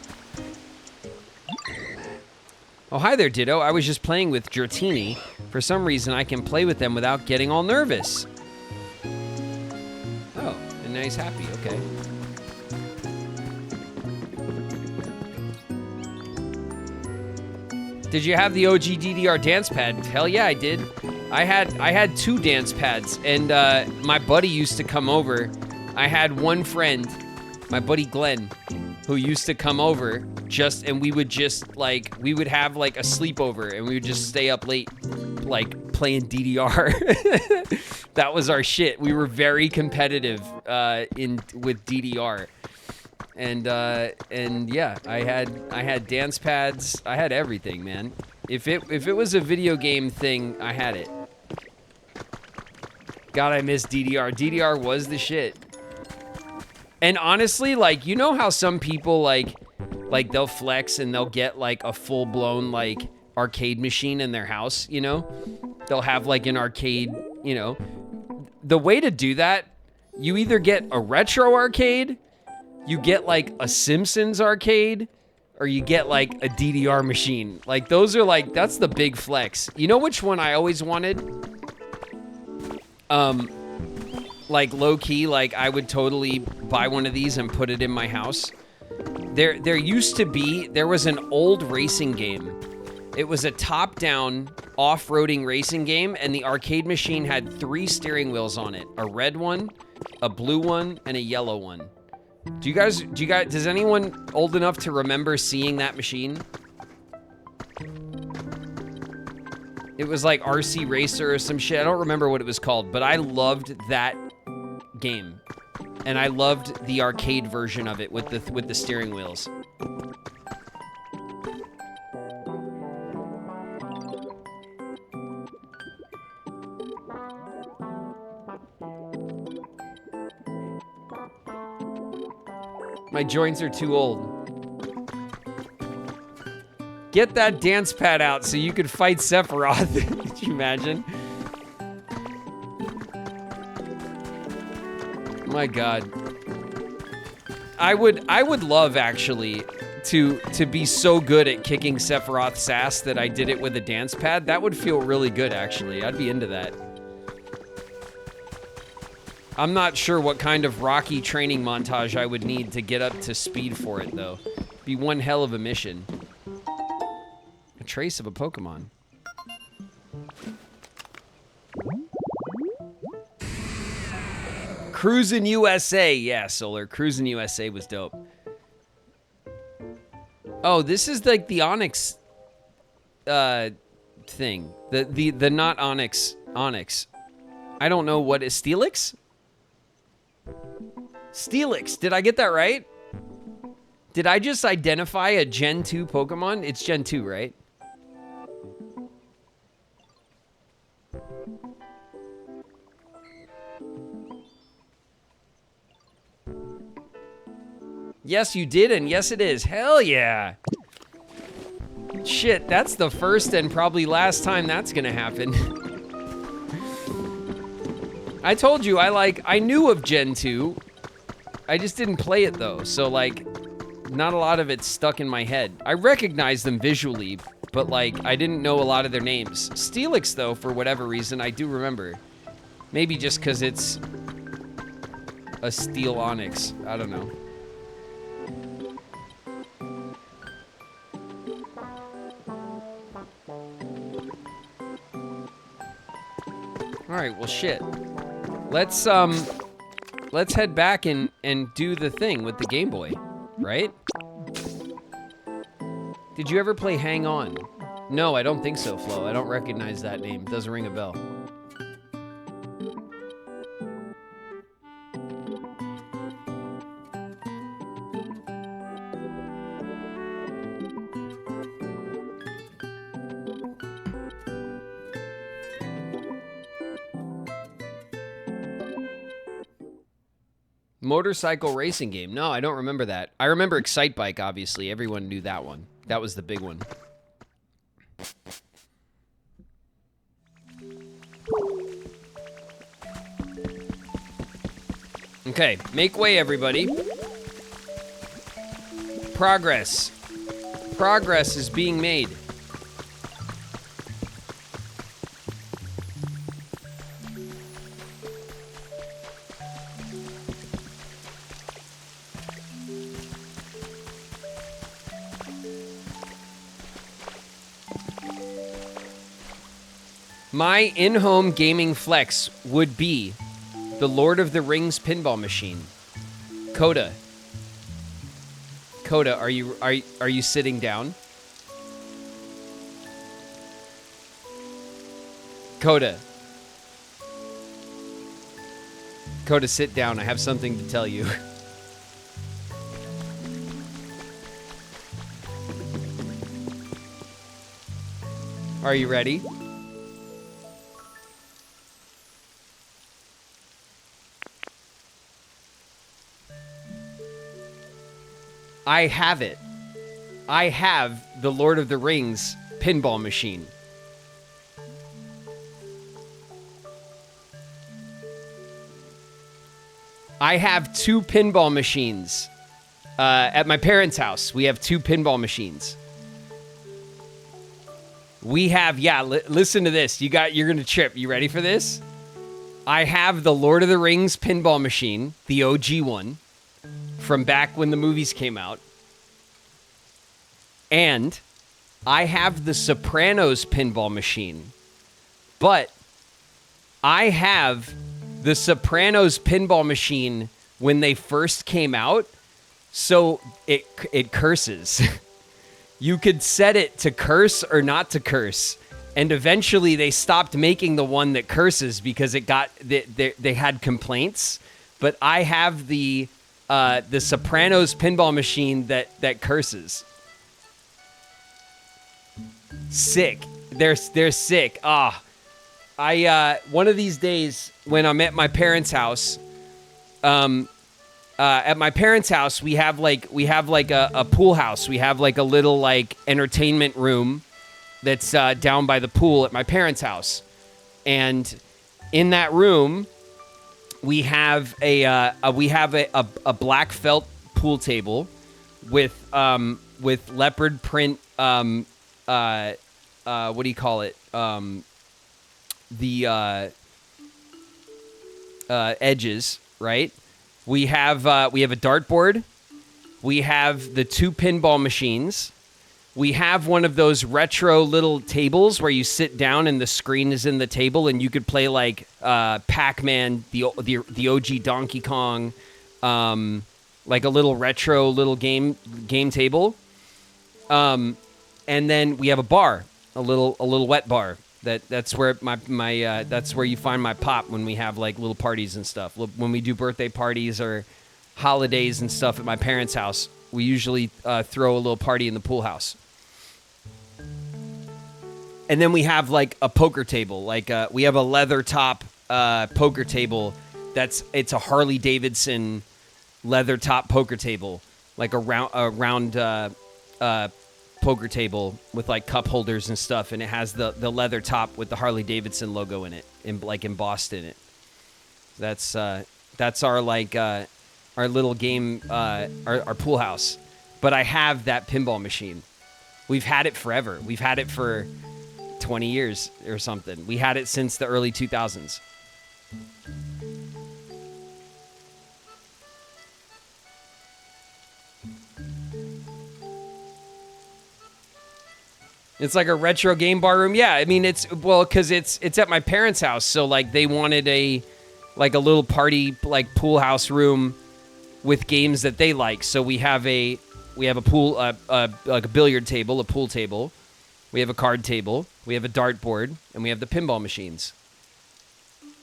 Oh, hi there, Ditto. I was just playing with Dratini. For some reason, I can play with them without getting all nervous. Oh, and now he's happy. Okay. Did you have the OG DDR dance pad? Hell yeah, I did. I had 2 dance pads, and my buddy used to come over. I had one friend, my buddy Glenn, who used to come over and we would just like, we would have like a sleepover and we would just stay up late, like playing DDR. That was our shit. We were very competitive with DDR. And yeah, I had dance pads. I had everything, man. If it was a video game thing, I had it. God, I miss DDR. DDR was the shit. And honestly, like, you know how some people like they'll flex and they'll get like a full-blown like arcade machine in their house, you know? They'll have like an arcade, you know. The way to do that, you either get a retro arcade, you get like a Simpsons arcade, or you get like a DDR machine. Like those are like, that's the big flex. You know which one I always wanted? Like low key, like I would totally buy one of these and put it in my house. There was an old racing game. It was a top-down off-roading racing game, and the arcade machine had 3 steering wheels on it. A red one, a blue one, and a yellow one. Does anyone old enough to remember seeing that machine? It was like RC Racer or some shit. I don't remember what it was called, but I loved that game. And I loved the arcade version of it with the steering wheels. My joints are too old. Get that dance pad out so you could fight Sephiroth. Could you imagine? My God. I would love actually to be so good at kicking Sephiroth's ass that I did it with a dance pad. That would feel really good actually. I'd be into that. I'm not sure what kind of Rocky training montage I would need to get up to speed for it, though. Be one hell of a mission. A trace of a Pokemon. Cruisin' USA. Yeah, Solar. Cruisin' USA was dope. Oh, this is like the Onyx thing. The not Onyx. Onyx. I don't know what is Steelix? Steelix, did I get that right? Did I just identify a Gen 2 Pokemon? It's Gen 2, right? Yes, you did, and yes, it is. Hell yeah. Shit, that's the first and probably last time that's gonna happen. I told you, I knew of Gen 2. I just didn't play it, though, so, like, not a lot of it's stuck in my head. I recognize them visually, but, like, I didn't know a lot of their names. Steelix, though, for whatever reason, I do remember. Maybe just because it's a Steel Onyx. I don't know. Alright, well, shit. Let's head back and do the thing with the Game Boy, right? Did you ever play Hang On? No, I don't think so, Flo. I don't recognize that name. Doesn't ring a bell. Motorcycle racing game. No, I don't remember that. I remember Excite Bike, obviously. Everyone knew that one. That was the big one. Okay, make way, everybody. Progress. Progress is being made. My in-home gaming flex would be the Lord of the Rings pinball machine. Coda. Coda, are you sitting down? Coda. Coda, sit down. I have something to tell you. Are you ready? I have it. I have the Lord of the Rings pinball machine. I have 2 pinball machines. At my parents' house, we have 2 pinball machines. We have, listen to this. You're gonna trip. You ready for this? I have the Lord of the Rings pinball machine, the OG one, from back when the movies came out. And I have the Sopranos pinball machine. But I have the Sopranos pinball machine when they first came out, so it curses. You could set it to curse or not to curse. And eventually they stopped making the one that curses because it got they had complaints. But I have the Sopranos pinball machine that curses. Sick. They're sick. I one of these days when I'm at my parents' house, at my parents' house we have like a pool house. We have like a little like entertainment room that's down by the pool at my parents' house, and in that room we have a black felt pool table with leopard print what do you call it? The edges, right? We have a dartboard. We have the 2 pinball machines. We have one of those retro little tables where you sit down and the screen is in the table, and you could play like Pac-Man, the OG Donkey Kong, like a little retro little game table. And then we have a bar, a little wet bar. That's where that's where you find my pop when we have like little parties and stuff. When we do birthday parties or holidays and stuff at my parents' house, we usually throw a little party in the pool house. And then we have like a poker table. Like we have a leather top poker table. It's a Harley Davidson leather top poker table, like a round poker table with like cup holders and stuff, and it has the leather top with the Harley Davidson logo in it, embossed in it. That's our like our little game, our pool house. But I have that pinball machine. We've had it forever. We've had it for 20 years or something. We had it since the early 2000s. It's like a retro game bar room. Yeah, I mean because it's at my parents' house, so like they wanted a little party like pool house room with games that they like. So we have a pool like a billiard table, a pool table. We have a card table, we have a dartboard, and we have the pinball machines.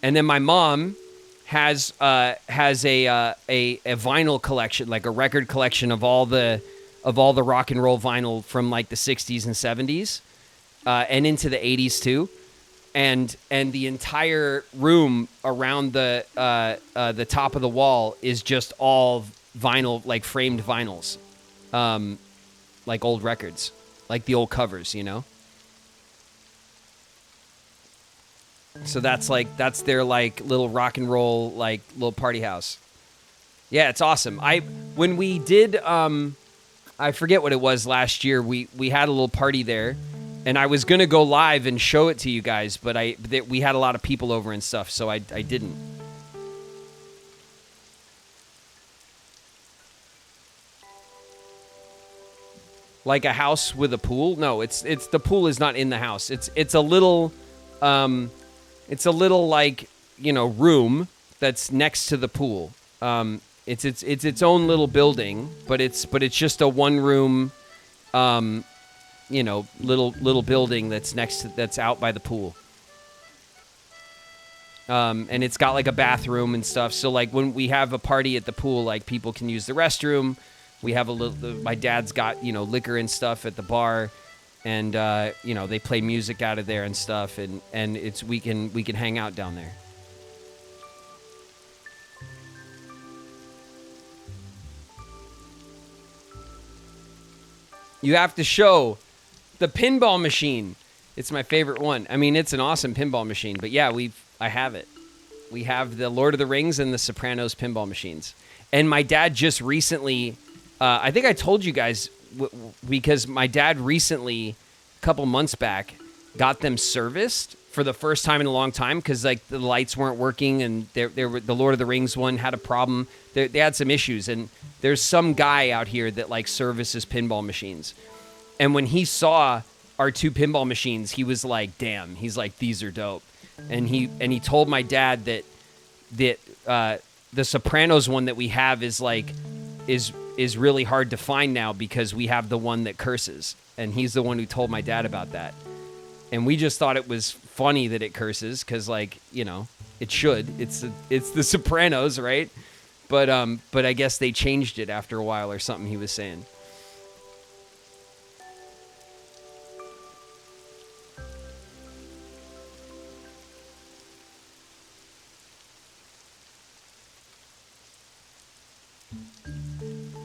And then my mom has a vinyl collection, like a record collection of all the rock and roll vinyl from like the 60s and 70s and into the 80s too. and the entire room around the top of the wall is just all vinyl, like framed vinyls, like old records, like the old covers, you know. So that's their like little rock and roll, like little party house. Yeah, it's awesome. When we did I forget what it was last year, we had a little party there, and I was gonna go live and show it to you guys, but we had a lot of people over and stuff, so I didn't. Like a house with a pool? No, it's the pool is not in the house. It's a little like, you know, room that's next to the pool. It's its own little building, but it's just a one room, you know, little building that's out by the pool. And it's got like a bathroom and stuff. So like when we have a party at the pool, like people can use the restroom. We have my dad's got, you know, liquor and stuff at the bar, and you know, they play music out of there and stuff, and we can hang out down there. You have to show the pinball machine. It's my favorite one. I mean, it's an awesome pinball machine, but yeah, I have it. We have the Lord of the Rings and the Sopranos pinball machines. And my dad just recently, I think I told you guys, because my dad recently, a couple months back, got them serviced for the first time in a long time, because like the lights weren't working, and the Lord of the Rings one had a problem. They had some issues, and there's some guy out here that like services pinball machines. And when he saw our two pinball machines, he was like, "Damn!" He's like, "These are dope." And he told my dad that the Sopranos one that we have is really hard to find now, because we have the one that curses. And he's the one who told my dad about that. And we just thought it was funny that it curses, because, like, you know, it should. It's the Sopranos, right? But I guess they changed it after a while or something, he was saying.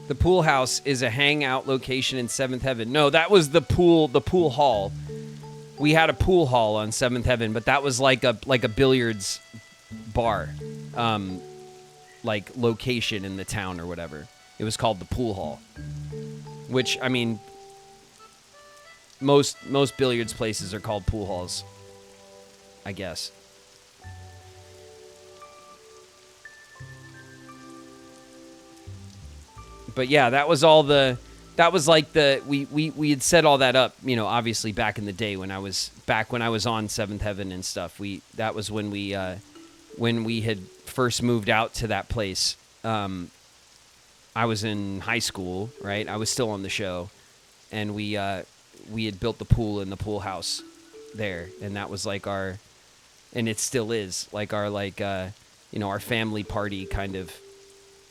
The pool house is a hangout location in Seventh Heaven. No, that was the pool hall. We had a pool hall on Seventh Heaven, but that was like a billiards bar, like location in the town or whatever. It was called the pool hall, which, I mean, most billiards places are called pool halls, I guess. But yeah, that was like we had set all that up, you know, obviously back in the day when I was on Seventh Heaven and stuff. That was when we had first moved out to that place. I was in high school, right? I was still on the show, and we had built the pool in the pool house there, and that was like and it still is like our you know, our family party kind of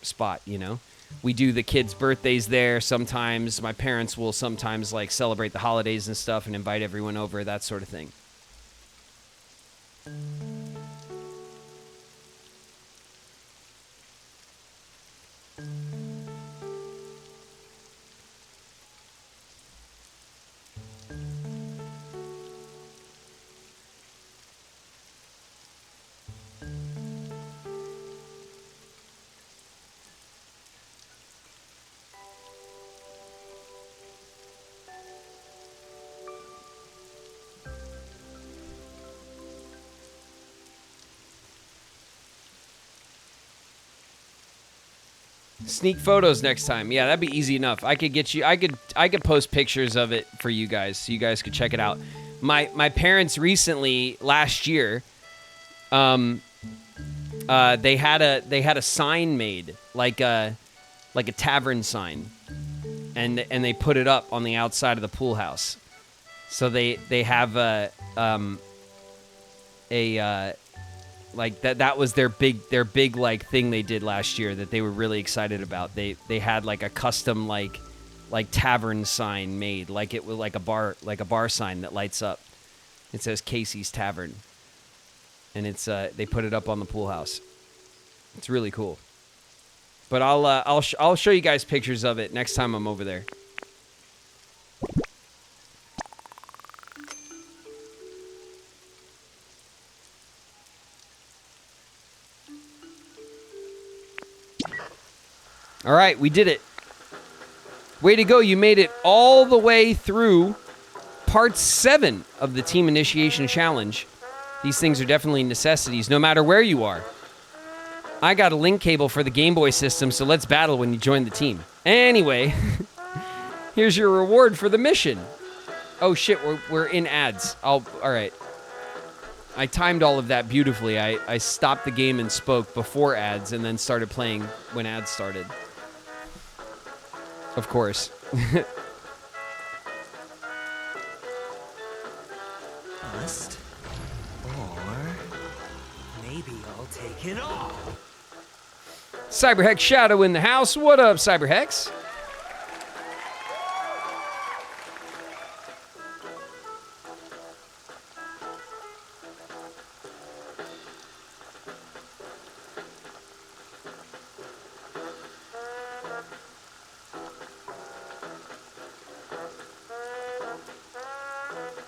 spot, you know. We do the kids' birthdays there sometimes. My parents will sometimes like celebrate the holidays and stuff and invite everyone over, that sort of thing. Sneak photos next time. Yeah, that'd be easy enough. I could post pictures of it for you guys, so you guys could check it out. My parents recently, last year, they had a sign made, like a tavern sign, and they put it up on the outside of the pool house. So they have like that was their big like thing they did last year that they were really excited about. They had like a custom like tavern sign made, like it was like a bar sign that lights up. It says Casey's Tavern. And it's they put it up on the pool house. It's really cool. But I'll show you guys pictures of it next time I'm over there. All right, we did it. Way to go. You made it all the way through part 7 of the Team Initiation Challenge. These things are definitely necessities, no matter where you are. I got a link cable for the Game Boy system, so let's battle when you join the team. Anyway, here's your reward for the mission. Oh shit, we're in ads. All right. I timed all of that beautifully. I stopped the game and spoke before ads and then started playing when ads started. Of course. Bust? Or maybe I'll take it all. Cyberhex Shadow in the house. What up, Cyberhex?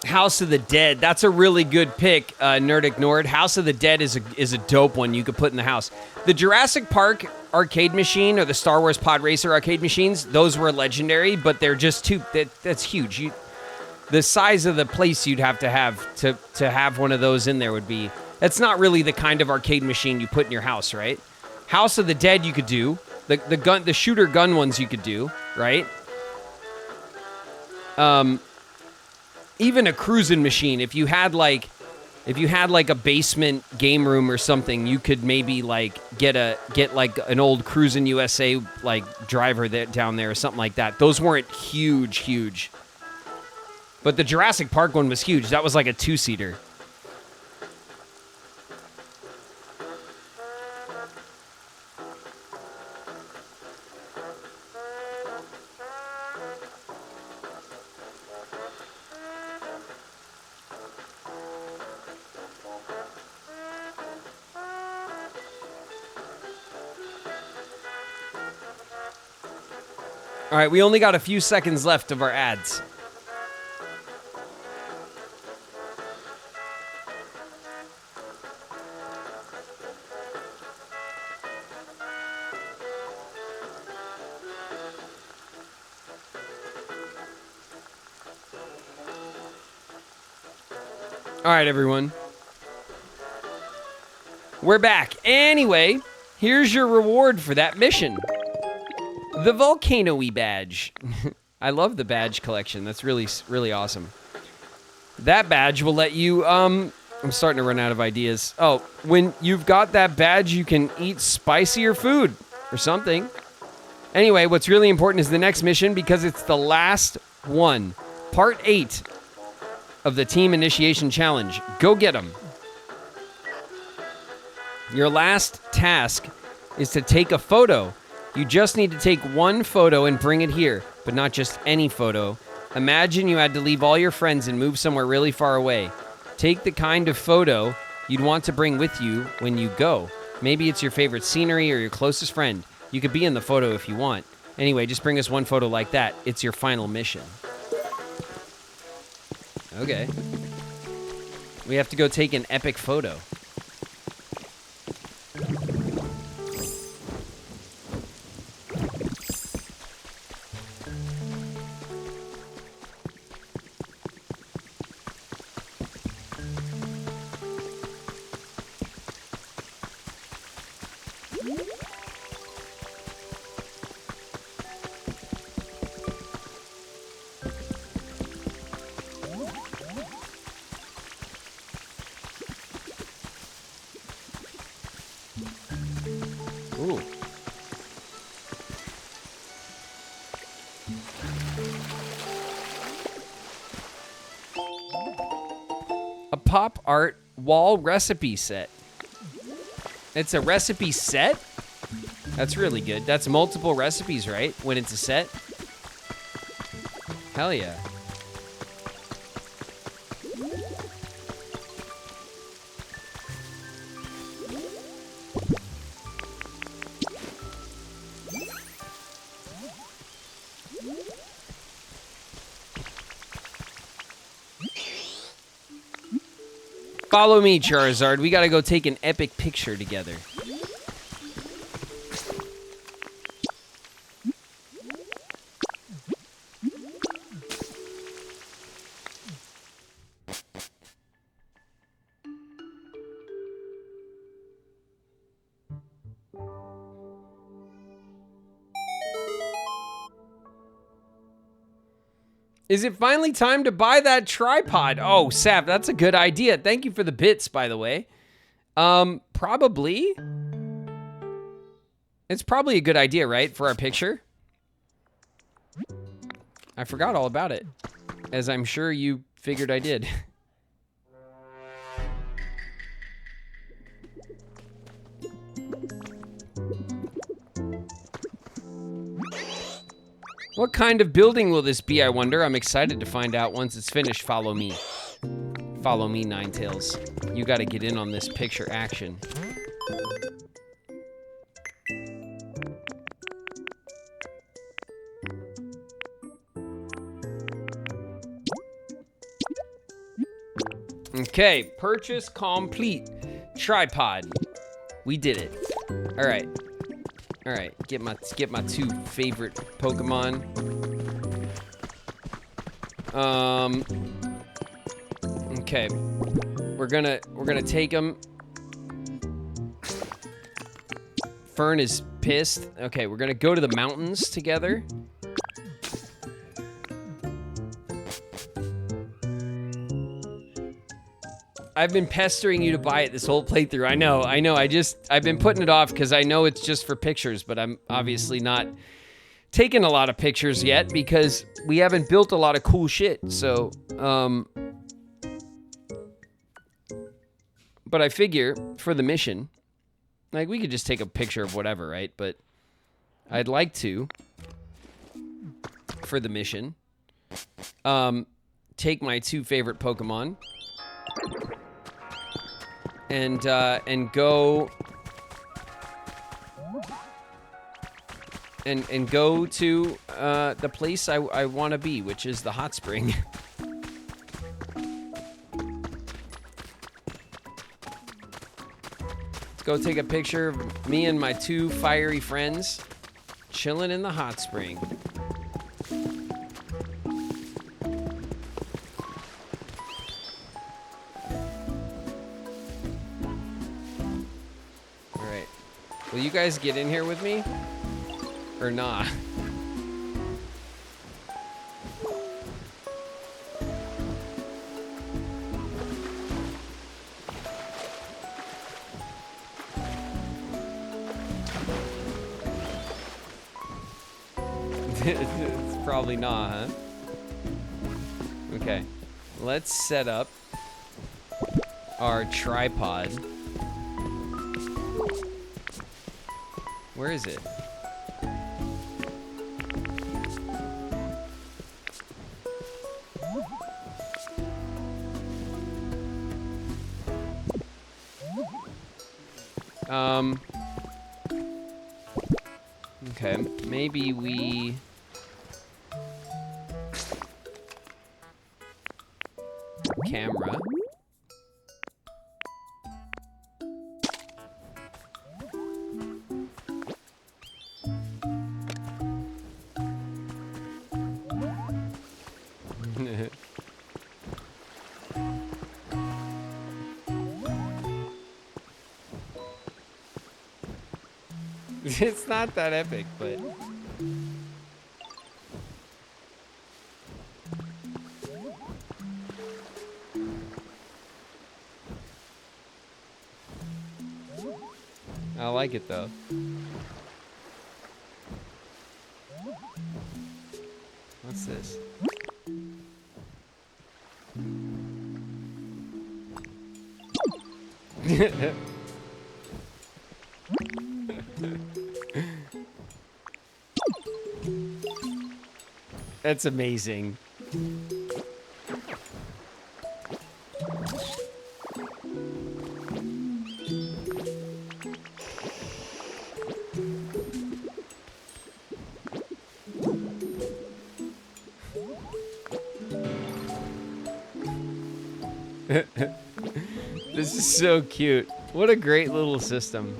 House of the Dead. That's a really good pick, Nerd Ignored. House of the Dead is a dope one you could put in the house. The Jurassic Park arcade machine or the Star Wars Pod Racer arcade machines, those were legendary, but they're just too... That's huge. The size of the place you'd have to have one of those in there would be... That's not really the kind of arcade machine you put in your house, right? House of the Dead you could do. The shooter gun ones you could do, right? Even a cruising machine, if you had like a basement game room or something, you could maybe like get like an old Cruisin' USA like driver down there or something like that. Those weren't huge. But the Jurassic Park one was huge. That was like a 2-seater. All right, we only got a few seconds left of our ads. All right, everyone. We're back. Anyway, here's your reward for that mission. The Volcano-y badge. I love the badge collection. That's really, really awesome. That badge will let you, I'm starting to run out of ideas. Oh, when you've got that badge, you can eat spicier food or something. Anyway, what's really important is the next mission because it's the last one. Part 8 of the Team Initiation Challenge. Go get them. Your last task is to take a photo. You just need to take one photo and bring it here, but not just any photo. Imagine you had to leave all your friends and move somewhere really far away. Take the kind of photo you'd want to bring with you when you go. Maybe it's your favorite scenery or your closest friend. You could be in the photo if you want. Anyway, just bring us one photo like that. It's your final mission. Okay. We have to go take an epic photo. Ooh. A pop art wall recipe set. It's a recipe set? That's really good. That's multiple recipes, right? When it's a set? Hell yeah. Follow me, Charizard. We gotta go take an epic picture together. Is it finally time to buy that tripod? Oh, Sap, that's a good idea. Thank you for the bits, by the way. Probably. It's probably a good idea, right, for our picture? I forgot all about it, as I'm sure you figured I did. What kind of building will this be, I wonder? I'm excited to find out once it's finished. Follow me. Follow me, Ninetales. You gotta get in on this picture action. Okay, purchase complete. Tripod. We did it. All right. All right, get my two favorite Pokemon. Okay, we're gonna take them. Fern is pissed. Okay, we're gonna go to the mountains together. I've been pestering you to buy it this whole playthrough. I know. I've been putting it off because I know it's just for pictures, but I'm obviously not taking a lot of pictures yet because we haven't built a lot of cool shit. So, but I figure for the mission, like we could just take a picture of whatever, right? But I'd like to, for the mission, take my two favorite Pokemon. And go and go to the place I want to be, which is the hot spring. Let's go take a picture of me and my two fiery friends chilling in the hot spring. Will you guys get in here with me? Or not? It's probably not, huh? Okay. Let's set up our tripod. Where is it? Okay, maybe we... Camera. It's not that epic, but... I like it, though. What's this? That's amazing. This is so cute. What a great little system.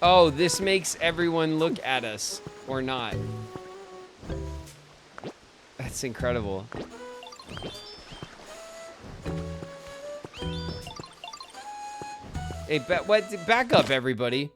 Oh, this makes everyone look at us, or not. That's incredible. Hey, back up, everybody.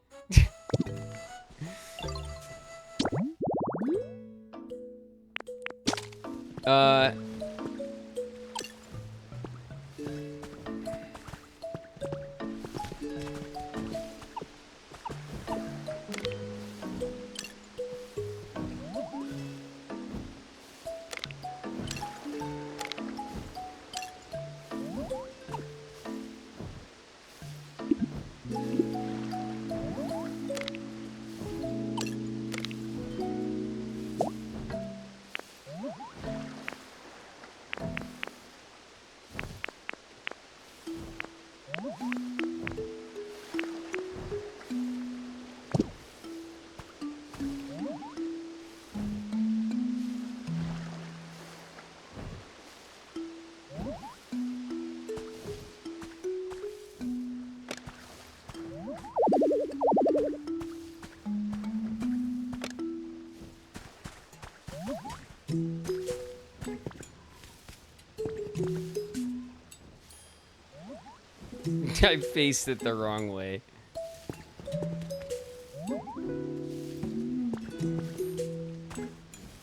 I faced it the wrong way.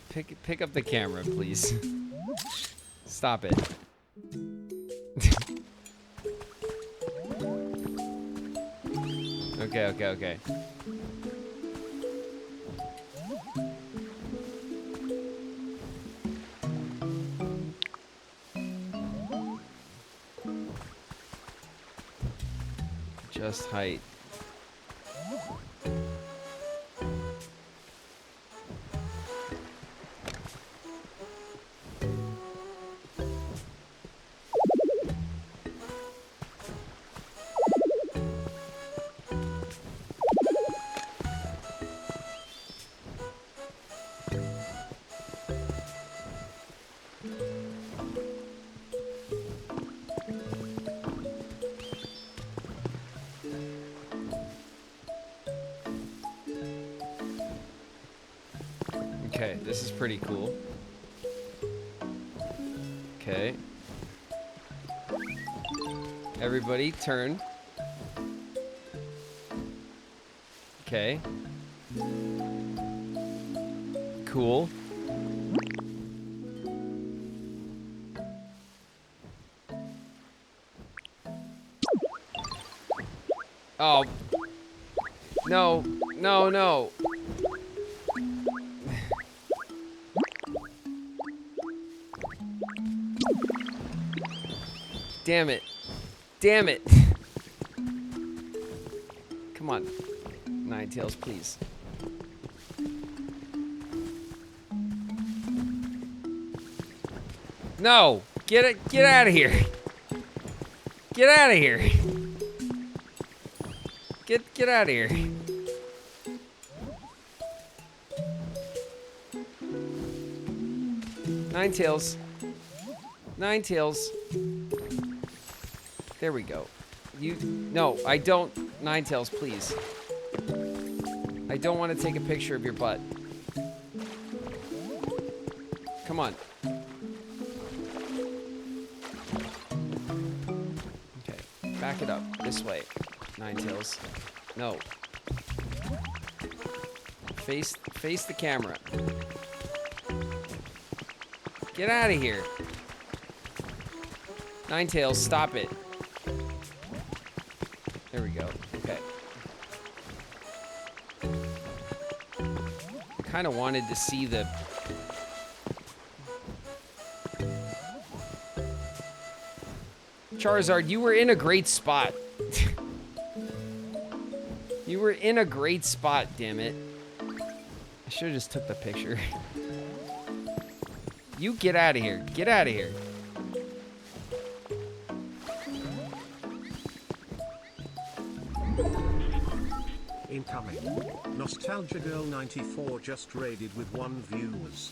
Pick up the camera, please. Stop it. Okay. Just height. Okay, this is pretty cool. Okay. Everybody, turn. Okay. Cool. Oh. No. Damn it. Come on. Ninetales, please. No! Get out of here. Get out of here. Get out of here. Ninetales. There we go. No, I don't. Ninetales, please. I don't want to take a picture of your butt. Come on. Okay, back it up. This way. Ninetales. No. Face the camera. Get out of here. Ninetales, stop it. There we go. Okay. I kind of wanted to see the... Charizard, you were in a great spot. You were in a great spot, damn it. I should have just took the picture. You get out of here. Get out of here. Incoming. Nostalgia Girl 94 just raided with 1 viewers.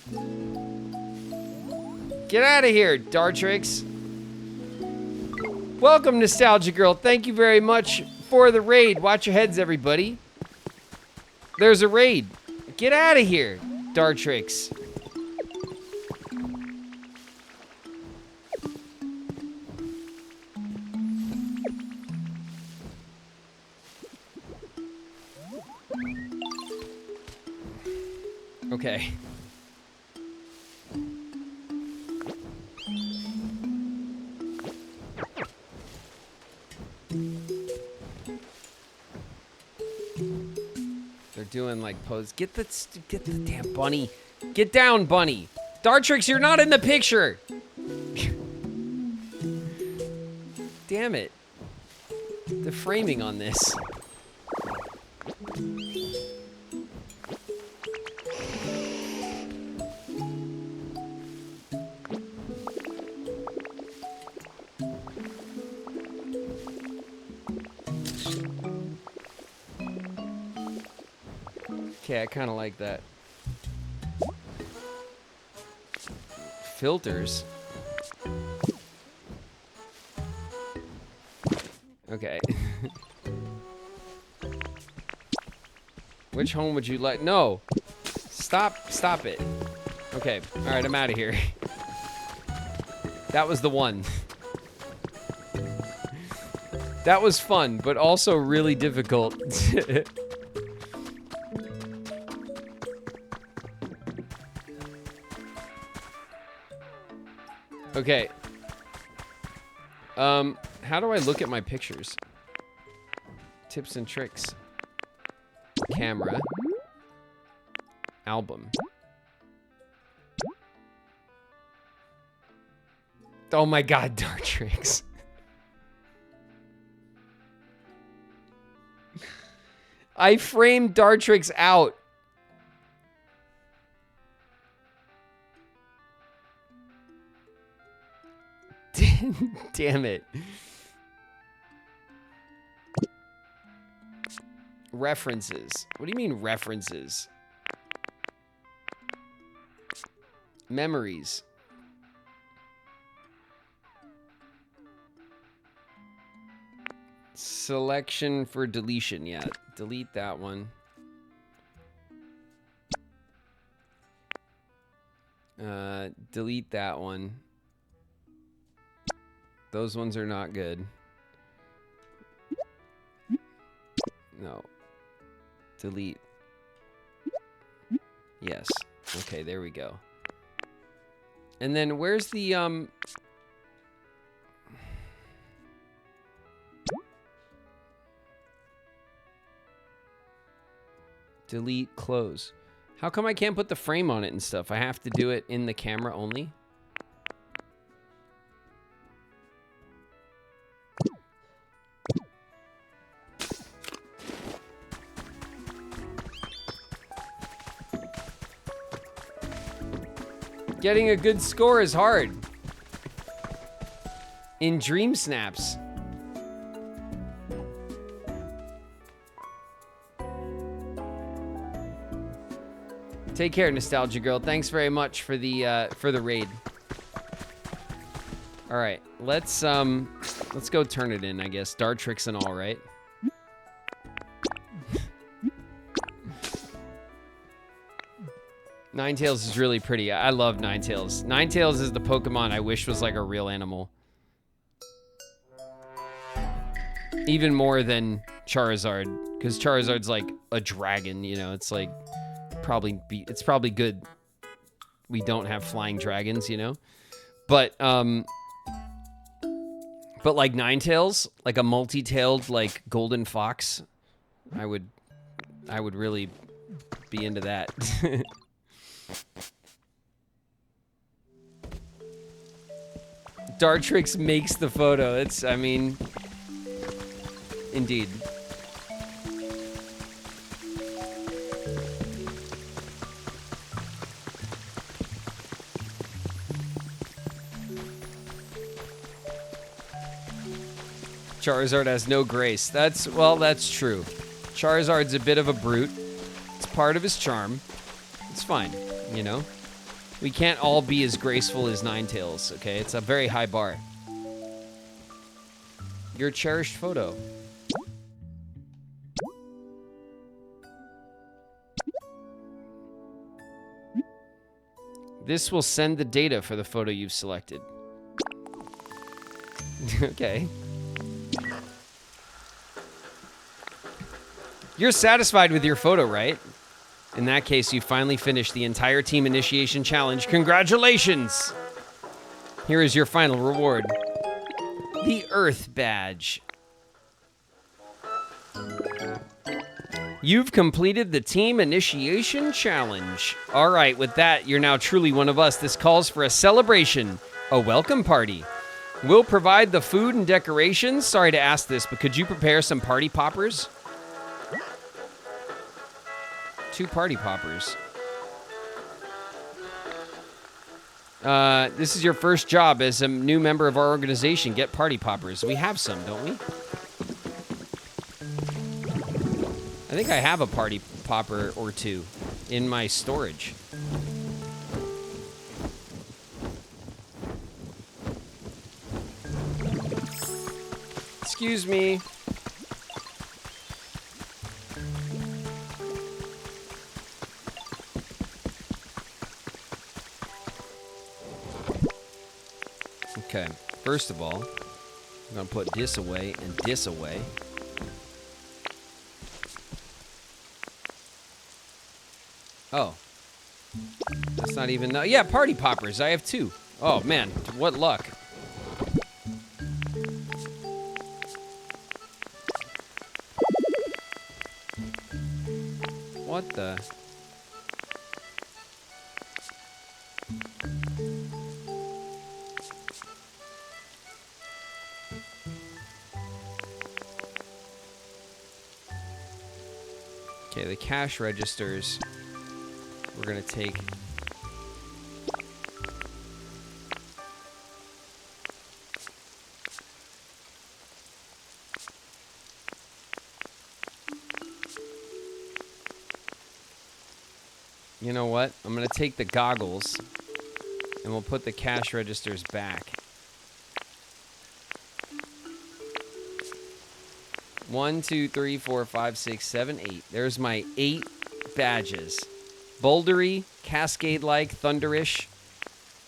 Get out of here, Dartrix. Welcome, Nostalgia Girl. Thank you very much for the raid. Watch your heads, everybody. There's a raid. Get out of here, Dartrix. Okay. They're doing like pose. Get the damn bunny. Get down, bunny. Dartrix, you're not in the picture. Damn it. The framing on this. Okay, I kind of like that. Filters. Okay. Which home would you like? No. Stop it. Okay, all right, I'm out of here. That was the one. That was fun, but also really difficult. Okay. How do I look at my pictures? Tips and tricks. Camera. Album. Oh my god, Dartrix. I framed Dartrix out. Damn it. References. What do you mean references? Memories. Selection for deletion. Yeah, delete that one. Delete that one. Those ones are not good. No. Delete. Yes. Okay, there we go. And then where's the delete close. How come I can't put the frame on it and stuff? I have to do it in the camera only? Getting a good score is hard. In Dream Snaps. Take care, Nostalgia Girl. Thanks very much for the raid. All right, let's go turn it in, I guess. Dartrix and all, right? Ninetales is really pretty. I love Ninetales. Ninetales is the Pokemon I wish was like a real animal. Even more than Charizard, because Charizard's like a dragon, you know. It's like it's probably good we don't have flying dragons, you know. But like Ninetales, like a multi-tailed like golden fox, I would really be into that. Dartrix makes the photo. It's, I mean, indeed. Charizard has no grace. That's true. Charizard's a bit of a brute. It's part of his charm. It's fine, you know? We can't all be as graceful as Ninetales, okay? It's a very high bar. Your cherished photo. This will send the data for the photo you've selected. Okay. You're satisfied with your photo, right? In that case, you finally finished the entire team initiation challenge. Congratulations! Here is your final reward. The Earth Badge. You've completed the team initiation challenge. All right, with that, you're now truly one of us. This calls for a celebration, a welcome party. We'll provide the food and decorations. Sorry to ask this, but could you prepare some party poppers? 2 party poppers. This is your first job as a new member of our organization. Get party poppers. We have some, don't we? I think I have a party popper or 2 in my storage. Excuse me. Okay, first of all, I'm gonna put this away and this away. Oh. That's not even... Yeah, party poppers. I have 2. Oh, man. What luck. What the... Okay, the cash registers... We're gonna take... You know what? I'm gonna take the goggles and we'll put the cash registers back. 1, 2, 3, 4, 5, 6, 7, 8. There's my 8 badges. Bouldery, Cascade-like, Thunderish,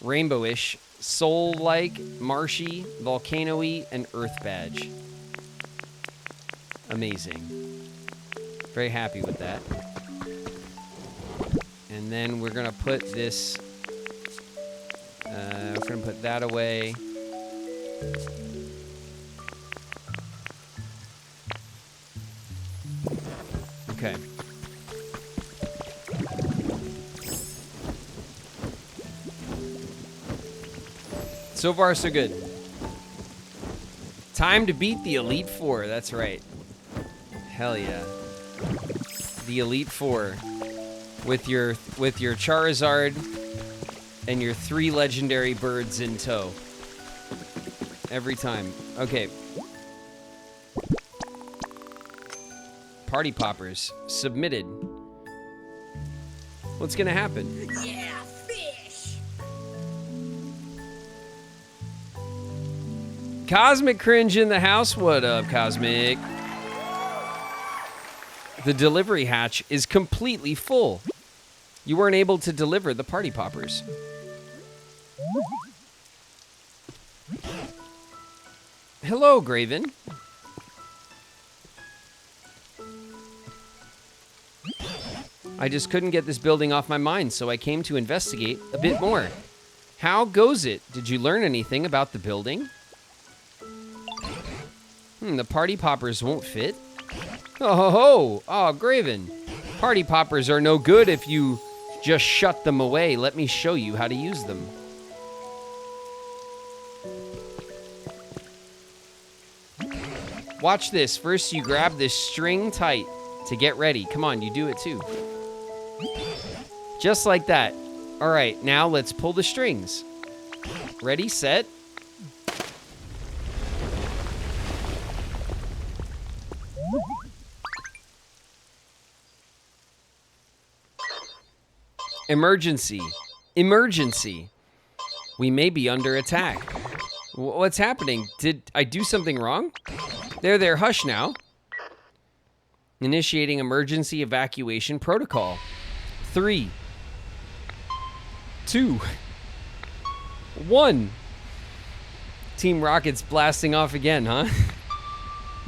Rainbowish, Soul-like, Marshy, Volcano-y, and Earth badge. Amazing. Very happy with that. And then we're gonna put this... we're gonna put that away. Okay. So far, so good. Time to beat the Elite Four. That's right. Hell yeah. The Elite Four. With your Charizard and your 3 legendary birds in tow. Every time. Okay. Party poppers. Submitted. What's gonna happen? Yeah, fish! Cosmic Cringe in the house. What up, Cosmic? The delivery hatch is completely full. You weren't able to deliver the party poppers. Hello, Graven. I just couldn't get this building off my mind, so I came to investigate a bit more. How goes it? Did you learn anything about the building? The party poppers won't fit. Oh, ho, ho. Oh, Graven. Party poppers are no good if you just shut them away. Let me show you how to use them. Watch this. First, you grab this string tight to get ready. Come on, you do it too. Just like that. All right, now let's pull the strings. Ready, set. Emergency. Emergency. We may be under attack. What's happening? Did I do something wrong? There, hush now. Initiating emergency evacuation protocol. 3, 2, 1. Team Rocket's blasting off again, huh?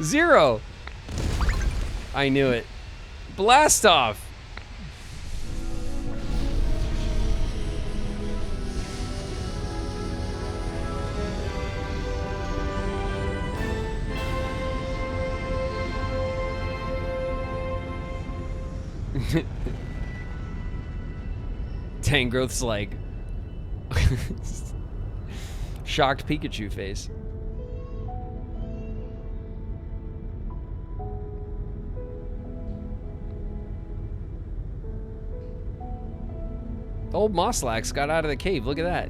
0. I knew it. Blast off. Tangrowth's like shocked Pikachu face. Old Mosslax got out of the cave. Look at that.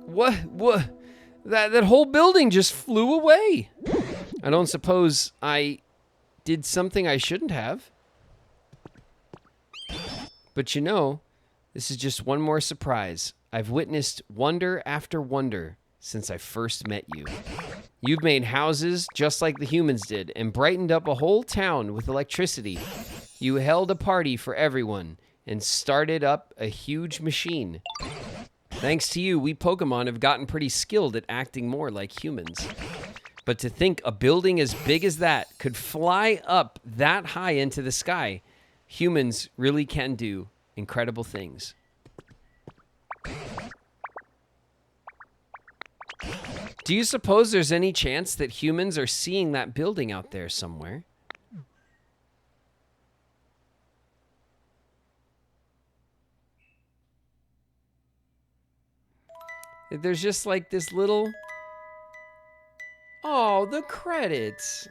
What? That whole building just flew away. I don't suppose I did something I shouldn't have. But you know, this is just one more surprise. I've witnessed wonder after wonder since I first met you. You've made houses just like the humans did and brightened up a whole town with electricity. You held a party for everyone and started up a huge machine. Thanks to you, we Pokemon have gotten pretty skilled at acting more like humans. But to think a building as big as that could fly up that high into the sky, humans really can do incredible things. Do you suppose there's any chance that humans are seeing that building out there somewhere? There's just like this little... Oh, the credits.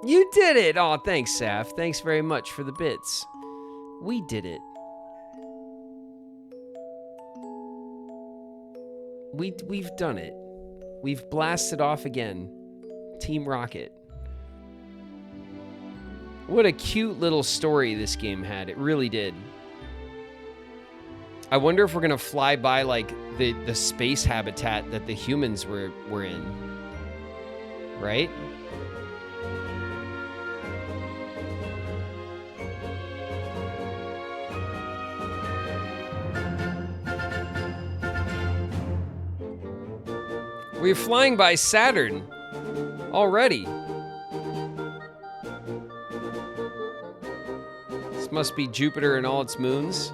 You did it! Oh, thanks, Saf. Thanks very much for the bits. We did it. We've done it. We've blasted off again. Team Rocket. What a cute little story this game had. It really did. I wonder if we're gonna fly by like the space habitat that the humans were in. Right? We're flying by Saturn already. This must be Jupiter and all its moons.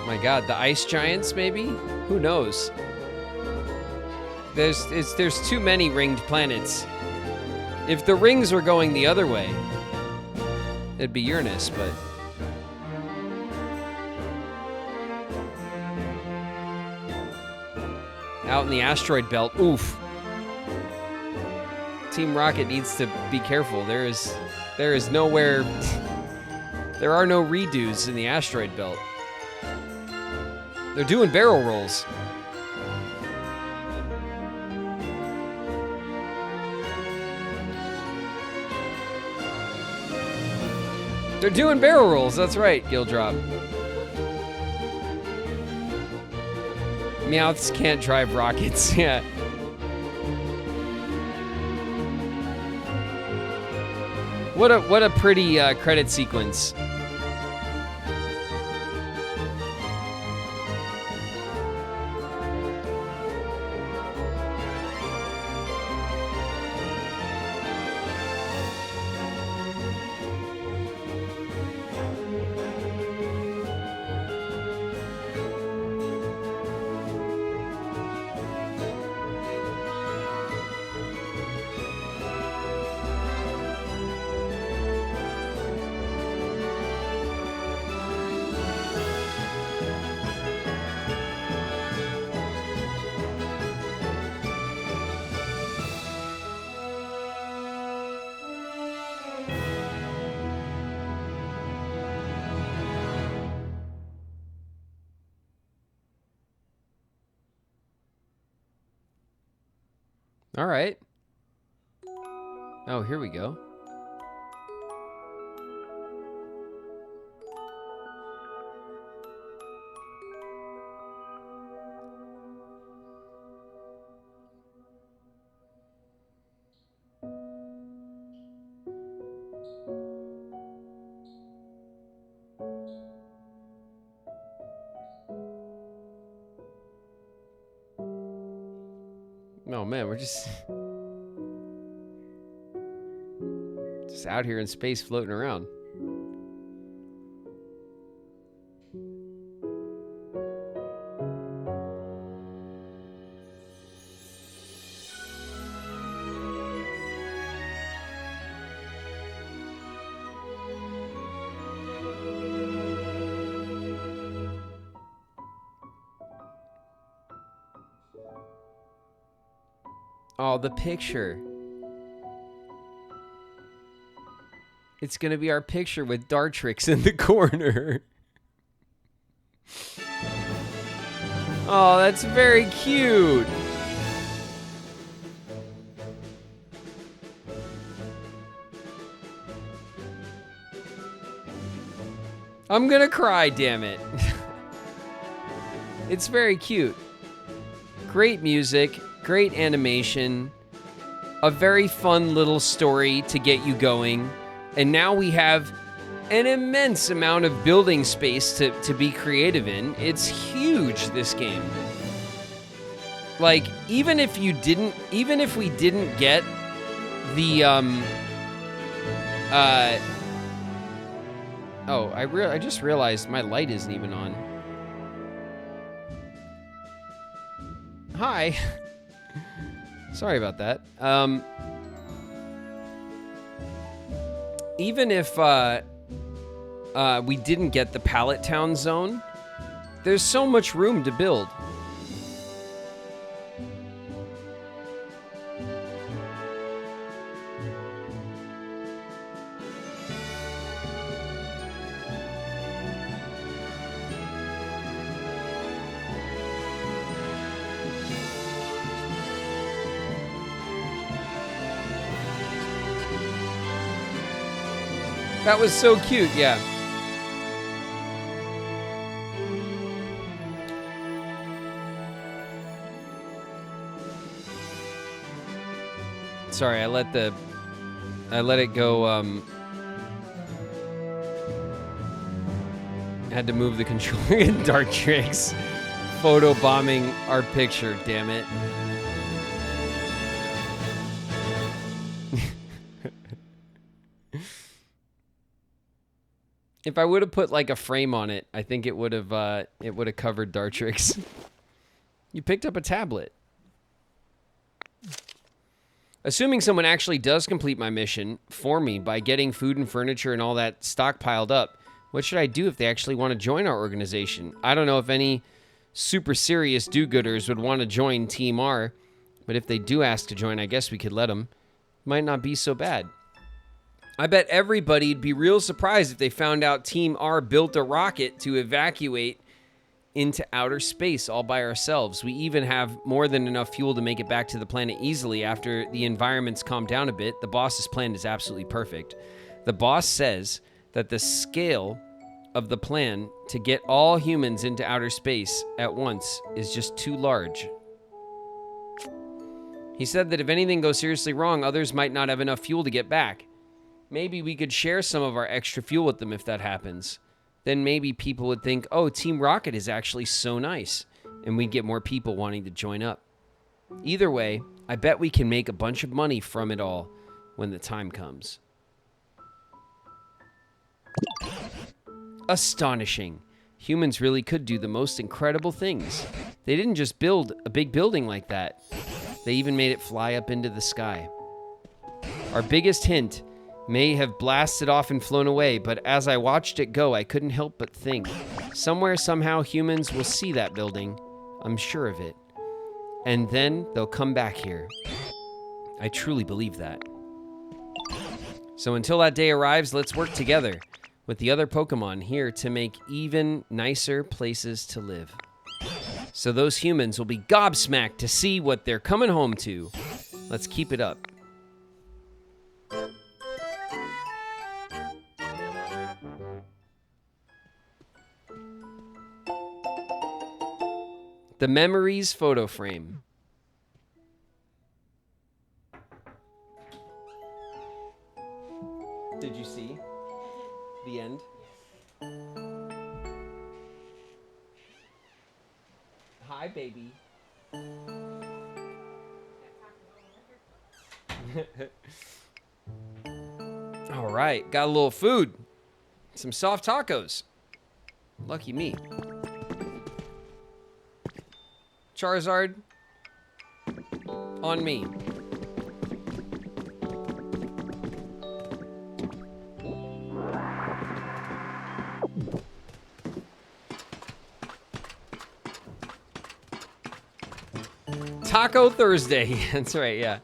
My God, the ice giants maybe? Who knows? There's too many ringed planets. If the rings were going the other way, it'd be Uranus, but... Out in the asteroid belt, oof. Team Rocket needs to be careful. There is nowhere... There are no redos in the asteroid belt. They're doing barrel rolls. They're doing barrel rolls, that's right, Gildrop. Meowths can't drive rockets, yeah. What a pretty credit sequence. All right. Oh, here we go. Oh man, we're just out here in space floating around. Oh, the picture. It's gonna be our picture with Dartrix in the corner. Oh, that's very cute. I'm gonna cry, damn it. It's very cute. Great music, great animation, a very fun little story to get you going. And now we have an immense amount of building space to be creative in. It's huge, this game. Like, even if we didn't get the, oh, I just realized my light isn't even on. Hi. Sorry about that. Even if we didn't get the Pallet Town zone, there's so much room to build. That was so cute, yeah. Sorry, I let it go, had to move the controller in Dartrix. Photo bombing our picture, damn it. If I would have put like a frame on it, I think it would have covered Dartrix. You picked up a tablet. Assuming someone actually does complete my mission for me by getting food and furniture and all that stockpiled up, what should I do if they actually want to join our organization? I don't know if any super serious do-gooders would want to join Team R, but if they do ask to join, I guess we could let them. Might not be so bad. I bet everybody'd be real surprised if they found out Team R built a rocket to evacuate into outer space all by ourselves. We even have more than enough fuel to make it back to the planet easily after the environment's calmed down a bit. The boss's plan is absolutely perfect. The boss says that the scale of the plan to get all humans into outer space at once is just too large. He said that if anything goes seriously wrong, others might not have enough fuel to get back. Maybe we could share some of our extra fuel with them if that happens. Then maybe people would think, oh, Team Rocket is actually so nice, and we'd get more people wanting to join up. Either way, I bet we can make a bunch of money from it all when the time comes. Astonishing. Humans really could do the most incredible things. They didn't just build a big building like that. They even made it fly up into the sky. Our biggest hint may have blasted off and flown away, but as I watched it go, I couldn't help but think. Somewhere, somehow, humans will see that building. I'm sure of it. And then they'll come back here. I truly believe that. So until that day arrives, let's work together with the other Pokemon here to make even nicer places to live. So those humans will be gobsmacked to see what they're coming home to. Let's keep it up. The Memories photo frame. Did you see the end? Hi, baby. All right, got a little food. Some soft tacos. Lucky me. Charizard. On me. Taco Thursday. That's right, yeah.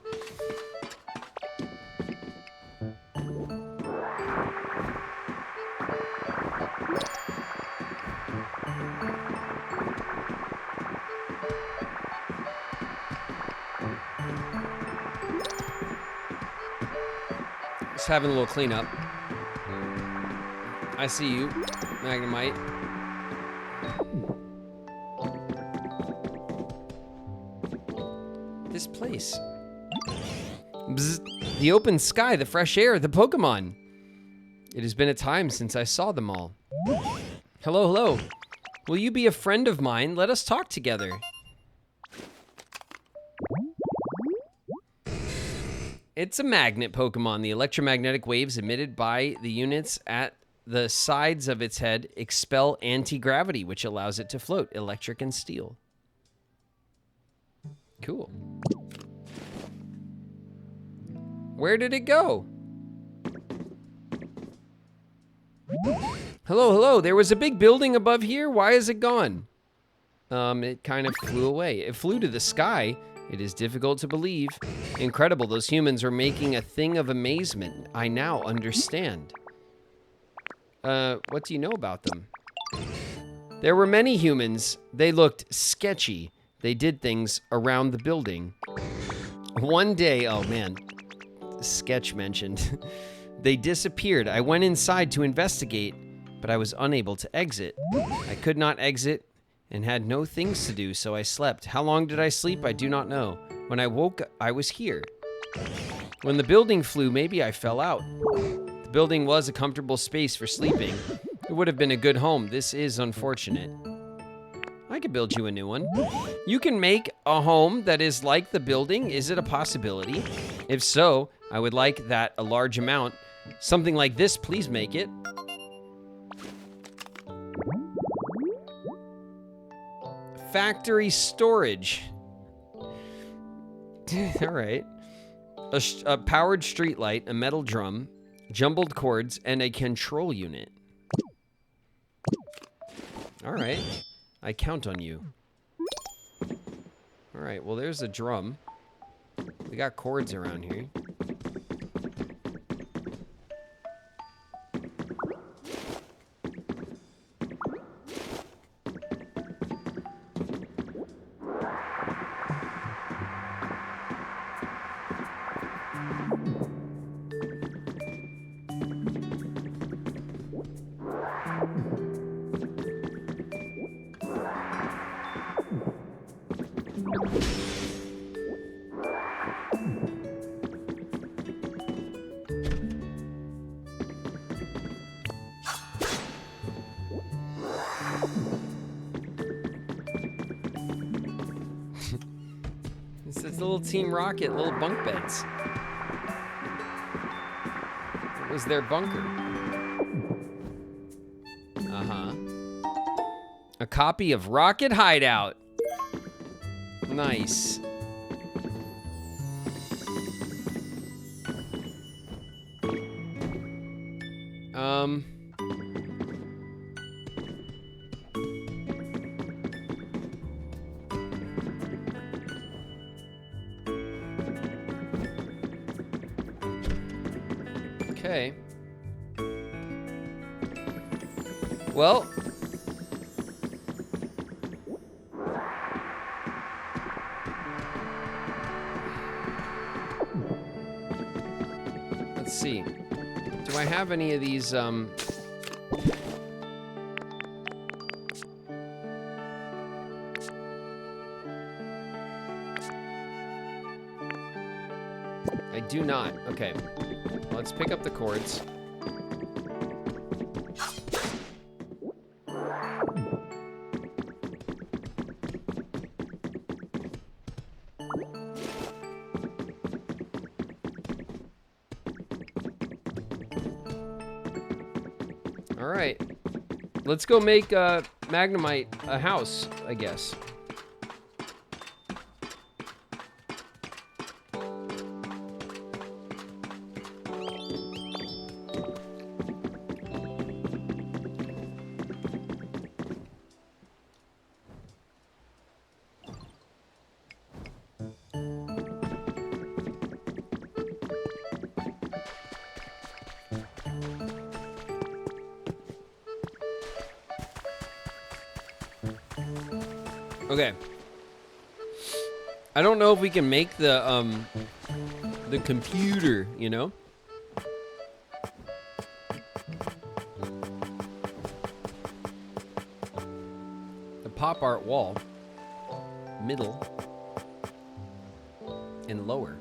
Just having a little cleanup. I see you, Magnemite. This place. Bzz. The open sky, the fresh air, the Pokemon. It has been a time since I saw them all. Hello, hello. Will you be a friend of mine? Let us talk together. It's a magnet Pokemon. The electromagnetic waves emitted by the units at the sides of its head expel anti-gravity, which allows it to float, electric and steel. Cool. Where did it go? Hello, hello. There was a big building above here. Why is it gone? It kind of flew away. It flew to the sky. It is difficult to believe. Incredible. Those humans are making a thing of amazement. I now understand. What do you know about them? There were many humans. They looked sketchy. They did things around the building. One day, oh man, sketch mentioned. They disappeared. I went inside to investigate, but I was unable to exit. I could not exit and had no things to do, so I slept. How long did I sleep? I do not know. When I woke, I was here. When the building flew, maybe I fell out. The building was a comfortable space for sleeping. It would have been a good home. This is unfortunate. I could build you a new one. You can make a home that is like the building. Is it a possibility? If so, I would like that a large amount. Something like this, please make it. Factory storage. All right. A powered streetlight, a metal drum, jumbled cords, and a control unit. All right. I count on you. All right, well, there's a drum. We got cords around here. It's a little Team Rocket, little bunk beds. It was their bunker. Uh-huh. A copy of Rocket Hideout. Nice. Okay. Well. see. Do I have any of these, I do not. Okay. Let's pick up the cords. All right. Let's go make Magnemite a house, I guess. Okay. I don't know if we can make the computer, you know? The pop art wall, middle, and lower.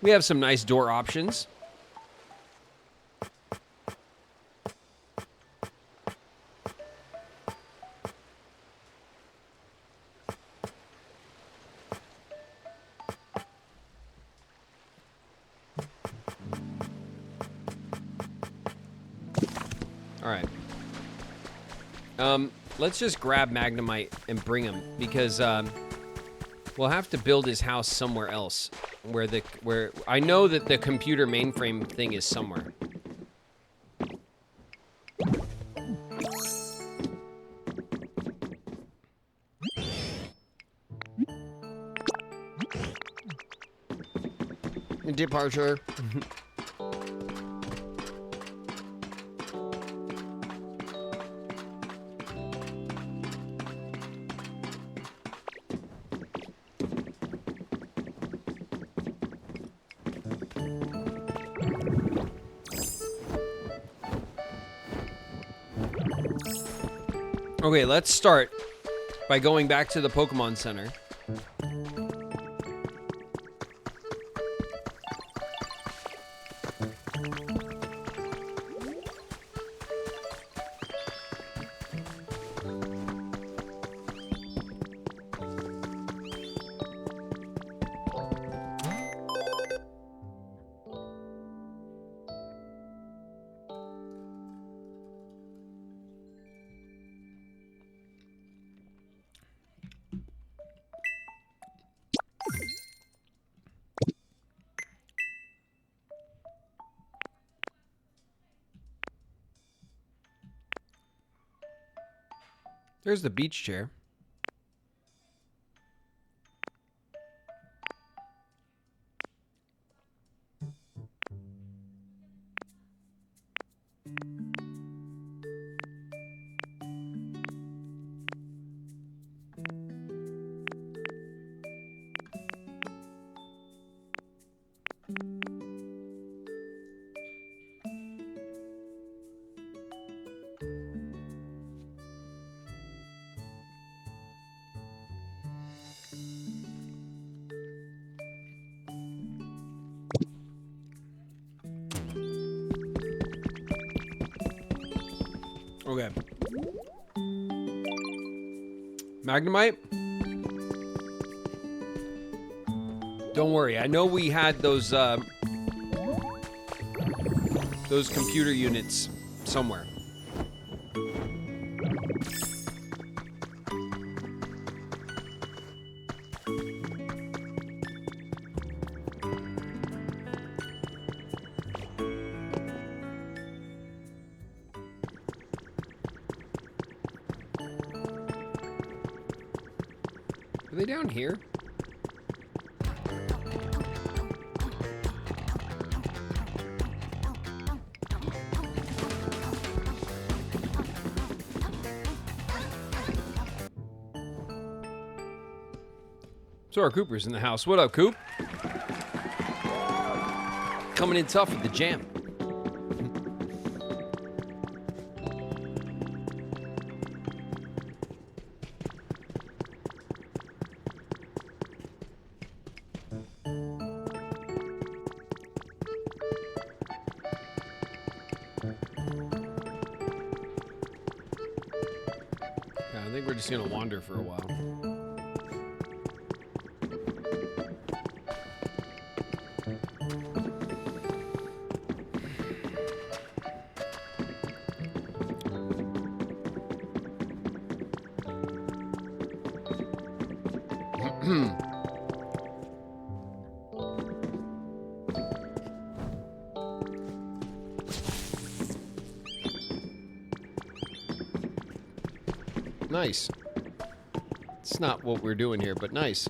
We have some nice door options. All right. Let's just grab Magnemite and bring him because we'll have to build his house somewhere else. Where I know that the computer mainframe thing is somewhere. Departure. Okay, let's start by going back to the Pokemon Center. There's the beach chair. Okay. Magnemite? Don't worry. I know we had those computer units somewhere. Are they down here? So our Cooper's in the house. What up, Coop? Coming in tough with the jam. I think we're just gonna wander for a while. Nice. It's not what we're doing here, but nice.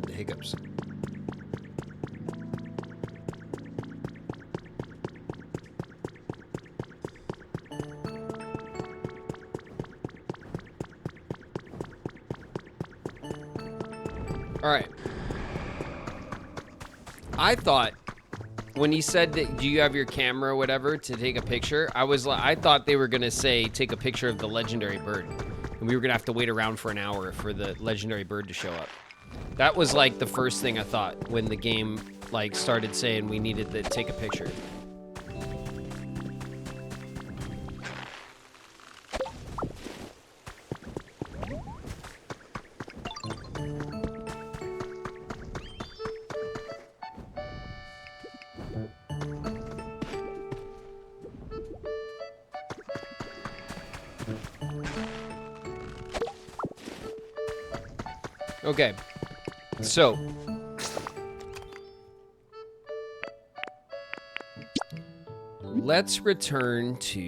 The hiccups. All right. I thought when he said that, do you have your camera or whatever to take a picture? I thought they were gonna say take a picture of the legendary bird, and we were gonna have to wait around for an hour for the legendary bird to show up. That was like the first thing I thought when the game like started saying we needed to take a picture. Okay, so let's return to...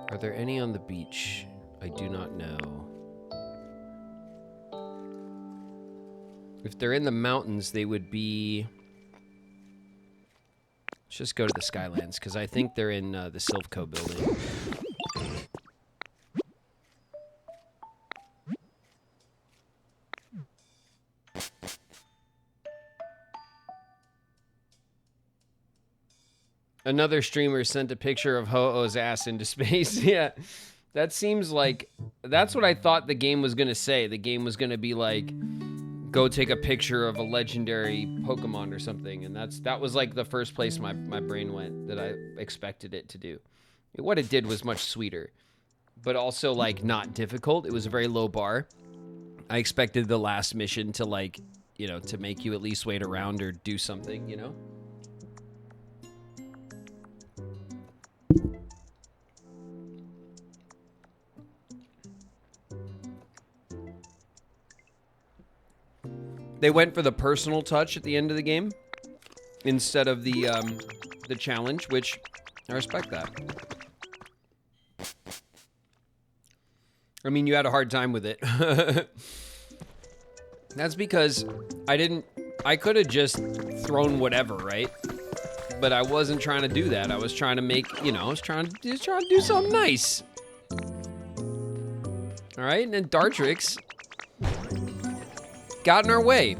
Are there any on the beach? I do not know. If they're in the mountains, they would be... Let's just go to the Skylands, because I think they're in the Silvco building. Another streamer sent a picture of Ho-Oh's ass into space. Yeah, that seems like... That's what I thought the game was going to say. The game was going to be like, go take a picture of a legendary Pokemon or something. And that was like the first place my brain went that I expected it to do. What it did was much sweeter, but also like not difficult. It was a very low bar. I expected the last mission to like, you know, to make you at least wait around or do something, you know? They went for the personal touch at the end of the game instead of the challenge, which I respect that. I mean, you had a hard time with it. That's because I could have just thrown whatever, right? But I wasn't trying to do that. I was trying to make, you know, I was trying to do something nice. All right, and then Dartrix got in our way.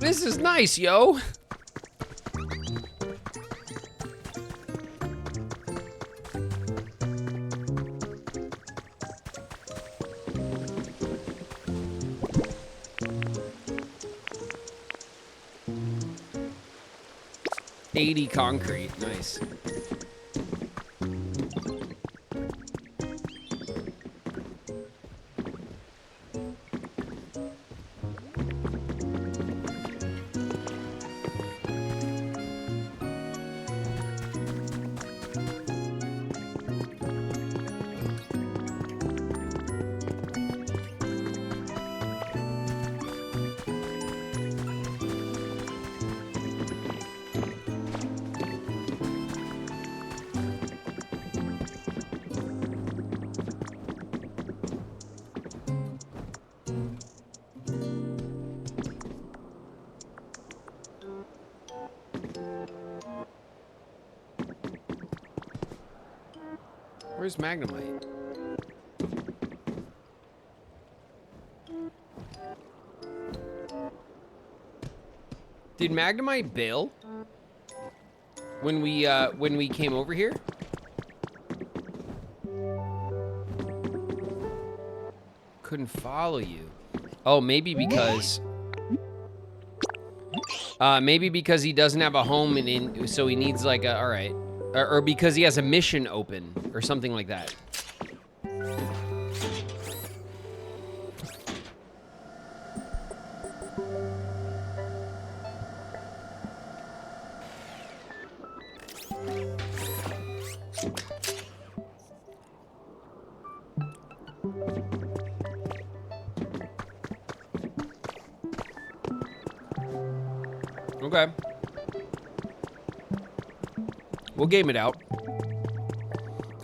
This is nice, yo. $80 concrete, nice. Where's Magnemite? Did Magnemite bail when we came over here? Couldn't follow you. Oh, maybe because he doesn't have a home and so he needs like a, all right, or because he has a mission open or something like that. Okay. We'll game it out.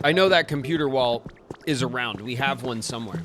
I know that computer wall is around. We have one somewhere.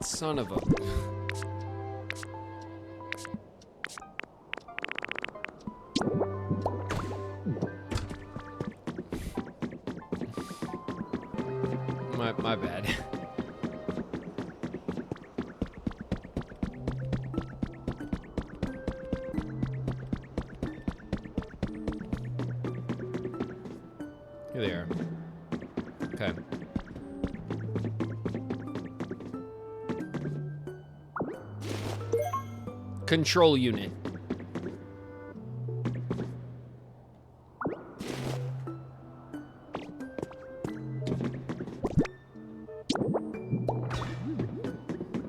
Son of a... My bad. Here they are. Okay. Control unit.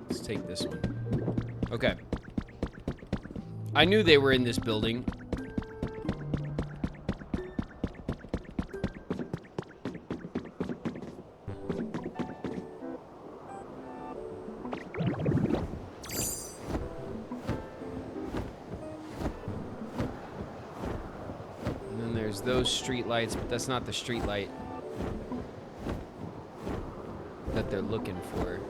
Let's take this one. Okay. I knew they were in this building. Those street lights, but that's not the street light that they're looking for.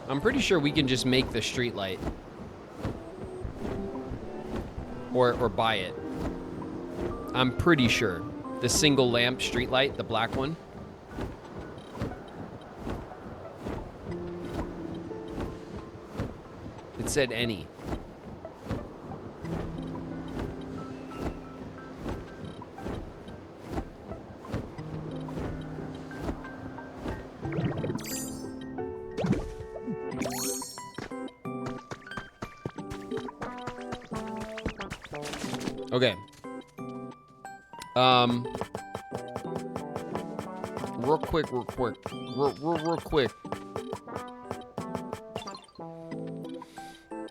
I'm pretty sure we can just make the street light or buy it. I'm pretty sure the single lamp street light, the black one. It said any. Okay. Real quick.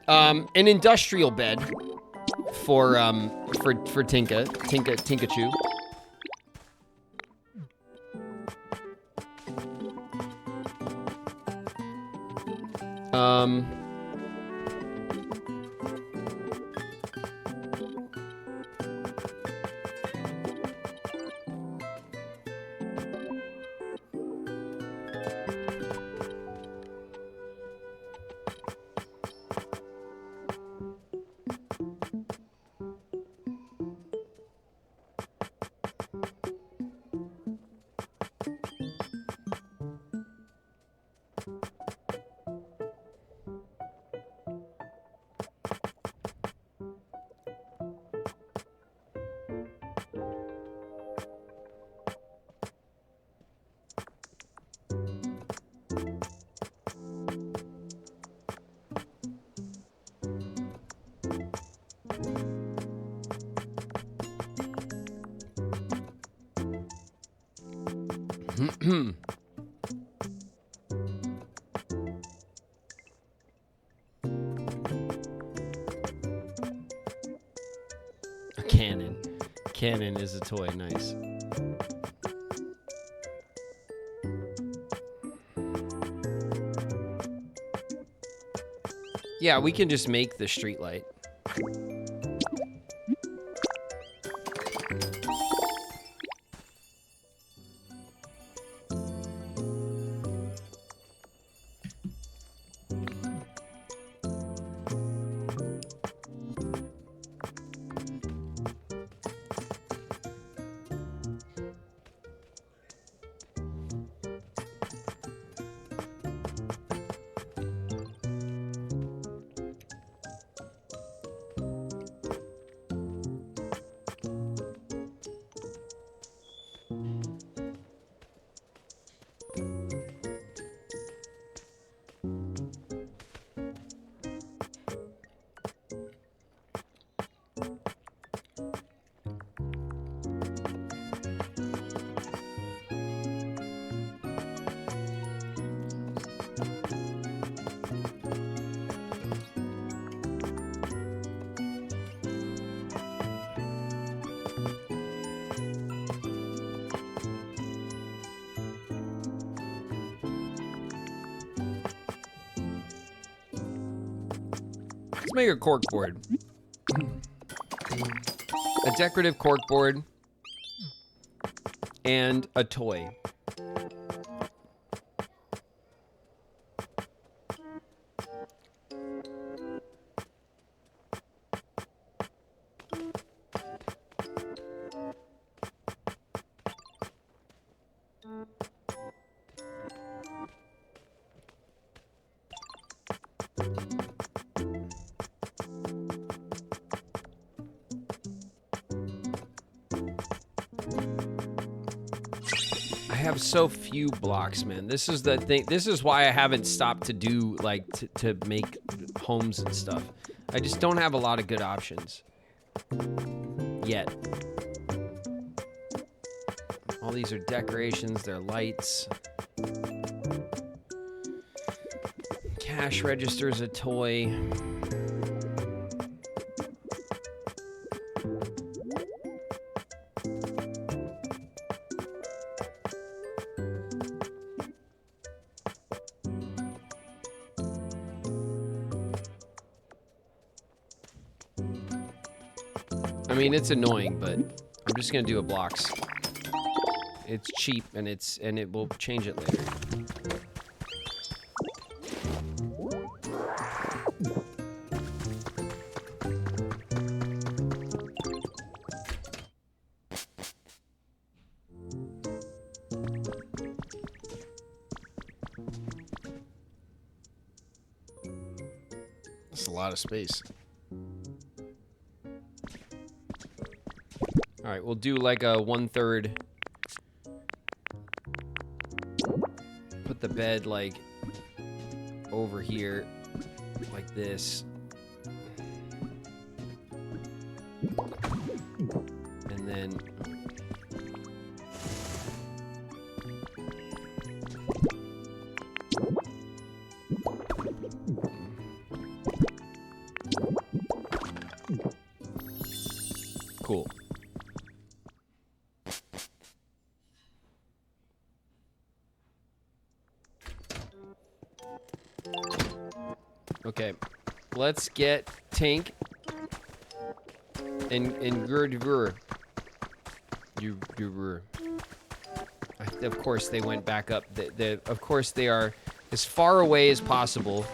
An industrial bed for Tinkachu. Cannon. Cannon is a toy. Nice. Yeah, we can just make the street light. Let's make a cork board. A decorative cork board and a toy. I have so few blocks, man. This is the thing. This is why I haven't stopped to do, like, to make homes and stuff. I just don't have a lot of good options. Yet. All these are decorations. They're lights. Cash register's a toy. I mean, it's annoying, but I'm just gonna do a blocks. It's cheap and it will change it later. That's a lot of space. All right, we'll do like a 1/3. Put the bed like over here, like this. And then cool. Okay, let's get Tank and Gurdur. Of course, they went back up. Of course, they are as far away as possible.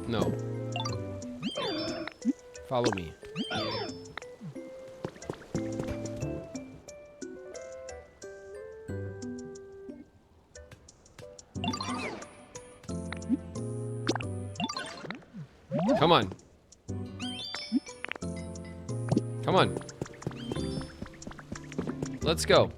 No. Follow me. Come on. Come on. Let's go.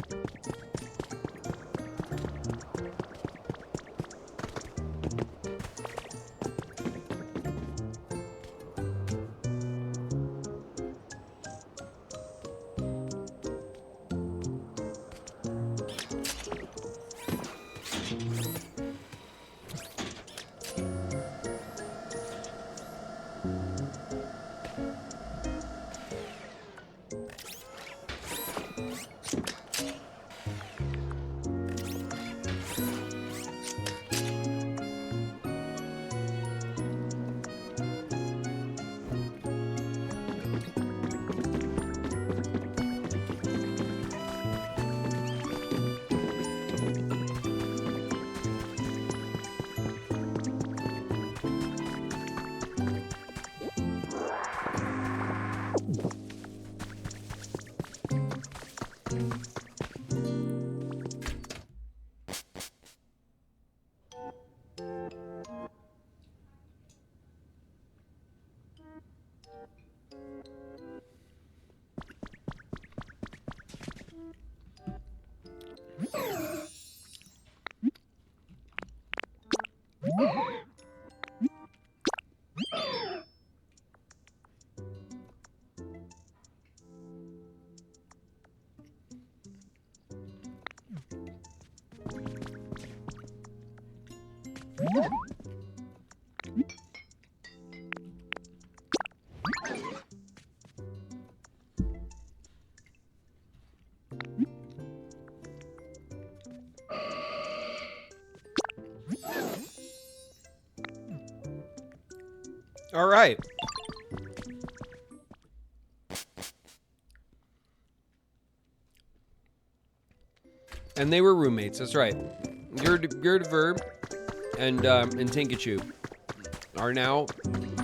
All right. And they were roommates. That's right. Gerd and Tinkachu are now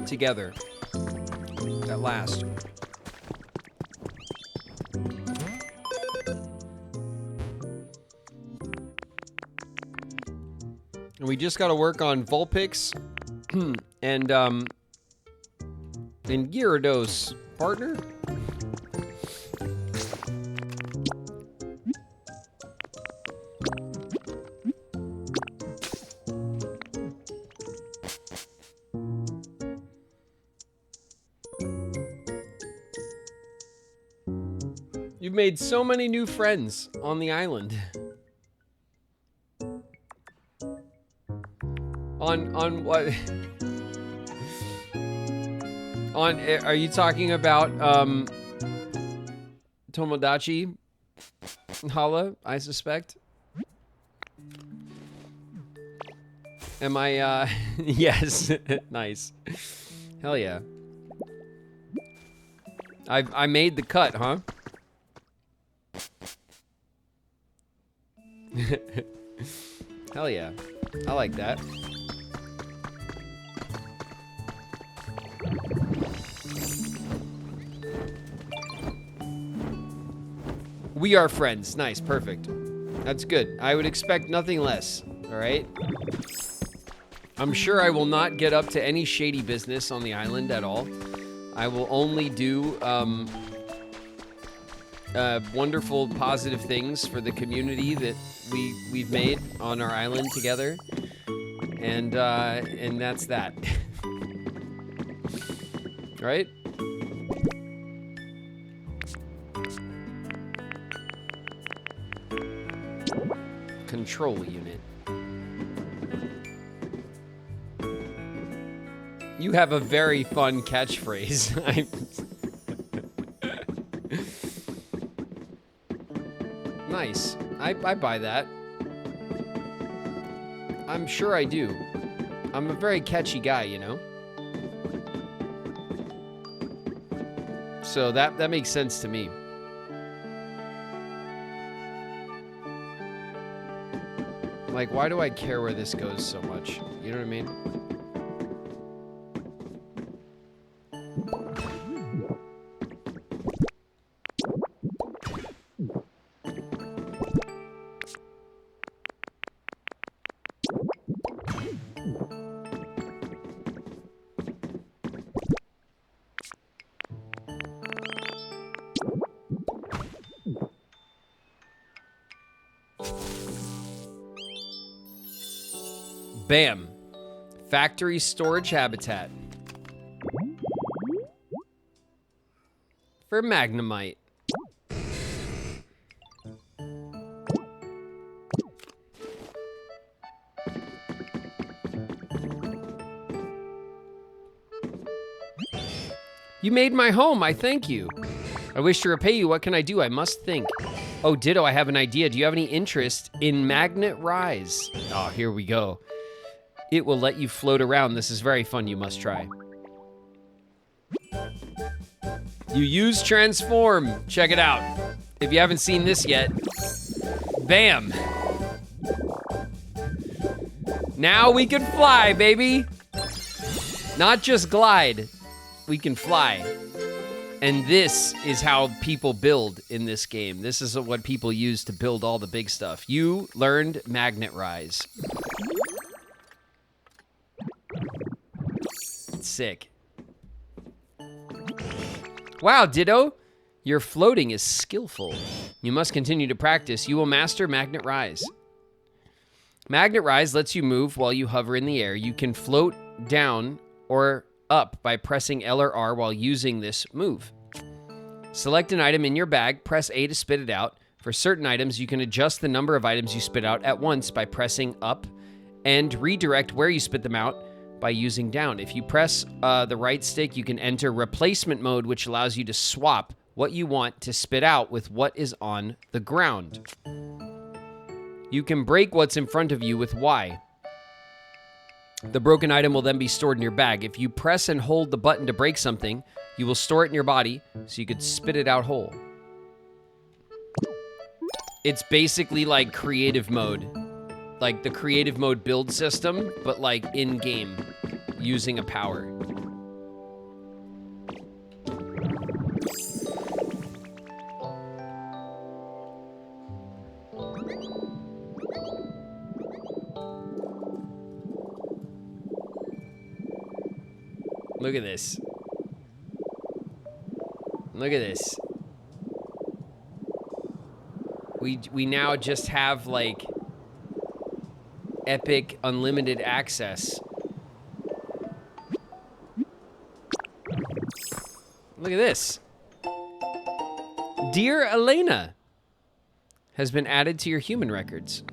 together at last. And we just got to work on Vulpix and Gyarados partner. You've made so many new friends on the island. On what? Are you talking about Tomodachi Hala, I suspect? Am I yes. Nice. Hell yeah. I made the cut, huh? Hell yeah. I like that. We are friends. Nice. Perfect. That's good. I would expect nothing less. All right? I'm sure I will not get up to any shady business on the island at all. I will only do wonderful, positive things for the community that we've made on our island together, and that's that. Right? Control unit. You have a very fun catchphrase. Nice. I buy that. I'm sure I do. I'm a very catchy guy, you know? So that makes sense to me. Like, why do I care where this goes so much? You know what I mean? Bam. Factory storage habitat. For Magnemite. You made my home, I thank you. I wish to repay you, what can I do? I must think. Oh, Ditto, I have an idea. Do you have any interest in Magnet Rise? Oh, here we go. It will let you float around. This is very fun, you must try. You use Transform. Check it out. If you haven't seen this yet. Bam. Now we can fly, baby. Not just glide. We can fly. And this is how people build in this game. This is what people use to build all the big stuff. You learned Magnet Rise. Sick. Wow, Ditto. Your floating is skillful. You must continue to practice. You will master Magnet Rise. Magnet Rise lets you move while you hover in the air. You can float down or up by pressing L or R while using this move. Select an item in your bag, press A to spit it out. For certain items, you can adjust the number of items you spit out at once by pressing up and redirect where you spit them out by using down. If you press the right stick, you can enter replacement mode, which allows you to swap what you want to spit out with what is on the ground. You can break what's in front of you with Y. The broken item will then be stored in your bag. If you press and hold the button to break something, you will store it in your body so you could spit it out whole. It's basically like creative mode. Like the creative mode build system, but like in-game, using a power. Look at this. Look at this. We now just have like epic unlimited access. Look at this. Dear Elena has been added to your human records.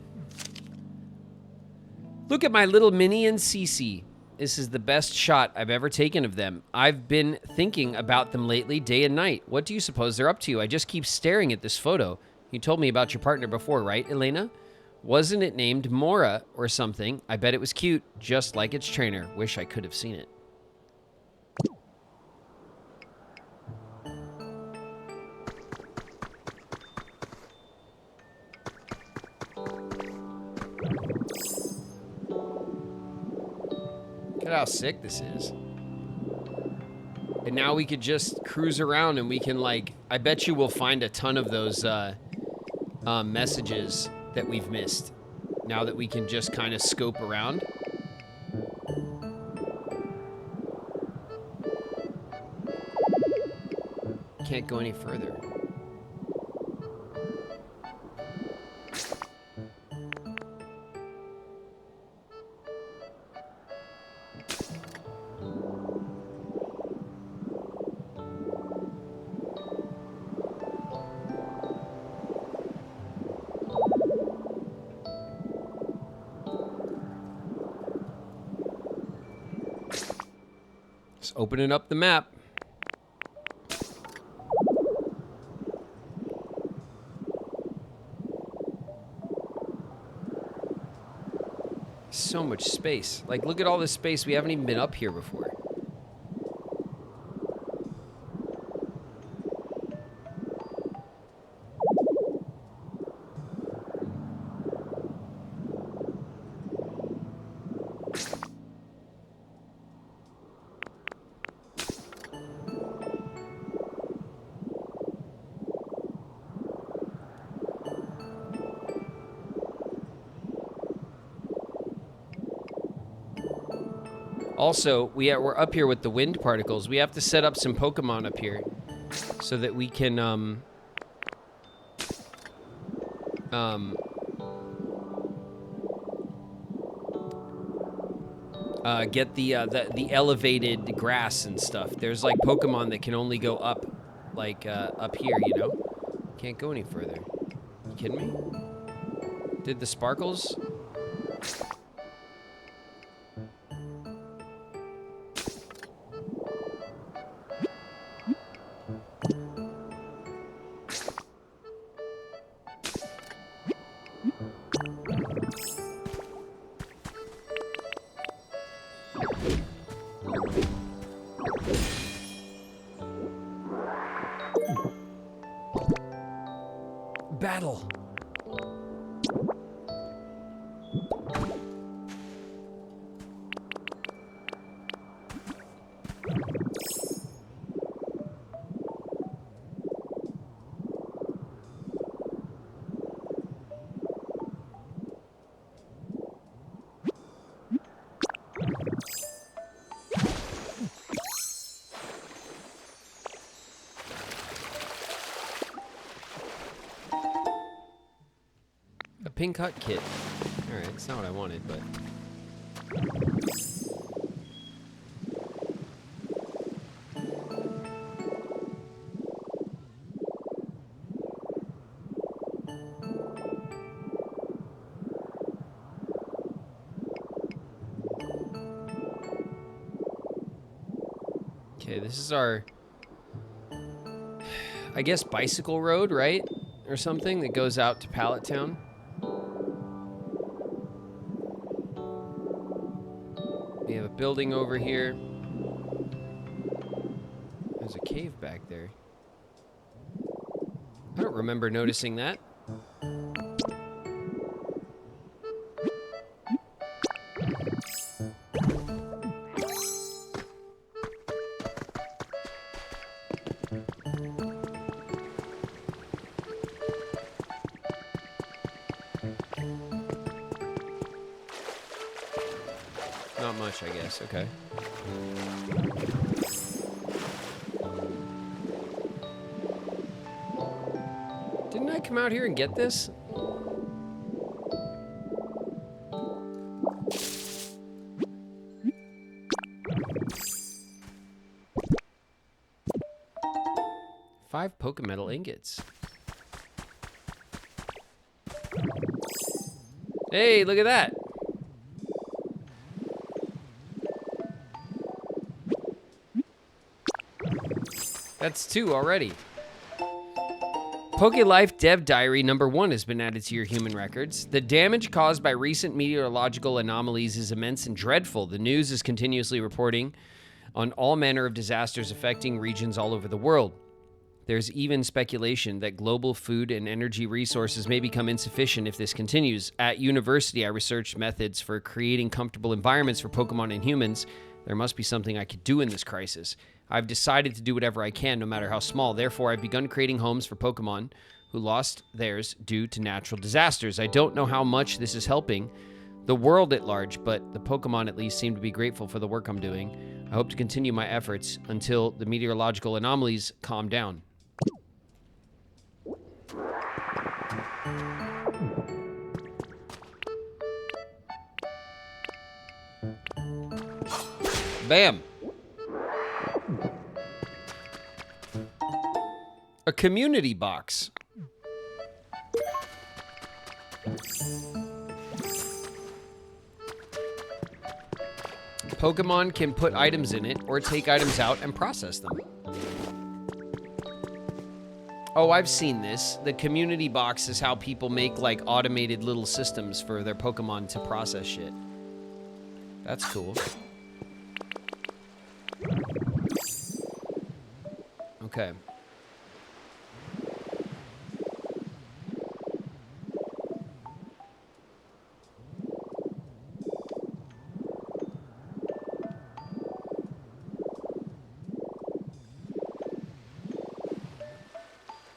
Look at my little Minnie and Cece. This is the best shot I've ever taken of them. I've been thinking about them lately, day and night. What do you suppose they're up to? I just keep staring at this photo. You told me about your partner before, right, Elena? Wasn't it named Mora or something? I bet it was cute, just like its trainer. Wish I could have seen it. Look at how sick this is. And now we could just cruise around and we can like, I bet you we'll find a ton of those messages that we've missed. Now that we can just kind of scope around. Can't go any further. Just opening up the map. So much space. Like, look at all this space. We haven't even been up here before. Also, we're up here with the wind particles. We have to set up some Pokemon up here so that we can Get the elevated grass and stuff. There's like Pokemon that can only go up, like up here, you know? Can't go any further. You kidding me? Did the sparkles? Battle. Pink Hut kit. Alright, it's not what I wanted, but... Okay, this is our... I guess bicycle road, right? Or something that goes out to Pallet Town. We have a building over here. There's a cave back there. I don't remember noticing that. Not much, I guess. Okay. Didn't I come out here and get this? Five Pokemetal ingots. Hey, look at that. That's 2 already. PokeLife Dev Diary number 1 has been added to your human records. The damage caused by recent meteorological anomalies is immense and dreadful. The news is continuously reporting on all manner of disasters affecting regions all over the world. There's even speculation that global food and energy resources may become insufficient if this continues. At university, I researched methods for creating comfortable environments for Pokemon and humans. There must be something I could do in this crisis. I've decided to do whatever I can, no matter how small. Therefore, I've begun creating homes for Pokemon who lost theirs due to natural disasters. I don't know how much this is helping the world at large, but the Pokemon at least seem to be grateful for the work I'm doing. I hope to continue my efforts until the meteorological anomalies calm down. Bam! A community box. Pokemon can put items in it or take items out and process them. Oh, I've seen this. The community box is how people make like automated little systems for their Pokemon to process shit. That's cool. Okay.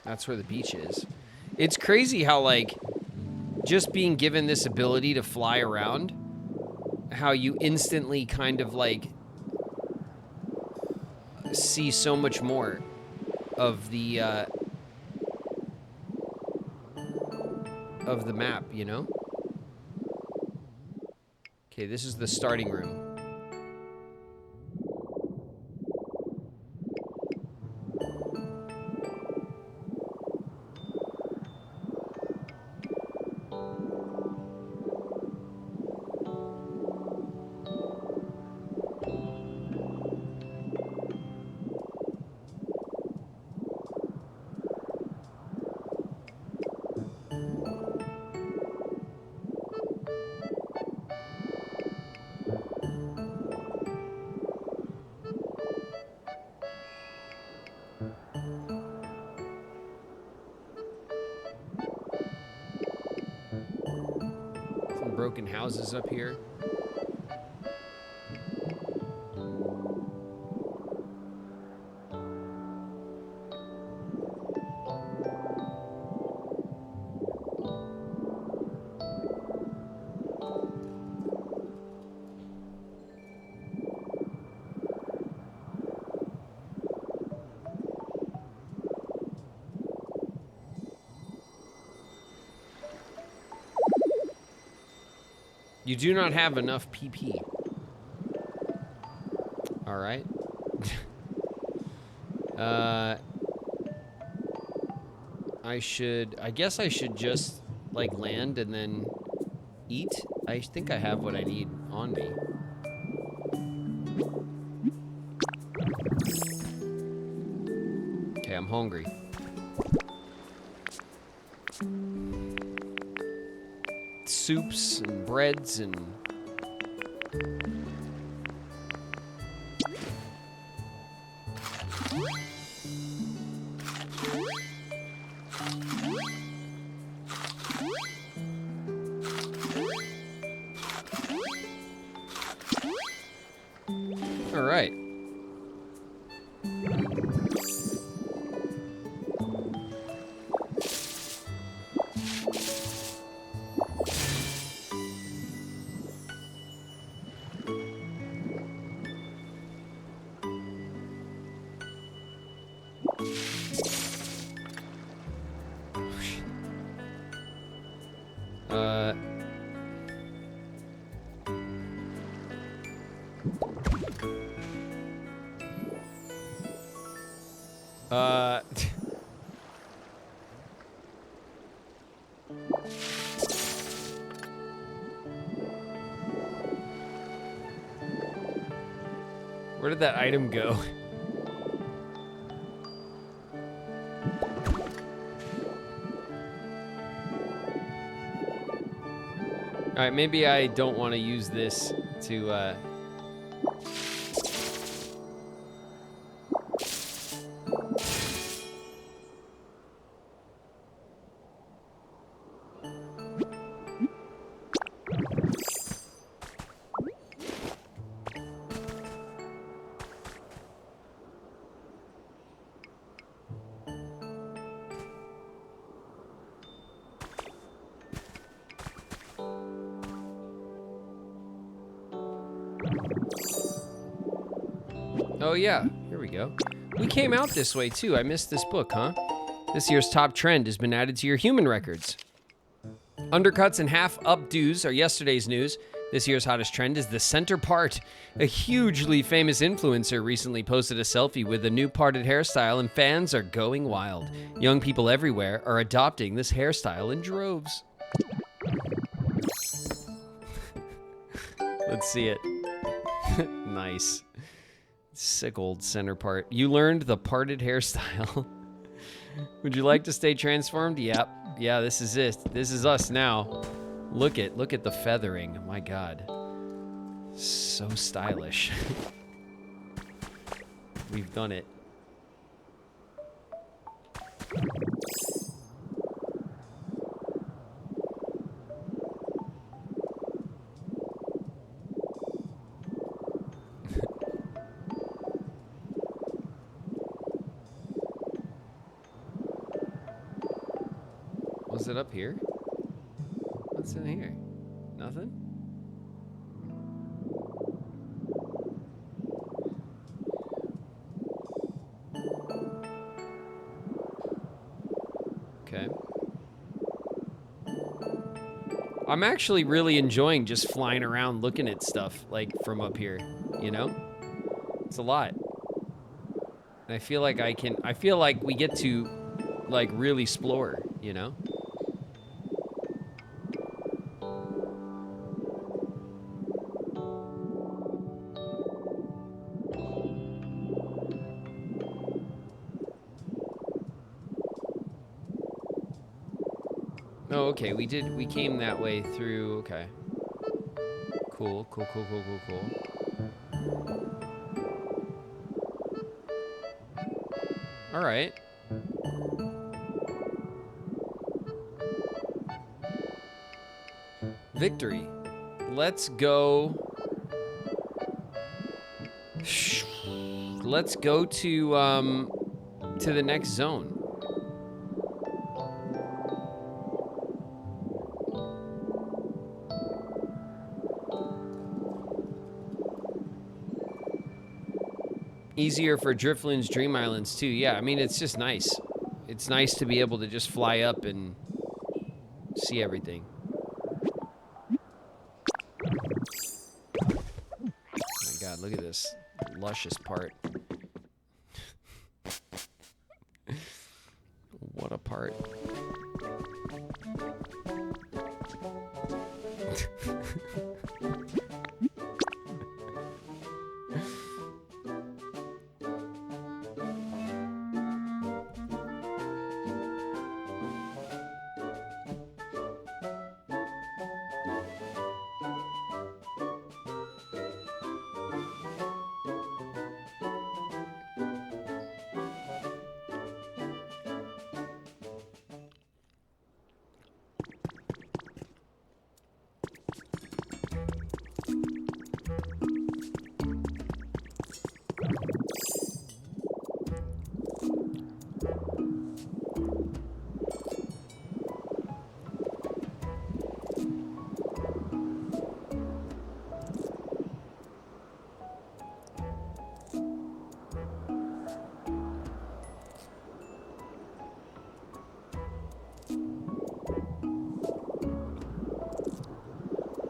That's where the beach is. It's crazy how, like, just being given this ability to fly around, how you instantly kind of, like, see so much more of the map, you know? Okay, this is the starting room. broken houses up here. You do not have enough PP. All right. I guess I should just, like, land and then eat. I think I have what I need on me. Okay, I'm hungry. Soups and breads and... All right. Where did that item go? All right, maybe I don't want to use this to, Oh yeah, here we go. We came out this way too. I missed this book, huh? This year's top trend has been added to your human records. Undercuts and half updos are yesterday's news. This year's hottest trend is the center part. A hugely famous influencer recently posted a selfie with a new parted hairstyle, and fans are going wild. Young people everywhere are adopting this hairstyle in droves. Let's see it. Nice. Sick old center part. You learned the parted hairstyle. Would you like to stay transformed? Yep. Yeah, this is it. This is us now. Look at the feathering. My God. So stylish. We've done it. Was it up here? What's in here? Nothing? Okay. I'm actually really enjoying just flying around looking at stuff, like, from up here, you know? It's a lot. And I feel like we get to, like, really explore, you know? Oh, okay, we came that way through, okay. Cool. All right. Victory. let's go. Let's go to the next zone. Easier for Driflin's Dream Islands too. Yeah, I mean, it's just nice. It's nice to be able to just fly up and see everything. Oh my God, look at this luscious part. What a part.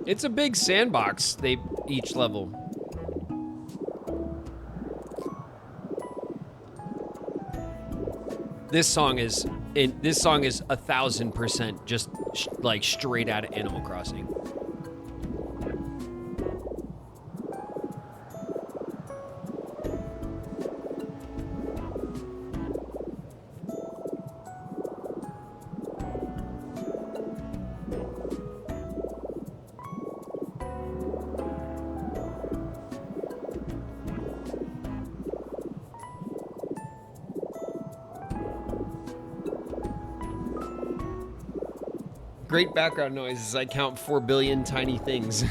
It's a big sandbox, each level. This song is 1,000% just like straight out of Animal Crossing. Great background noise as I count 4 billion tiny things.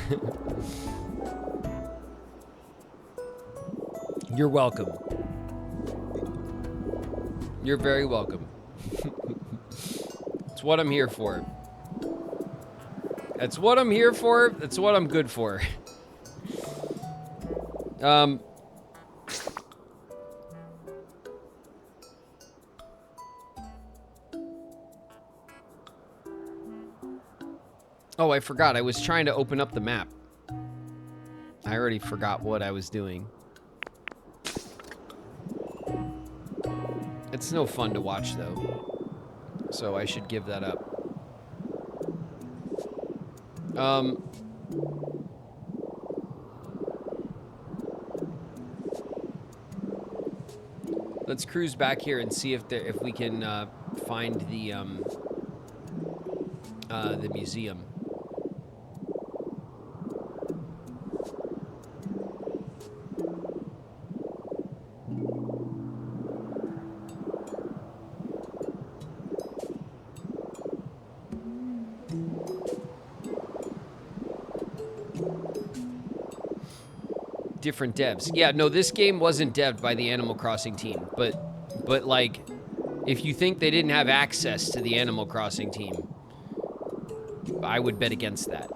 You're welcome. You're very welcome. It's what I'm here for. That's what I'm here for. That's what I'm good for. Oh, I forgot. I was trying to open up the map. I already forgot what I was doing. It's no fun to watch, though. So I should give that up. Let's cruise back here and see if we can find the museum. Different devs. Yeah, no, this game wasn't devved by the Animal Crossing team, but like, if you think they didn't have access to the Animal Crossing team, I would bet against that.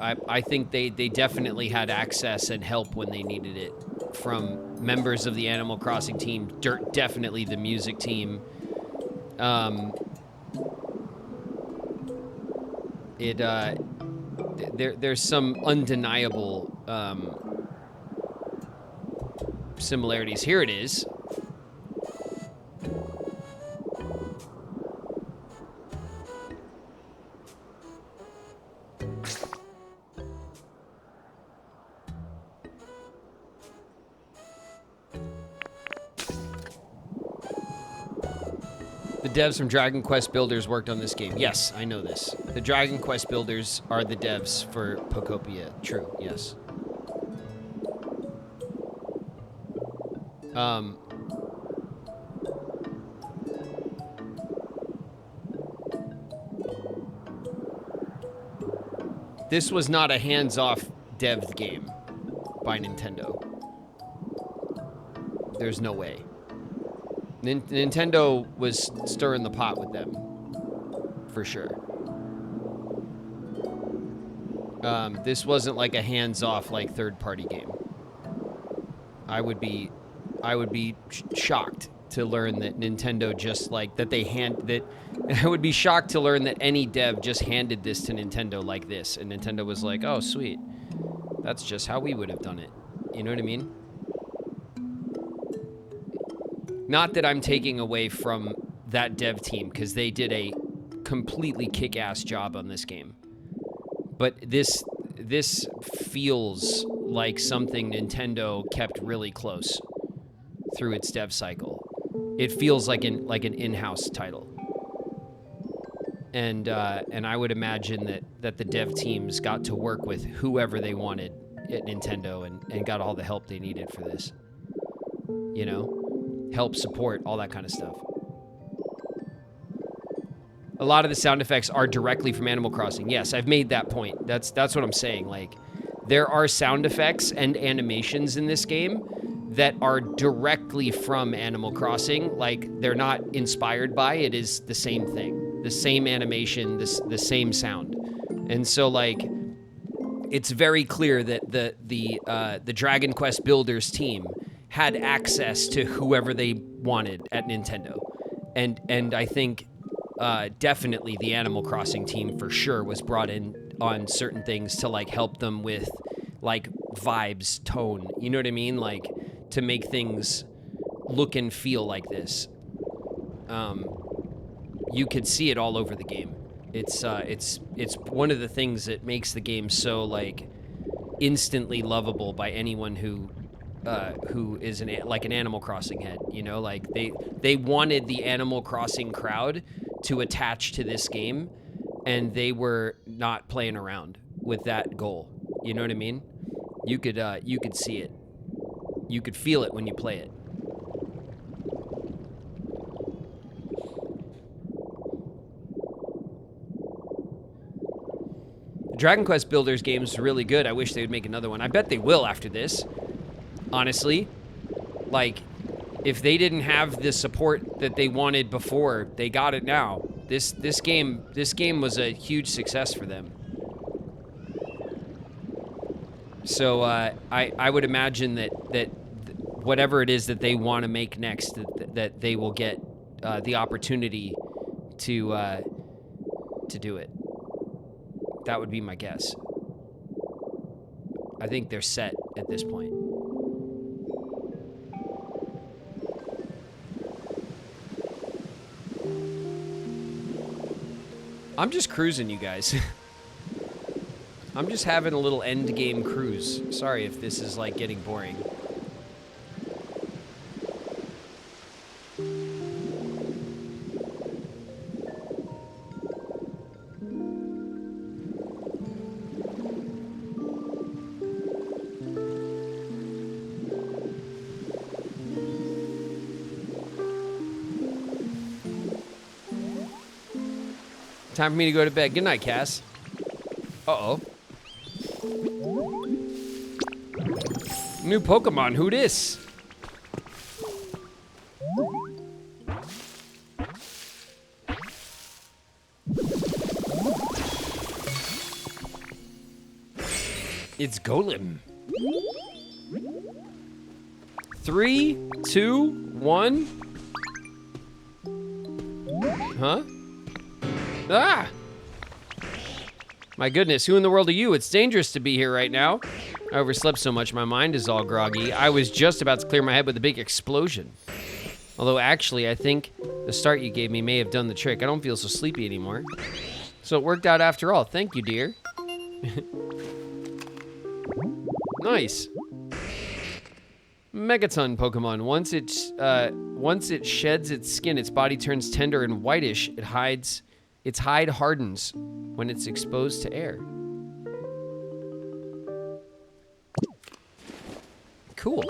I think they definitely had access and help when they needed it from members of the Animal Crossing team, definitely the music team. There's some undeniable similarities. Here it is. The devs from Dragon Quest Builders worked on this game. Yes, I know this. The Dragon Quest Builders are the devs for Pokopia. True, yes. this was not a hands-off dev game by Nintendo. There's no way. Nintendo was stirring the pot with them, for sure. This wasn't like a hands-off like third-party game. I would be shocked to learn that Nintendo just like that they I would be shocked to learn that any dev just handed this to Nintendo like this, and Nintendo was like, "Oh, sweet, that's just how we would have done it." You know what I mean? Not that I'm taking away from that dev team, because they did a completely kick-ass job on this game. But this feels like something Nintendo kept really close through its dev cycle. It feels like an in-house title. And I would imagine that the dev teams got to work with whoever they wanted at Nintendo and got all the help they needed for this. You know? Help, support, all that kind of stuff. A lot of the sound effects are directly from Animal Crossing. Yes, I've made that point. That's what I'm saying. Like, there are sound effects and animations in this game that are directly from Animal Crossing. Like, they're not inspired by it. Is the same thing. The same animation, the same sound. And so, like, it's very clear that the Dragon Quest Builders team had access to whoever they wanted at Nintendo. And I think definitely the Animal Crossing team for sure was brought in on certain things to like help them with like vibes, tone, you know what I mean? Like to make things look and feel like this. You could see it all over the game. It's one of the things that makes the game so like instantly lovable by anyone who is an Animal Crossing head, you know, like they wanted the Animal Crossing crowd to attach to this game, and they were not playing around with that goal. You know what I mean? You could see it, you could feel it when you play it. The Dragon Quest Builders game is really good. I wish they would make another one. I bet they will after this. Honestly, like, if they didn't have the support that they wanted before, they got it now. This game was a huge success for them. So I would imagine that whatever it is that they want to make next, that they will get the opportunity to do it. That would be my guess. I think they're set at this point. I'm just cruising, you guys. I'm just having a little end game cruise. Sorry if this is like getting boring. Time for me to go to bed. Good night, Cass. Uh-oh. New Pokemon, who dis? It's Golem. 3, 2, 1. Huh? Ah! My goodness, who in the world are you? It's dangerous to be here right now. I overslept so much, my mind is all groggy. I was just about to clear my head with a big explosion. Although, actually, I think the start you gave me may have done the trick. I don't feel so sleepy anymore. So it worked out after all. Thank you, dear. Nice. Megaton Pokemon. Once it sheds its skin, its body turns tender and whitish. Its hide hardens when it's exposed to air. Cool.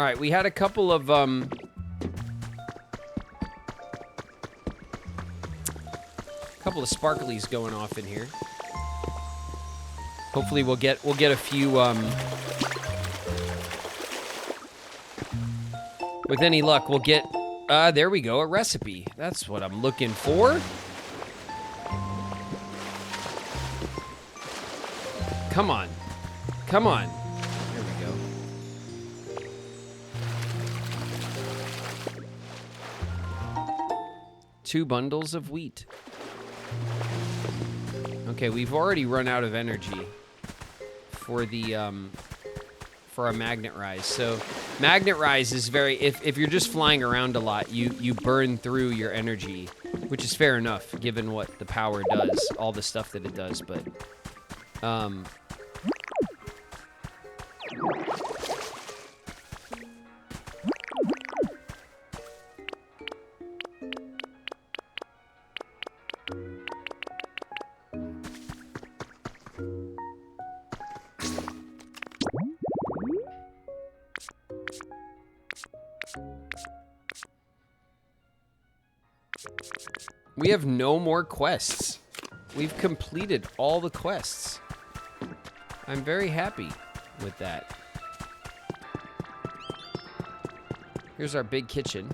All right, we had a couple of sparklies going off in here. Hopefully we'll get a few with any luck we'll get there we go, a recipe. That's what I'm looking for. Come on. Come on. There we go. 2 bundles of wheat. Okay, we've already run out of energy for the for our magnet rise. So magnet rise is very, if you're just flying around a lot, you burn through your energy, which is fair enough given what the power does, all the stuff that it does, but we have no more quests. We've completed all the quests. I'm very happy with that. Here's our big kitchen.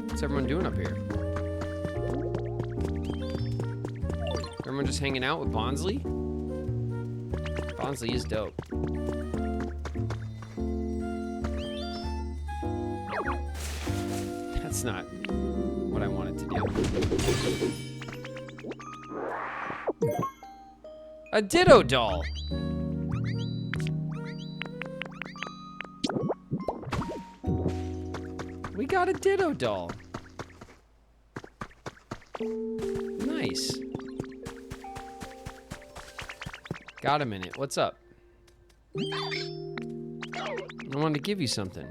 What's everyone doing up here? Everyone just hanging out with Bonsley? Bonsley is dope. That's not what I wanted to do. A Ditto doll! We got a Ditto doll. Nice. Got a minute. What's up? I wanted to give you something.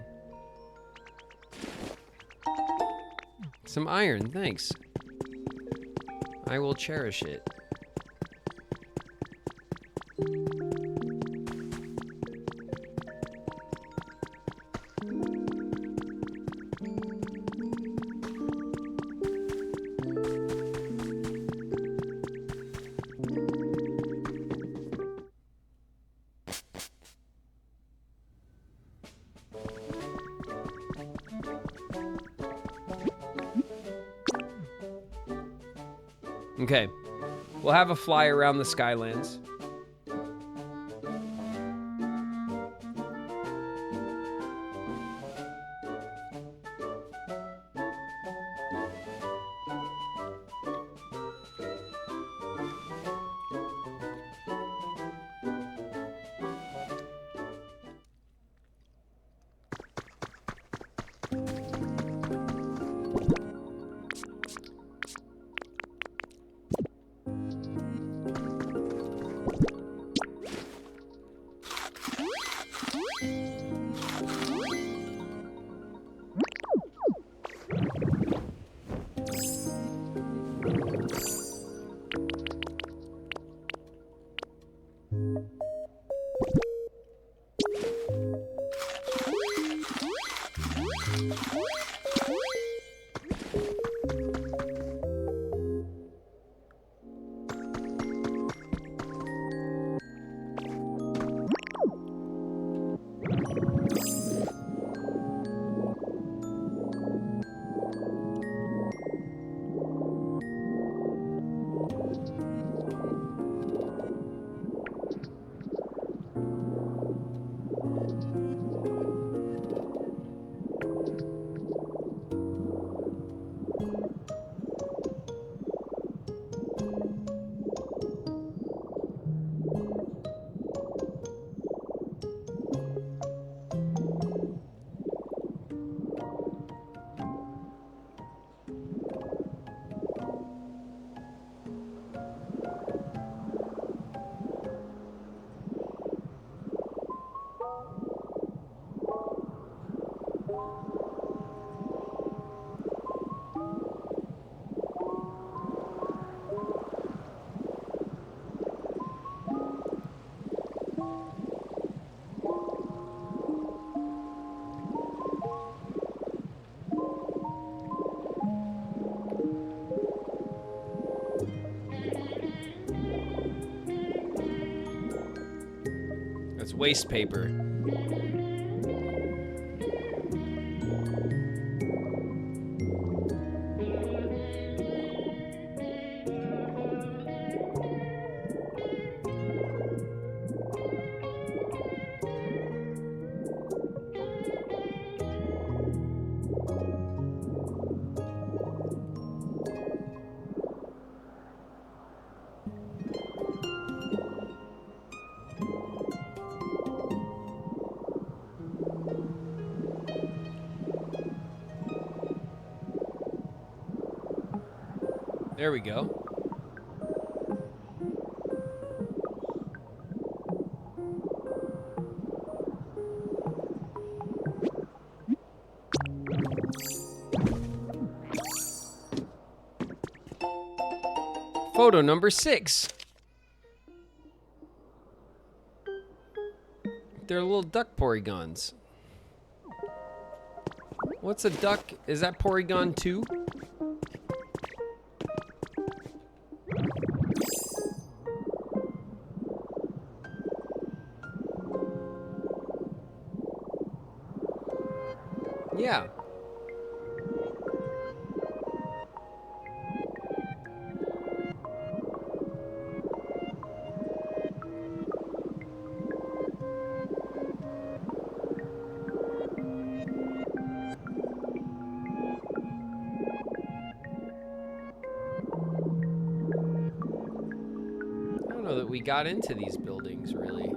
Some iron, thanks. I will cherish it. Okay, we'll have a fly around the Skylands. waste paper. There we go. Photo number 6. They're little duck porygons. What's a duck? Is that Porygon 2? Yeah. I don't know that we got into these buildings really.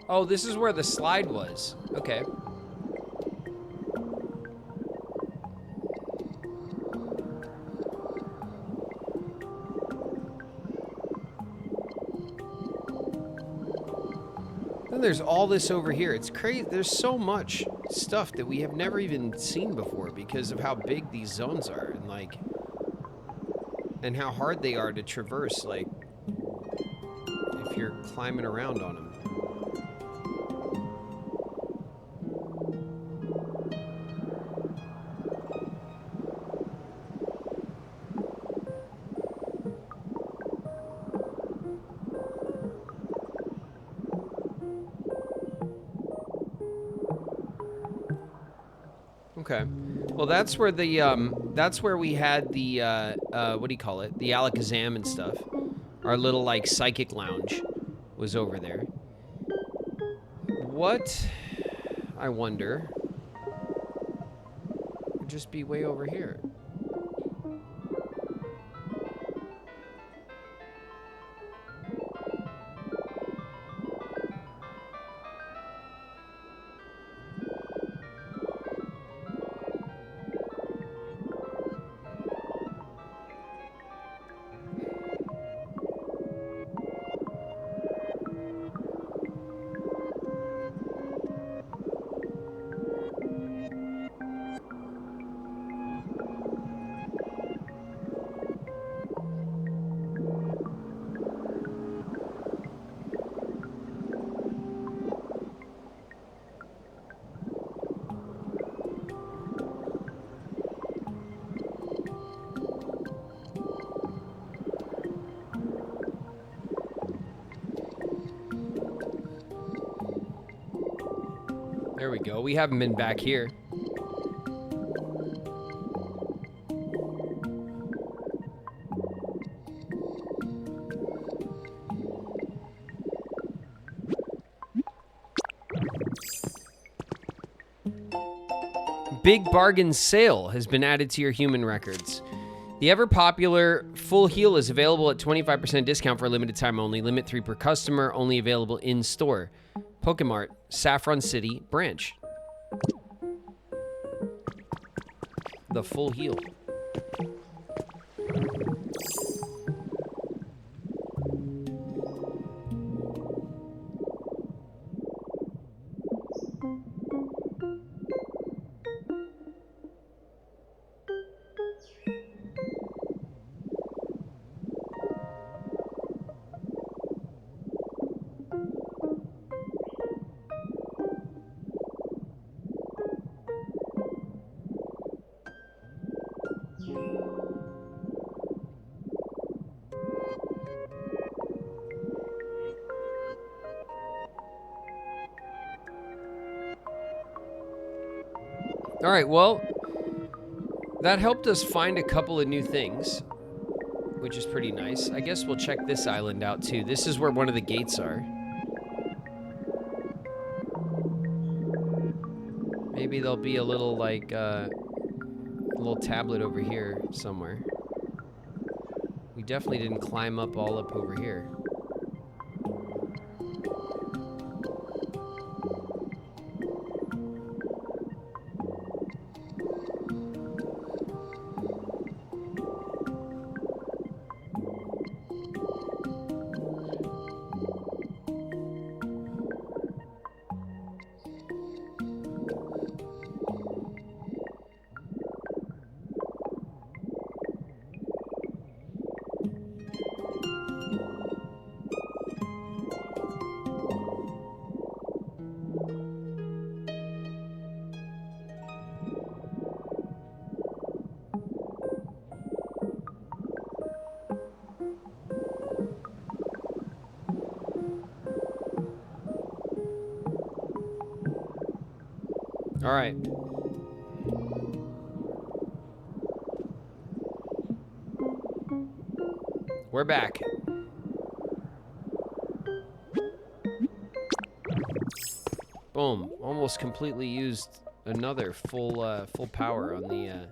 Oh, this is where the slide was. Okay. Then there's all this over here. It's crazy. There's so much stuff that we have never even seen before because of how big these zones are and like and how hard they are to traverse like if you're climbing around on them. Okay. Well, that's where the that's where we had the what do you call it? The Alakazam and stuff. Our little like psychic lounge was over there. What I wonder would just be way over here. There we go. We haven't been back here. Big Bargain Sale has been added to your human records. The ever-popular Full Heal is available at 25% discount for a limited time only. Limit 3 per customer. Only available in-store. Pokemart, Saffron City branch. The Full Heal. All right, well, that helped us find a couple of new things, which is pretty nice. I guess we'll check this island out too. This is where one of the gates are. Maybe there'll be a little, like, a little tablet over here somewhere. We definitely didn't climb up all up over here. All right. We're back. Boom. Almost completely used another full power on the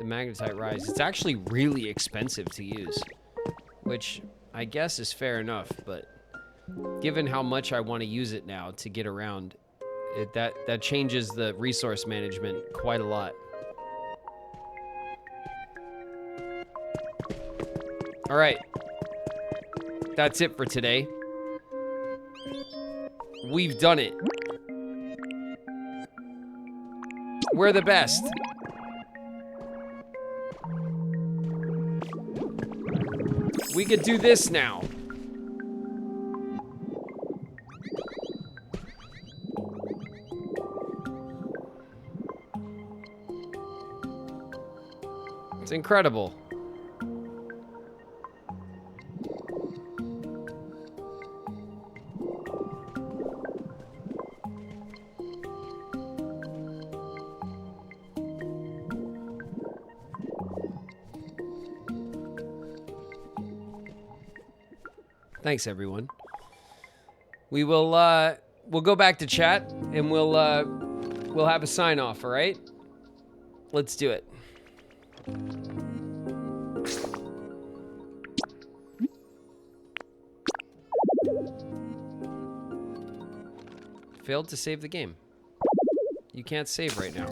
magnetite rise. It's actually really expensive to use, which I guess is fair enough, but given how much I want to use it now to get around, that changes the resource management quite a lot. All right. That's it for today. We've done it. We're the best. We could do this now. It's incredible. Thanks, everyone. We will we'll go back to chat and we'll have a sign off, all right? Let's do it. Failed to save the game. You can't save right now.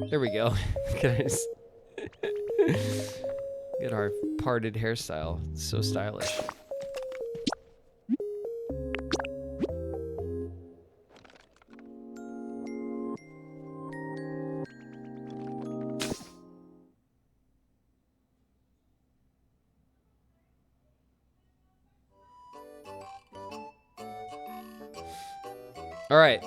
There we go. Guys. Get our parted hairstyle. It's so stylish. All right.